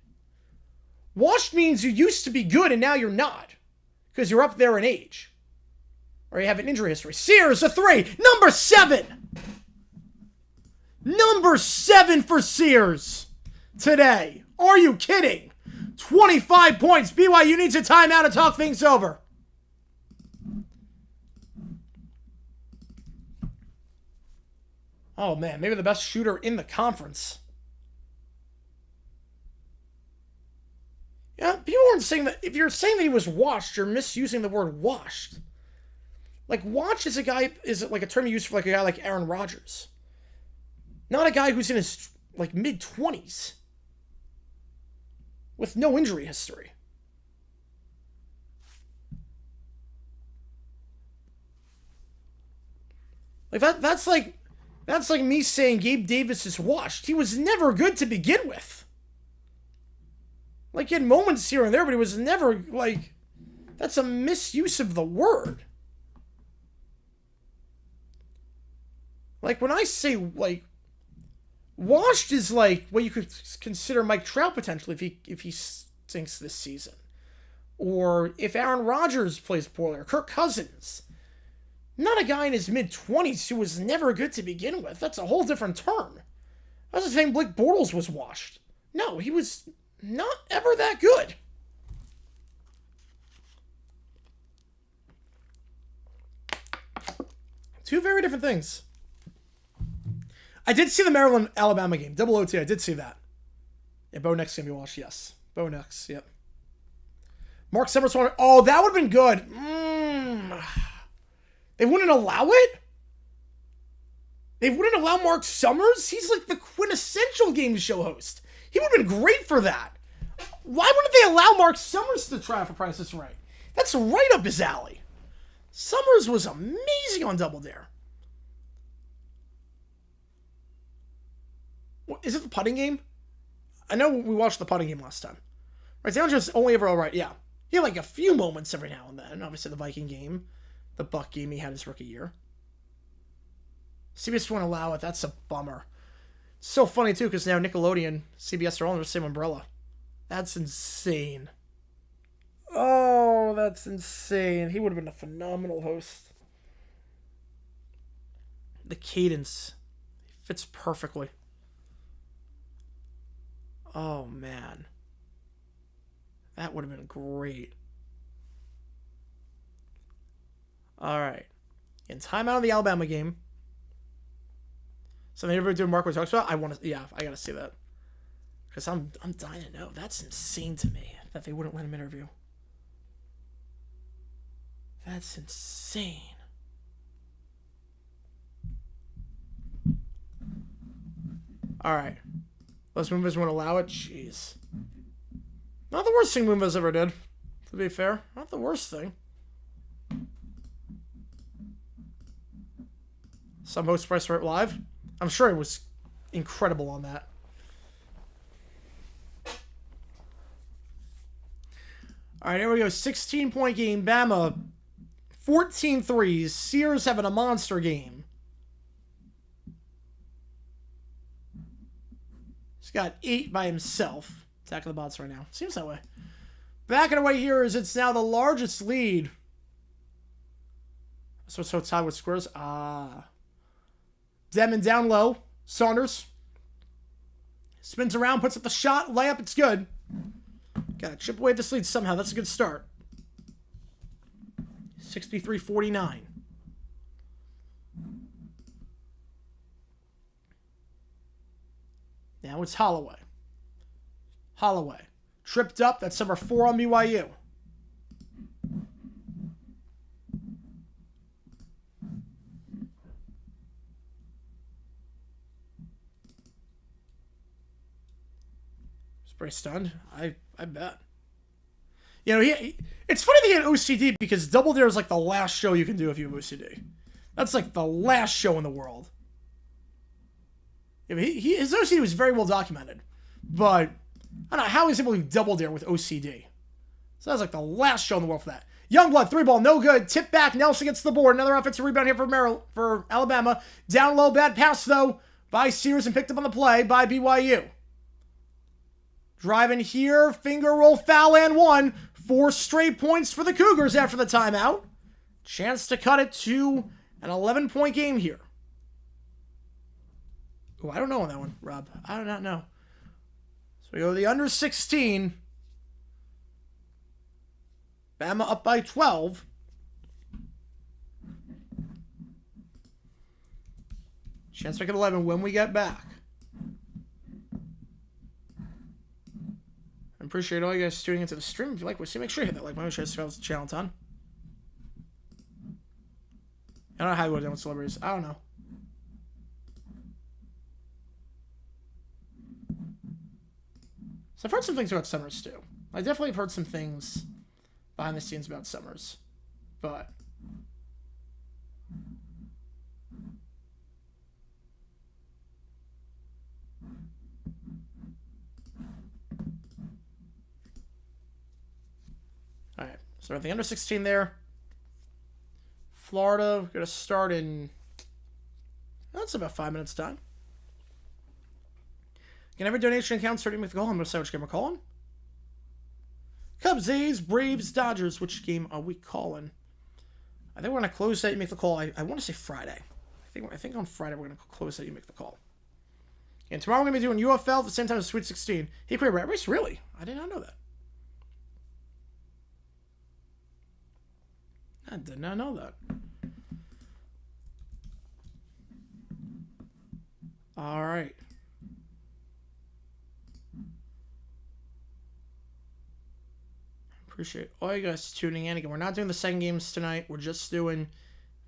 Washed means you used to be good and now you're not. Because you're up there in age. Or you have an injury history. Sears, a 3. Number 7. Number 7 for Sears today. Are you kidding? 25 points. BYU needs a timeout to talk things over. Oh, man. Maybe the best shooter in the conference. Yeah, people weren't saying that. If you're saying that he was washed, you're misusing the word washed. Like, watch is like a term you use for like a guy like Aaron Rodgers. Not a guy who's in his like mid-20s. With no injury history. Like that's like me saying Gabe Davis is washed. He was never good to begin with. Like he had moments here and there, but he was never like that's a misuse of the word. Like when I say like washed is like what you could consider Mike Trout potentially if he stinks this season. Or if Aaron Rodgers plays poorly, or Kirk Cousins. Not a guy in his mid-20s who was never good to begin with. That's a whole different term. I was saying Blake Bortles was washed. No, he was not ever that good. Two very different things. I did see the Maryland-Alabama game. Double OT, I did see that. Yeah, Bo Nix going to be watched, yes. Bo Nix, yep. Mark Summers wanted... Oh, that would have been good. They wouldn't allow it? They wouldn't allow Mark Summers? He's like the quintessential game show host. He would have been great for that. Why wouldn't they allow Mark Summers to try for Price is Right? That's right up his alley. Summers was amazing on Double Dare. Is it the putting game? I know we watched the putting game last time. Right, Daniel Jones only ever all right, yeah. He had like a few moments every now and then. Obviously the Viking game, the Buck game he had his rookie year. CBS won't allow it. That's a bummer. So funny too, because now Nickelodeon, CBS are all under the same umbrella. That's insane. Oh, that's insane. He would have been a phenomenal host. the cadence fits perfectly. Oh, man. That would have been great. All right. In timeout of the Alabama game. Something everybody doing Marco talks about? I want to, yeah, I got to see that. Because I'm dying to know. That's insane to me that they wouldn't let him interview. That's insane. All right. Those Moonves won't allow it? Jeez. Not the worst thing Moonves ever did, to be fair. Not the worst thing. Some host press right live. I'm sure it was incredible on that. All right, here we go. 16-point game. Bama, 14 threes. Sears having a monster game. He's got 8 by himself. Attacking the bots right now. Seems that way. Back and away here is it's now the largest lead. So tied with squares. Demon down low. Saunders. Spins around, puts up the shot. Layup, it's good. Got to chip away at this lead somehow. That's a good start. 63-49. Now it's Holloway. Holloway. Tripped up. That's number 4 on BYU. He's pretty stunned. I bet. You know, it's funny that he had OCD because Double Dare is like the last show you can do if you have OCD. That's like the last show in the world. Yeah, his OCD was very well documented. But I don't know how he's able to do Double Dare with OCD. So that was like the last show in the world for that. Youngblood, 3 ball, no good. Tip back, Nelson gets the board. Another offensive rebound here for Alabama. Down low, bad pass though by Sears and picked up on the play by BYU. Driving here, finger roll, foul and 1. 4 straight points for the Cougars after the timeout. Chance to cut it to an 11-point game here. Oh, I don't know on that one, Rob. I do not know. So we go to the under 16. Bama up by 12. Chance to make it 11 when we get back. I appreciate all you guys tuning into the stream. If you like what you see, make sure you hit that like button. Make sure you subscribe to the channel a ton. I don't know how you would have done with celebrities. I don't know. So I've heard some things about Summers too. I definitely have heard some things behind the scenes about Summers. But alright, so we're at the under 16 there. Florida, we're going to start in, that's about 5 minutes time. Can every donation account start to make the call? I'm going to say which game we're calling. Cubs, A's, Braves, Dodgers. Which game are we calling? I think we're going to close that. You make the call. I want to say Friday. I think on Friday we're going to close that. You make the call. And tomorrow we're going to be doing UFL at the same time as Sweet 16. Hey, Quay Rat Race? Really? I did not know that. I did not know that. All right. Appreciate all you guys tuning in. Again, we're not doing the second games tonight. We're just doing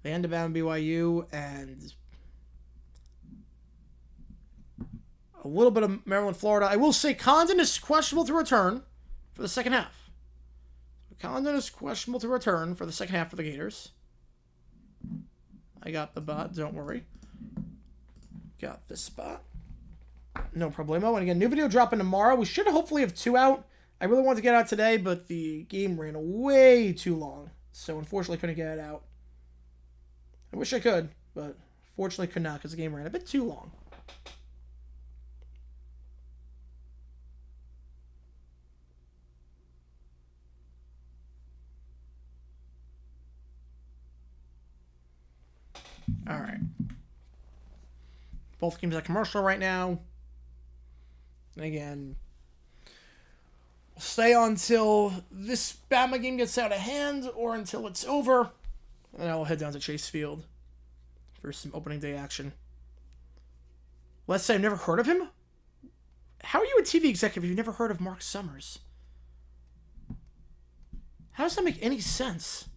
the end of BYU and a little bit of Maryland, Florida. I will say Condon is questionable to return for the second half. Condon is questionable to return for the second half for the Gators. I got the bot. Don't worry. Got this spot. No problemo. And again, new video dropping tomorrow. We should hopefully have 2 out. I really wanted to get out today, but the game ran way too long. So unfortunately couldn't get it out. I wish I could, but fortunately could not because the game ran a bit too long. All right. Both games at commercial right now. And again, we'll stay until this Bama game gets out of hand or until it's over. And I'll head down to Chase Field for some opening day action. Let's say I've never heard of him? How are you a TV executive if you've never heard of Mark Summers? How does that make any sense?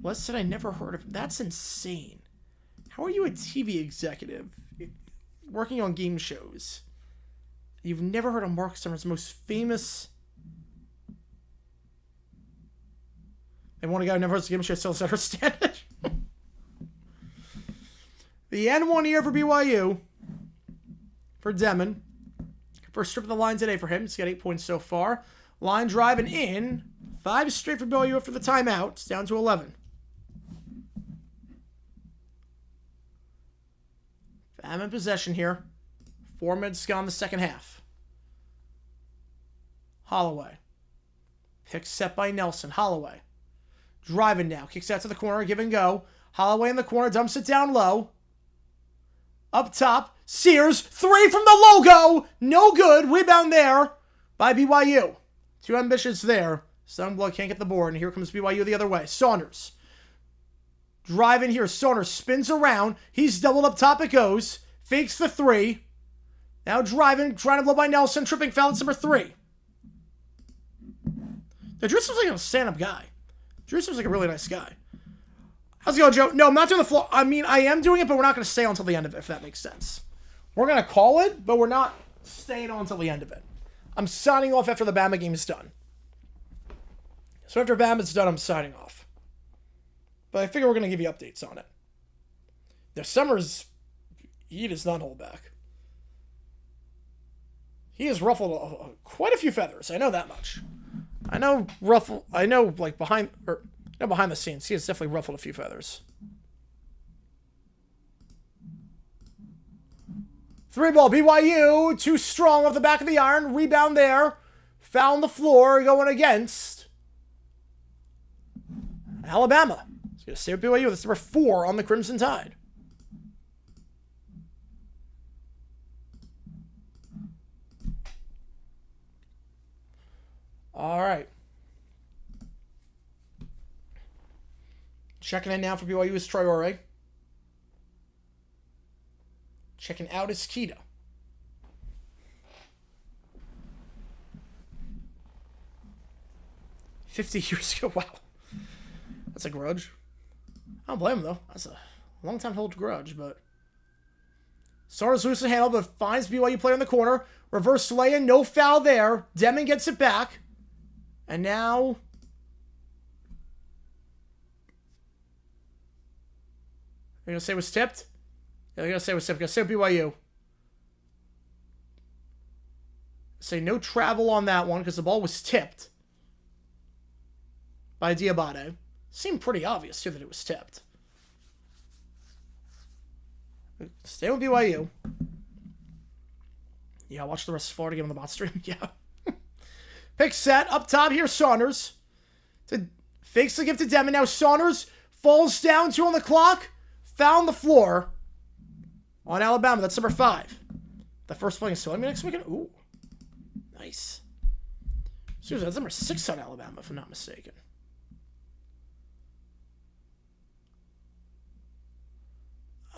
Les said I never heard of him. That's insane. How are you a TV executive working on game shows? You've never heard of Mark Summers, most famous... And one guy who never heard of the game show still doesn't understand it. The N1 year for BYU. For Demon. First strip of the line today for him. He's got 8 points so far. Line driving in. 5 straight for BYU after the timeout. It's down to 11. Bama in possession here. 4 minutes gone in the second half. Holloway. Pick set by Nelson. Holloway. Driving now. Kicks out to the corner. Give and go. Holloway in the corner. Dumps it down low. Up top. Sears. 3 from the logo. No good. Rebound there by BYU. 2 ambitious there. Sunblood can't get the board. And here comes BYU the other way. Saunders. Driving here. Saunders spins around. He's doubled up top. It goes. Fakes the 3. Now driving. Trying to blow by Nelson. Tripping foul. It's number 3. The Drew seems like a stand-up guy. Drew seems like a really nice guy. How's it going, Joe? No, I'm not doing the floor. I mean, I am doing it, but we're not going to stay on until the end of it, if that makes sense. We're going to call it, but we're not staying on until the end of it. I'm signing off after the Bama game is done. So after Bama's done, I'm signing off. But I figure we're going to give you updates on it. The Summers, he does not hold back. He has ruffled quite a few feathers. I know that much. I know like behind the scenes, he has definitely ruffled a few feathers. 3 ball, BYU, too strong off the back of the iron. Rebound there. Found the floor, going against Alabama. He's going to stay with BYU. That's number 4 on the Crimson Tide. All right. Checking in now for BYU is Traore. Checking out is Keto. $50 years ago. Wow. That's a grudge. I don't blame him, though. That's a long time to hold grudge, but... Saunders loses the handle, but finds BYU player in the corner. Reverse lay-in, no foul there. Demon gets it back. And now... You're going to say it was tipped? Yeah, they're going to say it was tipped. Going to say BYU. Say no travel on that one because the ball was tipped by Diabate. Seemed pretty obvious, too, that it was tipped. Stay with BYU. Yeah, watch the rest of Florida game on the bot stream. Yeah. Pick set. Up top here, Saunders. Fakes the gift to Demon. Now Saunders falls down 2 on the clock. Found the floor on Alabama. That's number 5. The first play is still next weekend. Ooh. Nice. Seriously, that's number 6 on Alabama, if I'm not mistaken.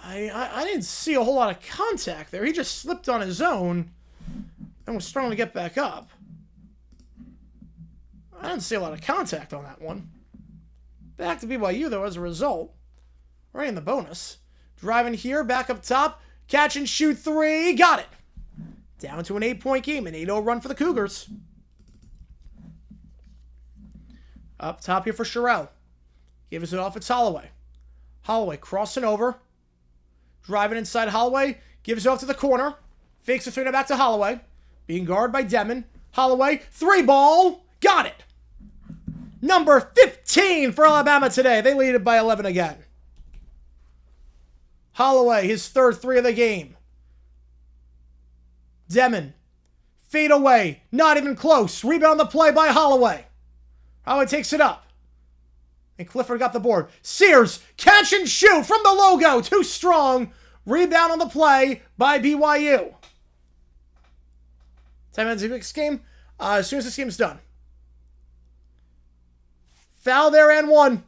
I didn't see a whole lot of contact there. He just slipped on his own and was struggling to get back up. I didn't see a lot of contact on that one. Back to BYU, though, as a result. Right in the bonus. Driving here, back up top. Catch and shoot 3. Got it. Down to an 8-point game. An 8-0 run for the Cougars. Up top here for Sherrell. Gives it off. It's Holloway. Holloway crossing over. Driving inside Holloway. Gives it off to the corner. Fakes the 3 now back to Holloway. Being guarded by Demon. Holloway. 3 ball. Got it. Number 15 for Alabama today. They lead it by 11 again. Holloway, his 3rd 3 of the game. Demon. Fade away. Not even close. Rebound the play by Holloway. Holloway takes it up. And Clifford got the board. Sears, catch and shoot from the logo. Too strong. Rebound on the play by BYU. Time ends the next game. As soon as this game's done. Foul there and one.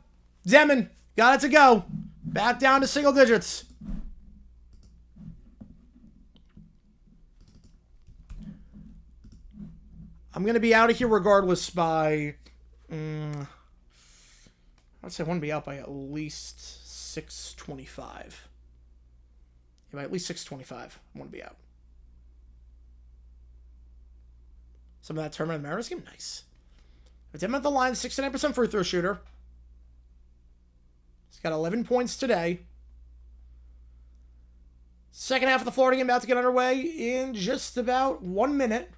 Demon got it to go. Back down to single digits. I'm going to be out of here regardless by... I'd say I want to be out by at least 6:25. Yeah, by at least 6:25, I want to be out. Some of that tournament Mariners game, nice. Demon at the line, 69% free throw shooter. He's got 11 points today. Second half of the Florida game about to get underway in just about 1 minute.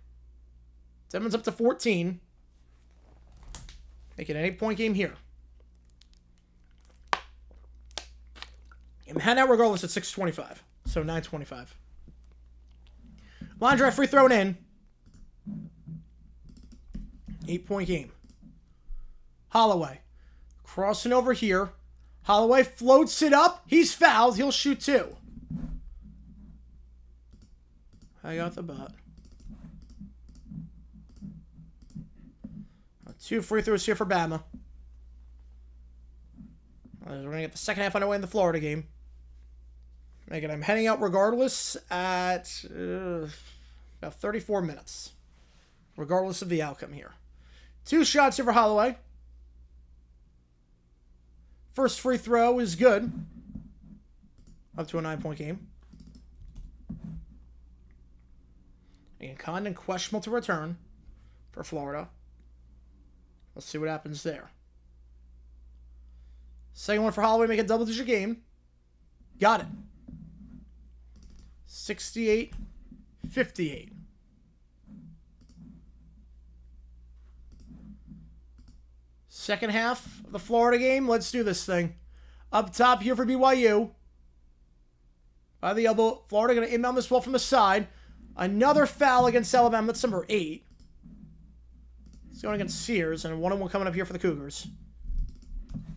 Demon's up to 14. Make it an 8-point game here. I'm heading out regardless at 6:25. So 9:25. Line drive free thrown in. 8-point game. Holloway. Crossing over here. Holloway floats it up. He's fouled. He'll shoot two. I got the butt. 2 free throws here for Bama. We're going to get the second half underway in the Florida game. Again, I'm heading out regardless at about 34 minutes. Regardless of the outcome here. 2 shots here for Holloway. First free throw is good. Up to a 9-point game. Again, Condon questionable to return for Florida. Let's see what happens there. Second one for Holloway, make a double-digit game. Got it. 68-58. Second half of the Florida game. Let's do this thing. Up top here for BYU. By the elbow. Florida going to inbound this ball from the side. Another foul against Alabama. That's number 8. It's going against Sears. And 1-on-1 coming up here for the Cougars.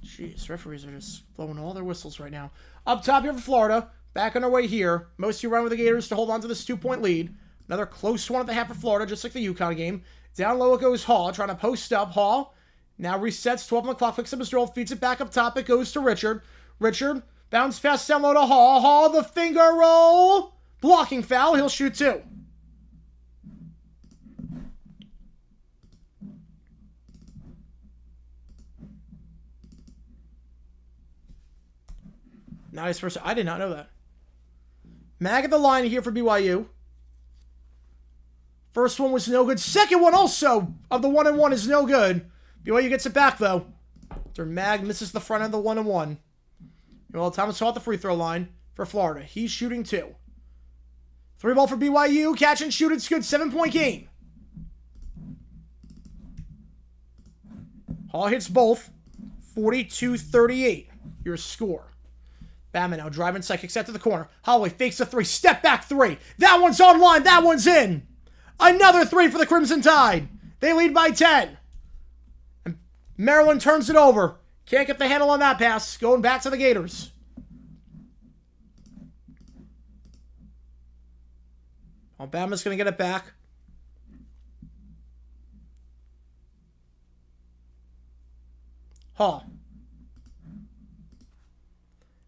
Jeez, referees are just blowing all their whistles right now. Up top here for Florida. Back on our way here. Most of you run with the Gators to hold on to this 2-point lead. Another close one at the half for Florida, just like the UConn game. Down low it goes Hall, trying to post up. Hall now resets, 12 on the clock, picks up his roll, feeds it back up top. It goes to Richard. Richard, bounce pass down low to Hall. Hall, the finger roll. Blocking foul. He'll shoot 2. Nice first. I did not know that. Mag at the line here for BYU. First one was no good. Second one also of the 1-on-1 is no good. BYU gets it back, though. After Mag misses the front end of the 1-on-1. Well, Thomas saw at the free throw line for Florida. He's shooting 2. 3 ball for BYU. Catch and shoot. It's good. 7-point game. Hall hits both. 42-38. Your score. Bama now driving inside. Kicks out to the corner. Holloway fakes a 3. Step back 3. That one's online. That one's in. Another 3 for the Crimson Tide. They lead by 10. And Maryland turns it over. Can't get the handle on that pass. Going back to the Gators. Alabama's going to get it back. Hall.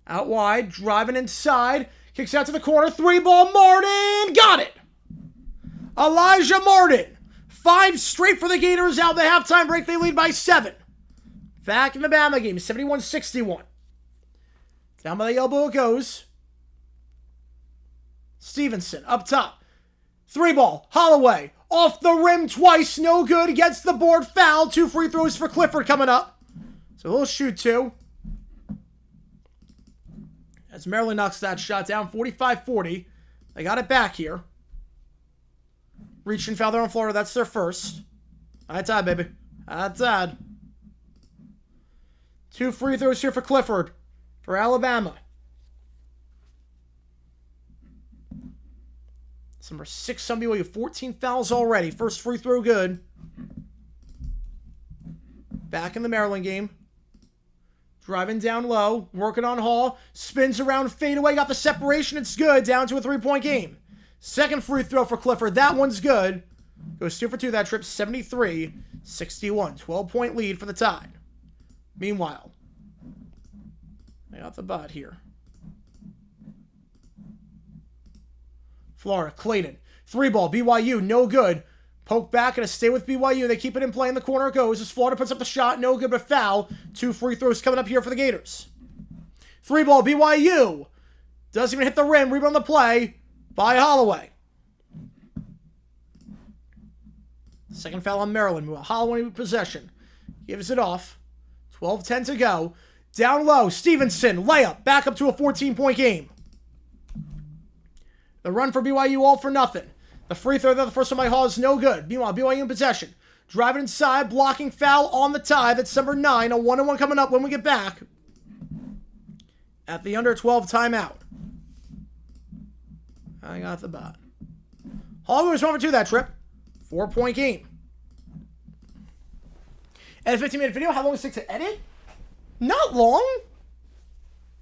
Out wide. Driving inside. Kicks out to the corner. 3 ball. Martin. Got it. Elijah Martin. 5 straight for the Gators out the halftime break. They lead by 7. Back in the Bama game. 71-61. Down by the elbow it goes. Stevenson up top. 3 ball. Holloway. Off the rim twice. No good. Gets the board. Foul. 2 free throws for Clifford coming up. So he'll shoot 2. As Maryland knocks that shot down. 45-40. They got it back here. Reach and foul there on Florida. That's their first. That's odd, baby. That's odd. 2 free throws here for Clifford. For Alabama. It's number 6 on BYU. 14 fouls already. First free throw good. Back in the Maryland game. Driving down low, working on Hall. Spins around, fade away, got the separation. It's good. Down to a 3-point game. Second free throw for Clifford. That one's good. Goes 2 for 2 that trip. 73-61. 12-point lead for the Tide. Meanwhile, I got the bot here. Florida, Clayton. 3-ball, BYU, no good. Poke back, gonna stay with BYU. They keep it in play in the corner. It goes as Florida puts up the shot. No good, but foul. 2 free throws coming up here for the Gators. 3-ball, BYU. Doesn't even hit the rim. Rebound on the play by Holloway. Second foul on Maryland. Holloway with possession. Gives it off. 12-10 to go. Down low, Stevenson, layup. Back up to a 14-point game. The run for BYU all for nothing. The free throw there, the first one by Hall, is no good. Meanwhile, BYU in possession. Driving inside, blocking foul on the Tide. That's number 9. A 1-on-1 coming up when we get back. At the under 12 timeout. I got the bot. Hall was 1 for 2 that trip. 4-point game. And a 15-minute video, how long does it take to edit? Not long.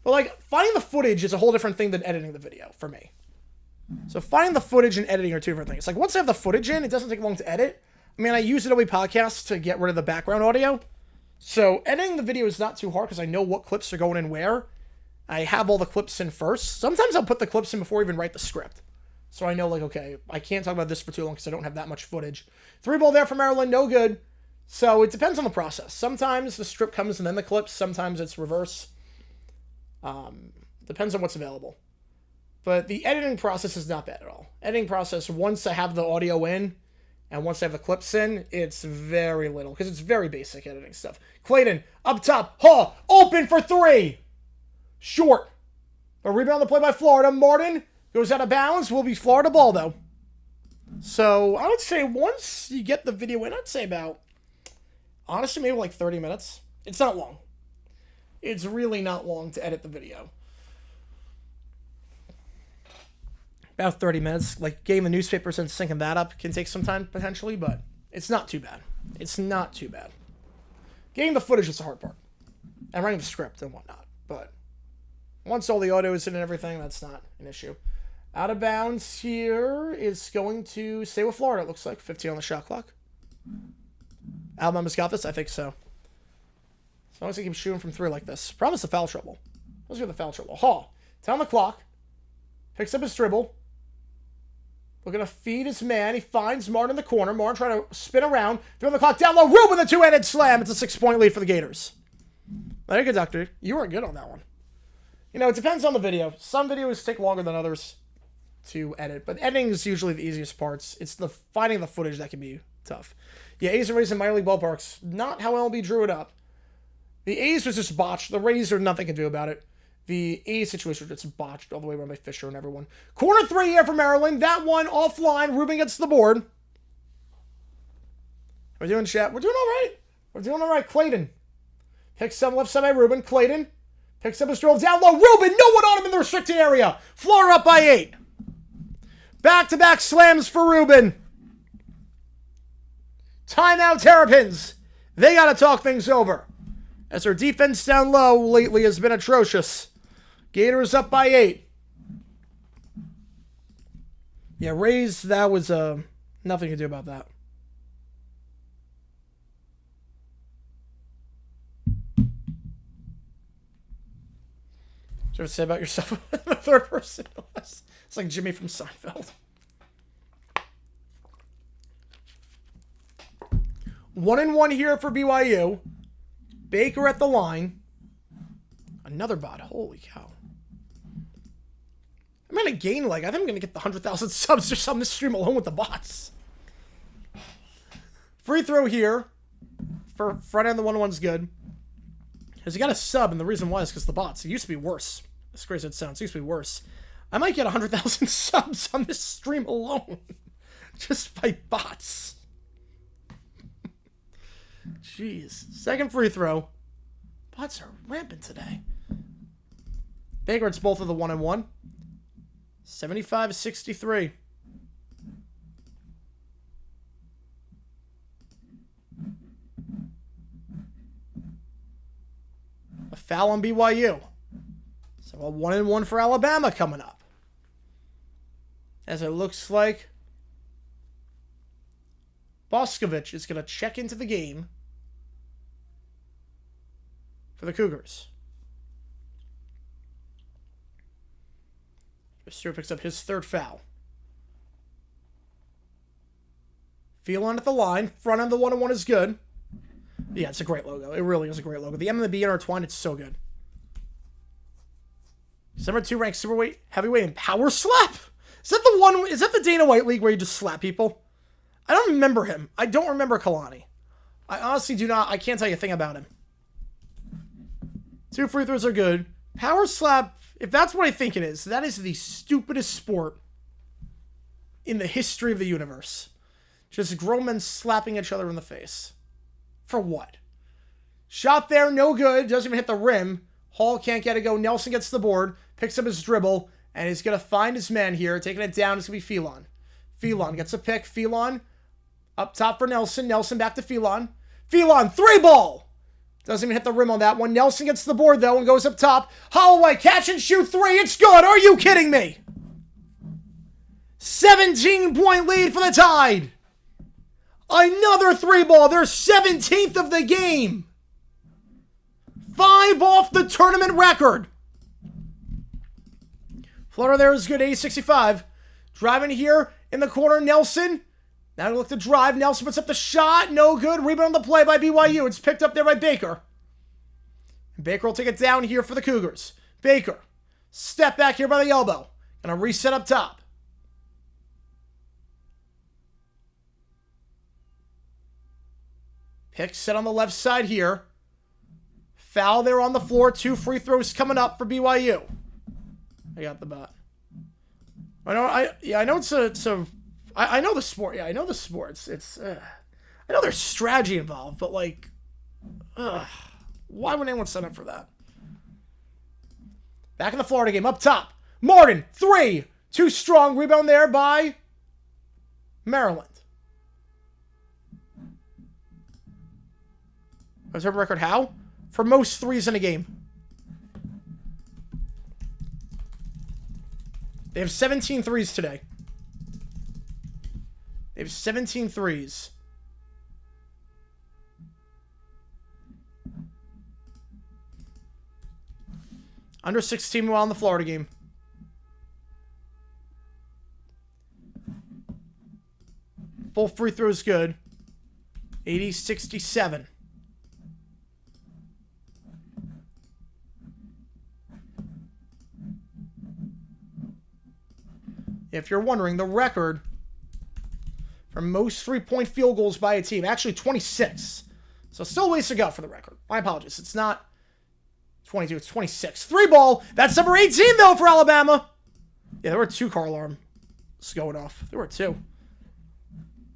But, like, finding the footage is a whole different thing than editing the video for me. So finding the footage and editing are 2 different things. Like, once I have the footage in, it doesn't take long to edit. I mean, I use Adobe Podcast to get rid of the background audio. So editing the video is not too hard because I know what clips are going in where. I have all the clips in first. Sometimes I'll put the clips in before I even write the script. So I know, like, okay, I can't talk about this for too long because I don't have that much footage. 3-ball there for Maryland, no good. So it depends on the process. Sometimes the script comes and then the clips. Sometimes it's reverse. Depends on what's available. But the editing process is not bad at all. Editing process, once I have the audio in and once I have the clips in, it's very little because it's very basic editing stuff. Clayton, up top, Hall, open for 3. Short. A rebound on the play by Florida. Martin goes out of bounds. Will be Florida ball, though. So I would say once you get the video in, I'd say about, honestly, maybe like 30 minutes. It's not long. It's really not long to edit the video. About 30 minutes. Like, getting the newspapers and syncing that up can take some time, potentially, but it's not too bad. It's not too bad. Getting the footage is the hard part. And writing the script and whatnot. But once all the audio is in and everything, that's not an issue. Out of bounds here is going to stay with Florida, it looks like. 15 on the shot clock. Alabama's got this? I think so. As long as he keeps shooting from 3 like this. Promise the foul trouble. Let's get the foul trouble. Hall. 10 on the clock. Picks up his dribble. Looking to feed his man. He finds Martin in the corner. Martin trying to spin around. 3 on the clock. Down low. Rubin, the 2-handed slam. It's a 6-point lead for the Gators. Very good, Doctor. You weren't good on that one. You know, it depends on the video. Some videos take longer than others to edit. But editing is usually the easiest parts. It's the finding the footage that can be tough. Yeah, A's and Rays in minor league ballparks. Not how MLB drew it up. The A's was just botched. The Rays are nothing to do about it. The A's situation was just botched all the way around by Fisher and everyone. Corner 3 here for Maryland. That one offline. Rubin gets the board. How we doing, chat? We're doing all right. We're doing all right. Clayton picks up left side by Rubin. Clayton picks up his dribble down low. Rubin, no one on him in the restricted area. Florida up by 8. Back-to-back slams for Rubin. Timeout, Terrapins. They got to talk things over, as their defense down low lately has been atrocious. Gators up by 8. Yeah, Rays, that was nothing to do about that. What you ever say about yourself in the third person? It's like Jimmy from Seinfeld. 1-1 here for BYU. Baker at the line. Another bot. Holy cow. I'm going to gain, like, I think I'm going to get the 100,000 subs just on this stream alone with the bots. Free throw here. For front end, the 1-1's good. Because he got a sub, and the reason why is because the bots. It used to be worse. As crazy as it sounds, it used to be worse. I might get 100,000 subs on this stream alone. Just by bots. Jeez. Second free throw. Bots are rampant today. Baker, it's both of the 1-1. 75-63. A foul on BYU. So a 1-1 for Alabama coming up. As it looks like Boscovich is going to check into the game for the Cougars. Stewart picks up his third foul. Phelan at the line. Front end of the 1-1 is good. Yeah, it's a great logo. It really is a great logo. The M and the B intertwined. It's so good. Number 2 ranked superweight, heavyweight, and power slap. Is that the one? Is that the Dana White league where you just slap people? I don't remember him. I don't remember Kalani. I honestly do not. I can't tell you a thing about him. 2 free throws are good. Power slap. If that's what I think it is, that is the stupidest sport in the history of the universe. Just grown men slapping each other in the face. For what? Shot there, no good. Doesn't even hit the rim. Hall can't get it go. Nelson gets the board, picks up his dribble, and he's going to find his man here. Taking it down is going to be Phelan. Phelan gets a pick. Phelan up top for Nelson. Nelson back to Phelan. Phelan, 3-ball! Doesn't even hit the rim on that one. Nelson gets the board, though, and goes up top. Holloway, catch and shoot 3. It's good. Are you kidding me? 17-point lead for the Tide. Another 3-ball. They're 17th of the game. 5 off the tournament record. Floater there is good, 80-65. Driving here in the corner, Nelson. Now look to drive. Nelson puts up the shot. No good. Rebound on the play by BYU. It's picked up there by Baker. And Baker will take it down here for the Cougars. Baker. Step back here by the elbow. Gonna reset up top. Pick set on the left side here. Foul there on the floor. 2 free throws coming up for BYU. I got the bat. I know I know the sport. Yeah, I know the sports. I know there's strategy involved, but like, why would anyone sign up for that? Back in the Florida game, up top. Martin, 3. Too strong. Rebound there by Maryland. Was her record how? For most threes in a game. They have 17 threes today. They have 17 threes. Under 16 while in the Florida game. Both free throws good. 80-67. If you're wondering, the record for most three-point field goals by a team, actually 26. So still ways to go for the record. My apologies. It's not 22, it's 26. 3-ball. That's number 18, though, for Alabama. Yeah, there were 2 car alarms going off. There were 2.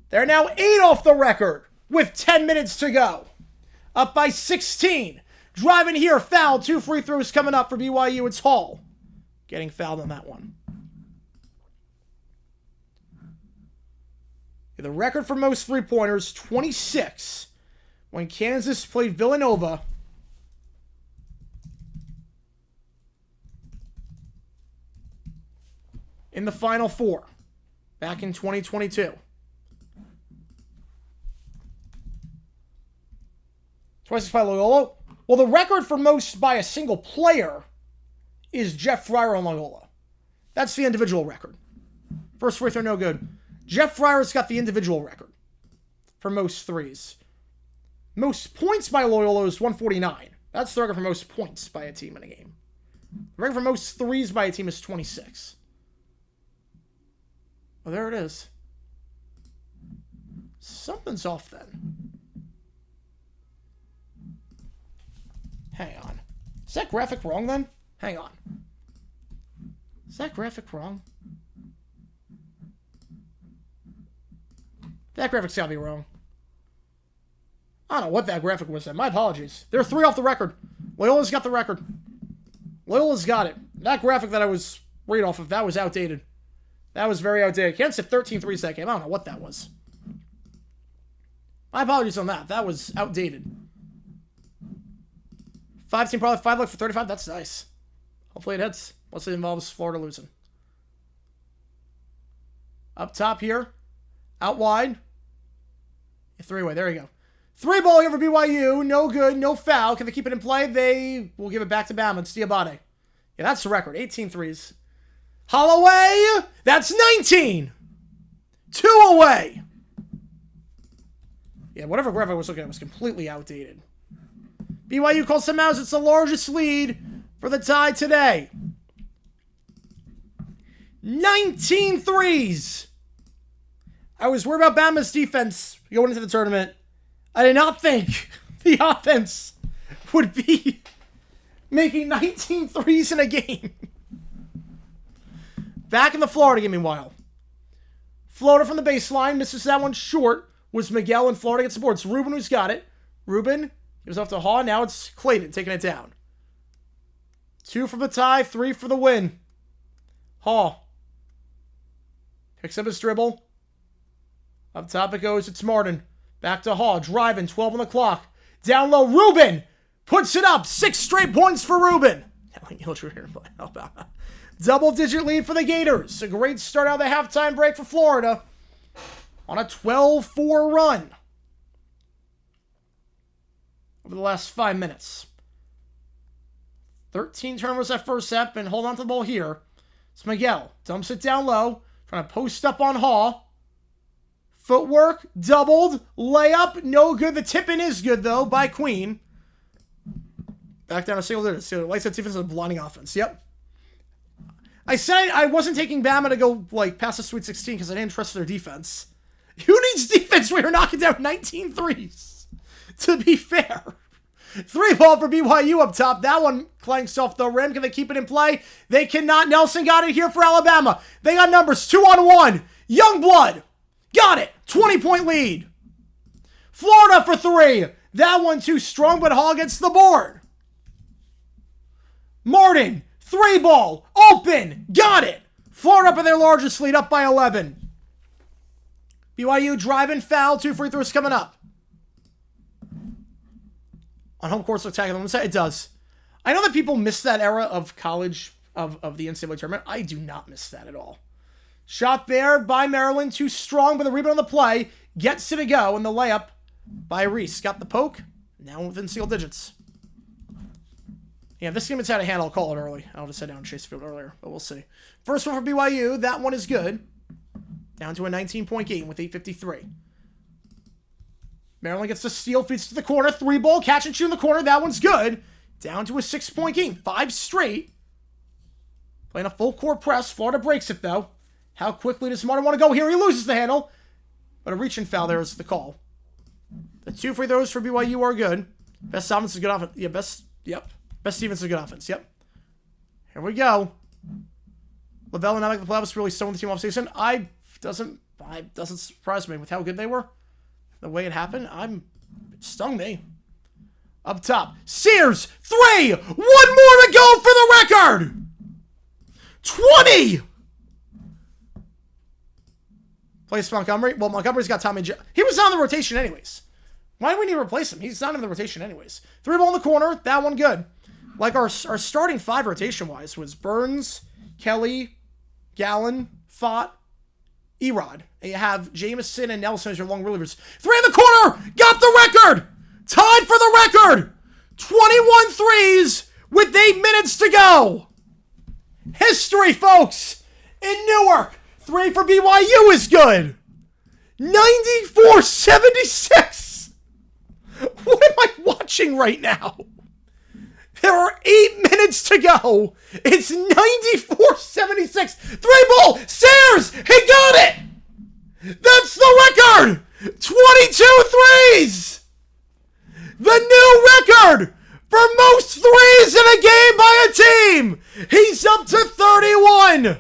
They're now 8 off the record with 10 minutes to go. Up by 16. Driving here, foul. 2 free throws coming up for BYU. It's Hall getting fouled on that one. The record for most three-pointers, 26. When Kansas played Villanova in the Final Four back in 2022. 26 by Loyola. Well, the record for most by a single player is Jeff Fryer on Loyola. That's the individual record. First free throw, no good. Jeff Fryer's got the individual record for most threes. Most points by Loyola is 149. That's the record for most points by a team in a game. The record for most threes by a team is 26. Oh, there it is. Something's off then. Hang on. Is that graphic wrong then? Hang on. Is that graphic wrong? That graphic's gotta be wrong. I don't know what that graphic was then. My apologies. They're 3 off the record. Loyola's got the record. Loyola's got it. That graphic that I was reading off of, that was outdated. That was very outdated. Kansas hit 13 threes that game. I don't know what that was. My apologies on that. That was outdated. 5-team parlay, 5 luck for 35. That's nice. Hopefully it hits. Unless it involves Florida losing. Up top here. Out wide. 3-way. There you go. 3-ball here for BYU. No good. No foul. Can they keep it in play? They will give it back to Bama. It's Diabate. Yeah, that's the record. 18 threes. Holloway. That's 19. 2 away. Yeah, whatever graph I was looking at was completely outdated. BYU calls some outs. It's the largest lead for the tie today. 19 threes. I was worried about Bama's defense going into the tournament. I did not think the offense would be making 19 threes in a game. Back in the Florida game, meanwhile. Floater from the baseline. Misses that one short. Was Miguel, and Florida gets the board. It's Ruben who's got it. Ruben gives off to Haw. Now it's Clayton taking it down. 2 for the tie. 3 for the win. Haw picks up his dribble. Up top it goes. It's Martin. Back to Haw. Driving. 12 on the clock. Down low. Ruben puts it up. 6 straight points for Ruben. Double-digit lead for the Gators. A great start out of the halftime break for Florida. On a 12-4 run. Over the last 5 minutes. 13 turnovers that first set. And hold on to the ball here. It's Miguel. Dumps it down low. Trying to post up on Haw. Footwork. Doubled. Layup. No good. The tip-in is good, though, by Queen. Back down to single digits. So White Sox defense is a blinding offense. Yep. I said I wasn't taking Bama to go, past the Sweet 16 because I didn't trust their defense. Who needs defense when you're knocking down 19 threes? To be fair. 3-ball for BYU up top. That one clanks off the rim. Can they keep it in play? They cannot. Nelson got it here for Alabama. They got numbers 2-on-1. Youngblood. Got it. 20-point lead. Florida for 3. That one too strong, but Hall gets the board. Martin. 3-ball. Open. Got it. Florida up in their largest lead, up by 11. BYU driving foul. 2 free throws coming up. On home court, looks tackling. I'm going to say it does. I know that people miss that era of college, of the NCAA tournament. I do not miss that at all. Shot there by Maryland. Too strong, but the rebound on the play. Gets it to go, and the layup by Reese. Got the poke. Now within single digits. Yeah, this game has had a hand. I'll call it early. I'll just head down Chase Field earlier, but we'll see. First one for BYU. That one is good. Down to a 19-point game with 8:53. Maryland gets the steal, feeds to the corner. 3-ball, catch and shoot in the corner. That one's good. Down to a 6-point game. 5 straight. Playing a full court press. Florida breaks it, though. How quickly does Martin want to go here? He loses the handle. But a reach-in foul there is the call. The 2 free throws for BYU are good. Best offense is good offense. Yeah, best defense is good offense. Yep. Here we go. Lavelle not making the playoffs, really stoned the team off season. Doesn't surprise me with how good they were. The way it happened, it stung me. Up top, Sears, 3! 1 more to go for the record! 20! Place Montgomery. Well, Montgomery's got Tommy J. He was on the rotation anyways. Why do we need to replace him? He's not in the rotation anyways. 3-ball in the corner. That one good. Our starting 5 rotation-wise was Burns, Kelly, Gallen, Fott, Erod. And you have Jameson and Nelson as your long relievers. 3 in the corner! Got the record! Tied for the record! 21 threes with 8 minutes to go! History, folks! In Newark, 3 for BYU is good! 94-76! What am I watching right now? There are 8 minutes to go. It's 94-76. 3-ball. Sears. He got it. That's the record. 22 threes. The new record for most threes in a game by a team. He's up to 31.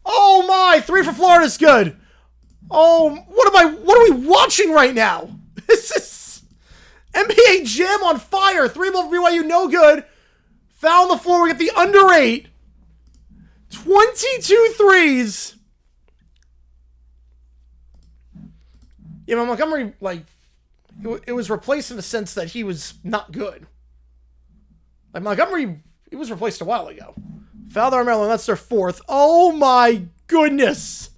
Oh my. 3 for Florida is good. Oh, what are we watching right now? This is NBA Jam on fire. 3-ball for BYU, no good. Foul on the floor. We get the under 8. 22 threes. Yeah, Montgomery, it was replaced in the sense that he was not good. Like Montgomery, he was replaced a while ago. Foul there on Maryland. That's their fourth. Oh my goodness.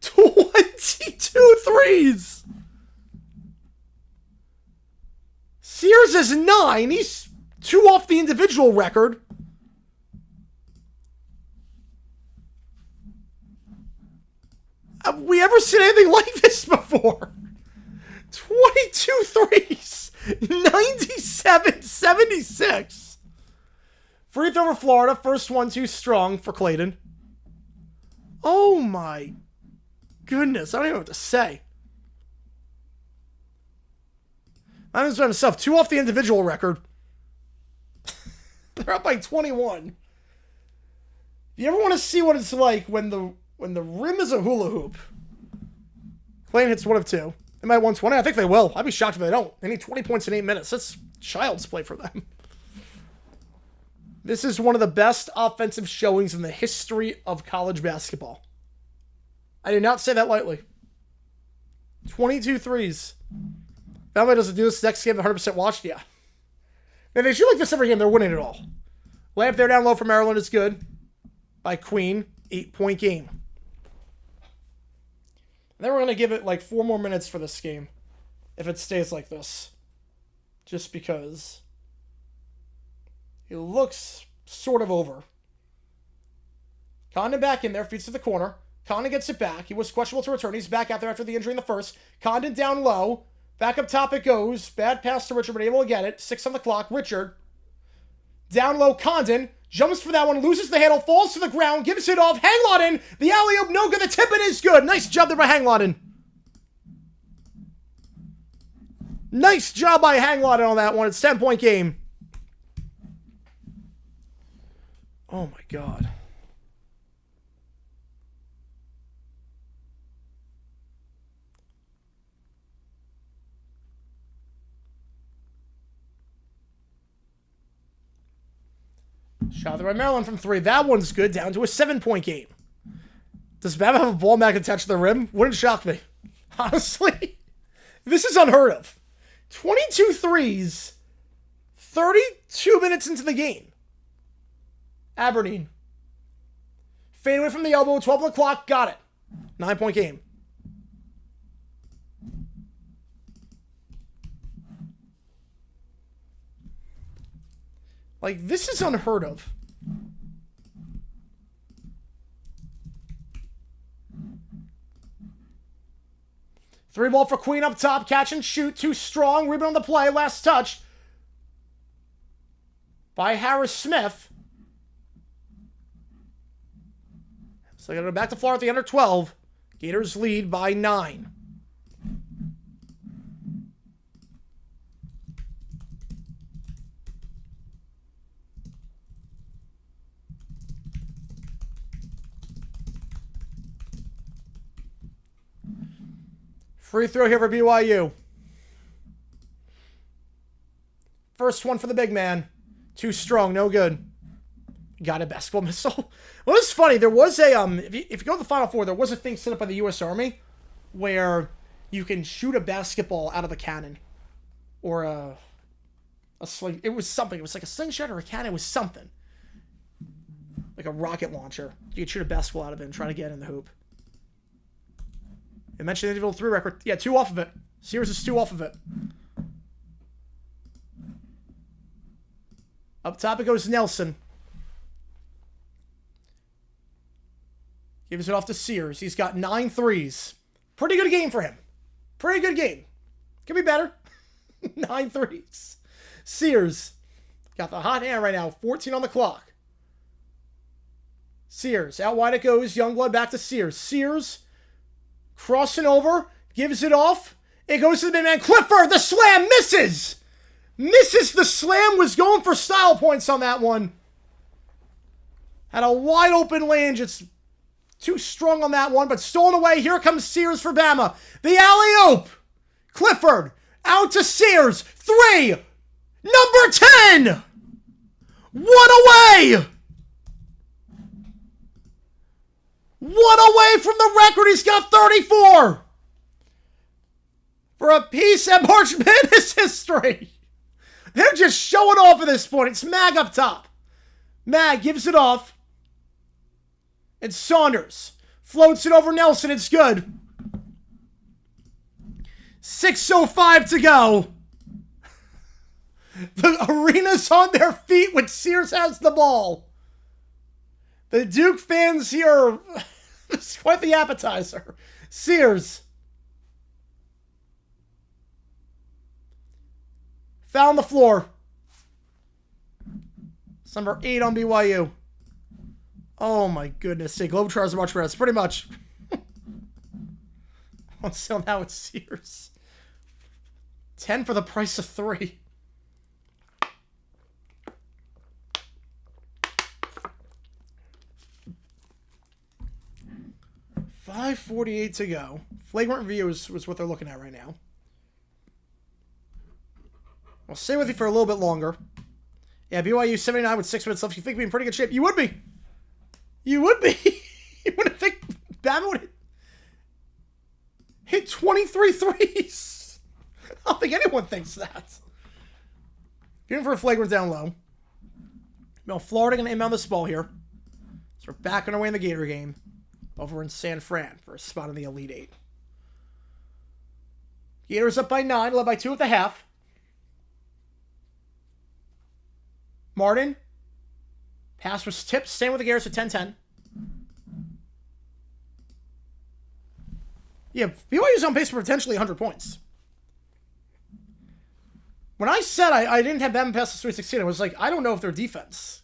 22 threes. Sears is 9. He's 2 off the individual record. Have we ever seen anything like this before? 22 threes. 97-76. Free throw for Florida. First one too strong for Clayton. Oh my goodness. I don't even know what to say. I was by himself. 2 off the individual record. They're up by 21. If you ever want to see what it's like when the rim is a hula hoop, Clayton hits 1 of 2. They might 120. I think they will. I'd be shocked if they don't. They need 20 points in 8 minutes. That's child's play for them. This is one of the best offensive showings in the history of college basketball. I do not say that lightly. 22 threes. If Alabama doesn't do this next game, 100% watched, yeah. If they shoot like this every game, they're winning it all. Layup there down low for Maryland is good. By Queen, 8-point game. And then we're going to give it like 4 more minutes for this game. If it stays like this. Just because it looks sort of over. Condon back in there, feeds to the corner. Condon gets it back. He was questionable to return. He's back out there after the injury in the first. Condon down low. Back up top it goes. Bad pass to Richard, but able to get it. 6 on the clock. Richard. Down low, Condon. Jumps for that one. Loses the handle. Falls to the ground. Gives it off. Hangladen. The alley-oop. No good. The tip-in is good. Nice job there by Hangladen. Nice job by Hangladen on that one. It's a 10-point game. Oh, my God. Shot there by Maryland from 3. That one's good. Down to a 7-point game. Does Bama have a ball back attached to the rim? Wouldn't shock me. Honestly, this is unheard of. 22 threes, 32 minutes into the game. Aberdeen. Fade away from the elbow, 12 on the clock, got it. 9-point game. Like, this is unheard of. Three ball for Queen up top. Catch and shoot. Too strong. Rebound on the play. Last touch by Harris Smith. So they're going to go back to Florida at the under 12. Gators lead by 9. Free throw here for BYU. First one for the big man. Too strong, no good. Got a basketball missile. Well, it's funny. There was a if you go to the Final Four, there was a thing set up by the U.S. Army where you can shoot a basketball out of a cannon or a sling. It was something. It was like a slingshot or a cannon. It was something like a rocket launcher. You could shoot a basketball out of it and try to get in the hoop. I mentioned the individual 3 record. Yeah, 2 off of it. Sears is 2 off of it. Up top it goes Nelson. Gives it off to Sears. He's got 9 threes. Pretty good game for him. Pretty good game. Could be better. 9 threes. Sears got the hot hand right now. 14 on the clock. Sears. Out wide it goes. Youngblood back to Sears. Sears crossing over. Gives it off. It goes to the big man. Clifford. The slam misses. Misses the slam. Was going for style points on that one. Had a wide open lane. Just too strong on that one, but stolen away. Here comes Sears for Bama. The alley-oop. Clifford out to Sears. 3. Number 10. 1 away. 1 away from the record. He's got 34. for a piece at March Madness history. They're just showing off at this point. It's Mag up top. Mag gives it off. And Saunders floats it over Nelson. It's good. 6:05 to go. The arena's on their feet when Sears has the ball. The Duke fans here, it's quite the appetizer. Sears. Foul on the floor. It's number 8 on BYU. Oh my goodness. Say Globetrotters are much better. It's pretty much. So now it's Sears. 10 for the price of 3. $5:48 to go. Flagrant review was what they're looking at right now. I'll stay with you for a little bit longer. Yeah, BYU 79 with 6 minutes left. You think we'd be in pretty good shape? You would be. You would be. You wouldn't think Bama would hit 23 threes. I don't think anyone thinks that. Even for a flagrant down low. Now, Florida going to inbound this ball here. So we're back on our way in the Gator game. Over in San Fran for a spot in the Elite 8. Gators up by 9, led by 2 at the half. Martin. Pass was tipped. Staying with the Gators at 10-10. Yeah, BYU's on pace for potentially 100 points. When I said I didn't have Bama pass the 316, I was like, I don't know if they're defense.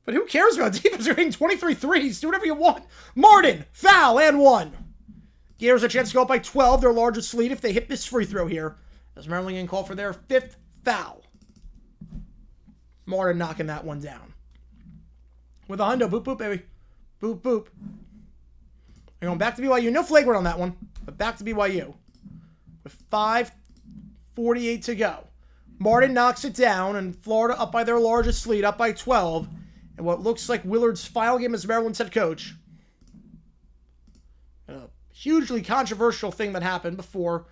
But who cares about defense? You're hitting 23 threes. Do whatever you want. Martin, foul, and 1. Gators a chance to go up by 12, their largest lead if they hit this free throw here. As Maryland can call for their 5th foul. Martin knocking that one down. With a hundo. Boop, boop, baby. Boop, boop. They're going back to BYU. No flagrant on that one, but back to BYU. With 5:48 to go. Martin knocks it down, and Florida up by their largest lead, up by 12. And what looks like Willard's final game as Maryland's head coach. A hugely controversial thing that happened before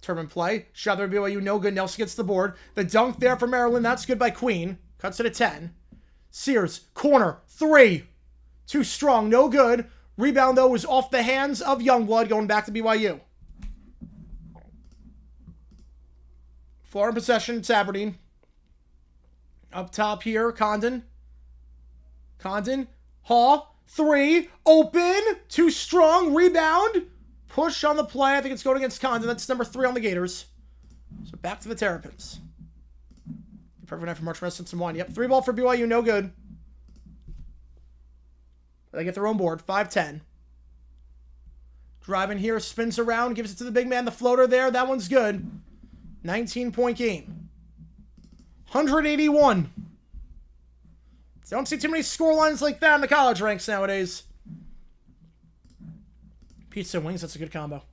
tournament play. Shot there BYU, no good. Nelson gets the board. The dunk there for Maryland, that's good by Queen. Cuts it at 10. Sears, corner, 3. Too strong, no good. Rebound, though, was off the hands of Youngblood, going back to BYU. Florida possession, it's Aberdeen. Up top here, Condon, Hall, 3, open, too strong, rebound, push on the play. I think it's going against Condon. That's number 3 on the Gators. So back to the Terrapins. Perfect night for March Madness and 1. Yep, 3 ball for BYU, no good. They get their own board, 5-10. Driving here, spins around, gives it to the big man, the floater there. That one's good. 19-point game. 181. Don't see too many score lines like that in the college ranks nowadays. Pizza and wings, that's a good combo.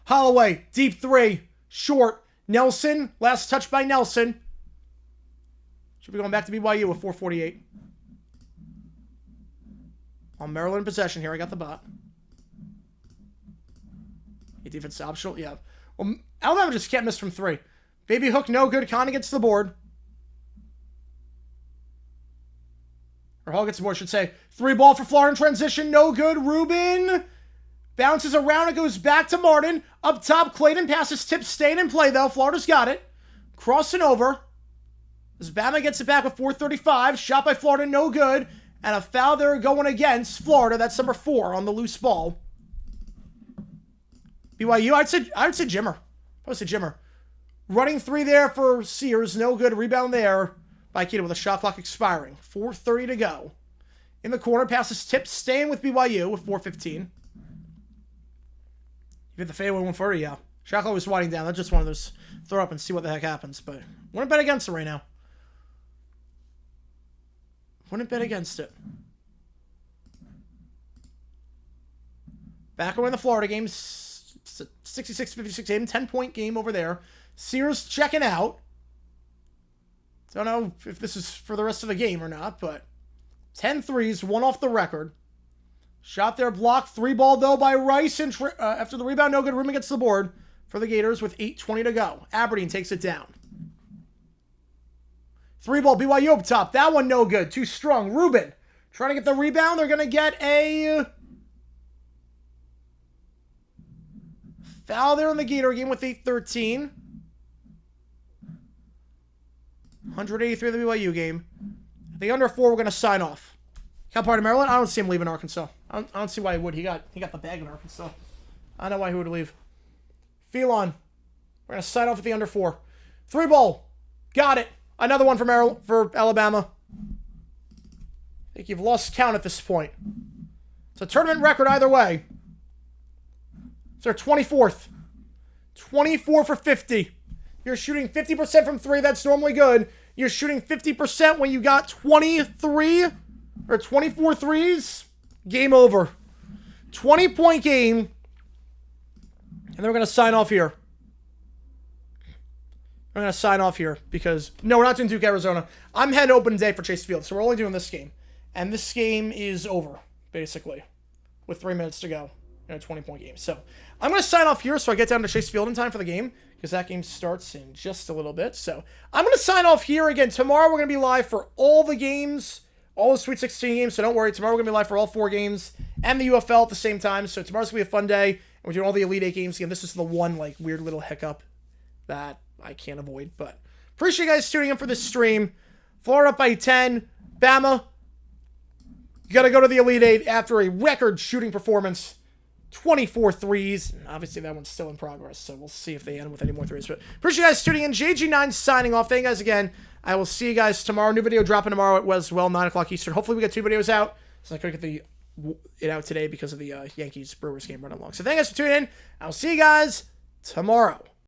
Holloway, deep 3, short. Nelson, last touch by Nelson. Should be going back to BYU with 4:48. On Maryland possession here, I got the bot. Defense optional, yeah. Well, Alabama just can't miss from 3. Baby hook, no good. Condon gets the board. Or Hall gets the board, I should say. 3 ball for Florida in transition, no good. Rubin bounces around, it goes back to Martin. Up top, Clayton passes tip, staying in play though. Florida's got it. Crossing over. As Bama gets it back with 4:35. Shot by Florida, no good. And a foul there going against Florida. That's number 4 on the loose ball. BYU, I'd say Jimmer. I would say Jimmer. Running 3 there for Sears. No good. Rebound there by Keita with a shot clock expiring. 4:30 to go. In the corner, passes tip, staying with BYU with 4:15. You get the fadeaway 140, yeah. Shot clock was winding down. That's just one of those throw up and see what the heck happens. But wouldn't bet against it right now. Wouldn't bet against it. Back away in the Florida game. 66-56 game. 10-point game over there. Sears checking out. Don't know if this is for the rest of the game or not, but 10 threes, 1 off the record. Shot there blocked. 3 ball, though, by Rice. And after the rebound, no good. Rubin gets the board. for the Gators with 8:20 to go. Aberdeen takes it down. 3-ball, BYU up top. That one no good. Too strong. Rubin trying to get the rebound. They're going to get a foul there in the Gator game with 8:13. 183 the BYU game. The under 4, we're going to sign off. Cal Party, Maryland. I don't see him leaving Arkansas. I don't see why he would. He got the bag in Arkansas. I don't know why he would leave. Phelan. We're going to sign off at the under 4. 3-ball. Got it. Another one for Alabama. I think you've lost count at this point. It's a tournament record either way. It's their 24th. 24 for 50. You're shooting 50% from 3. That's normally good. You're shooting 50% when you got 23 or 24 threes. Game over. 20-point game. And then we're going to sign off here. I'm going to sign off here because, no, we're not doing Duke, Arizona. I'm heading open day for Chase Field, so we're only doing this game. And this game is over, basically, with 3 minutes to go in a 20-point game. So I'm going to sign off here so I get down to Chase Field in time for the game because that game starts in just a little bit. So I'm going to sign off here. Again, tomorrow we're going to be live for all the games, all the Sweet 16 games, so don't worry. Tomorrow we're going to be live for all 4 games and the UFL at the same time. So tomorrow's going to be a fun day. And we're doing all the Elite 8 games. Again, this is the one, weird little hiccup that I can't avoid, but appreciate you guys tuning in for this stream. Florida up by 10. Bama, you got to go to the Elite 8 after a record shooting performance. 24 threes. And obviously, that one's still in progress, so we'll see if they end with any more threes. But appreciate you guys tuning in. JG9 signing off. Thank you guys again. I will see you guys tomorrow. New video dropping tomorrow at 9 o'clock Eastern. Hopefully, we get 2 videos out. So I couldn't get it out today because of the Yankees-Brewers game running long. So thank you guys for tuning in. I'll see you guys tomorrow.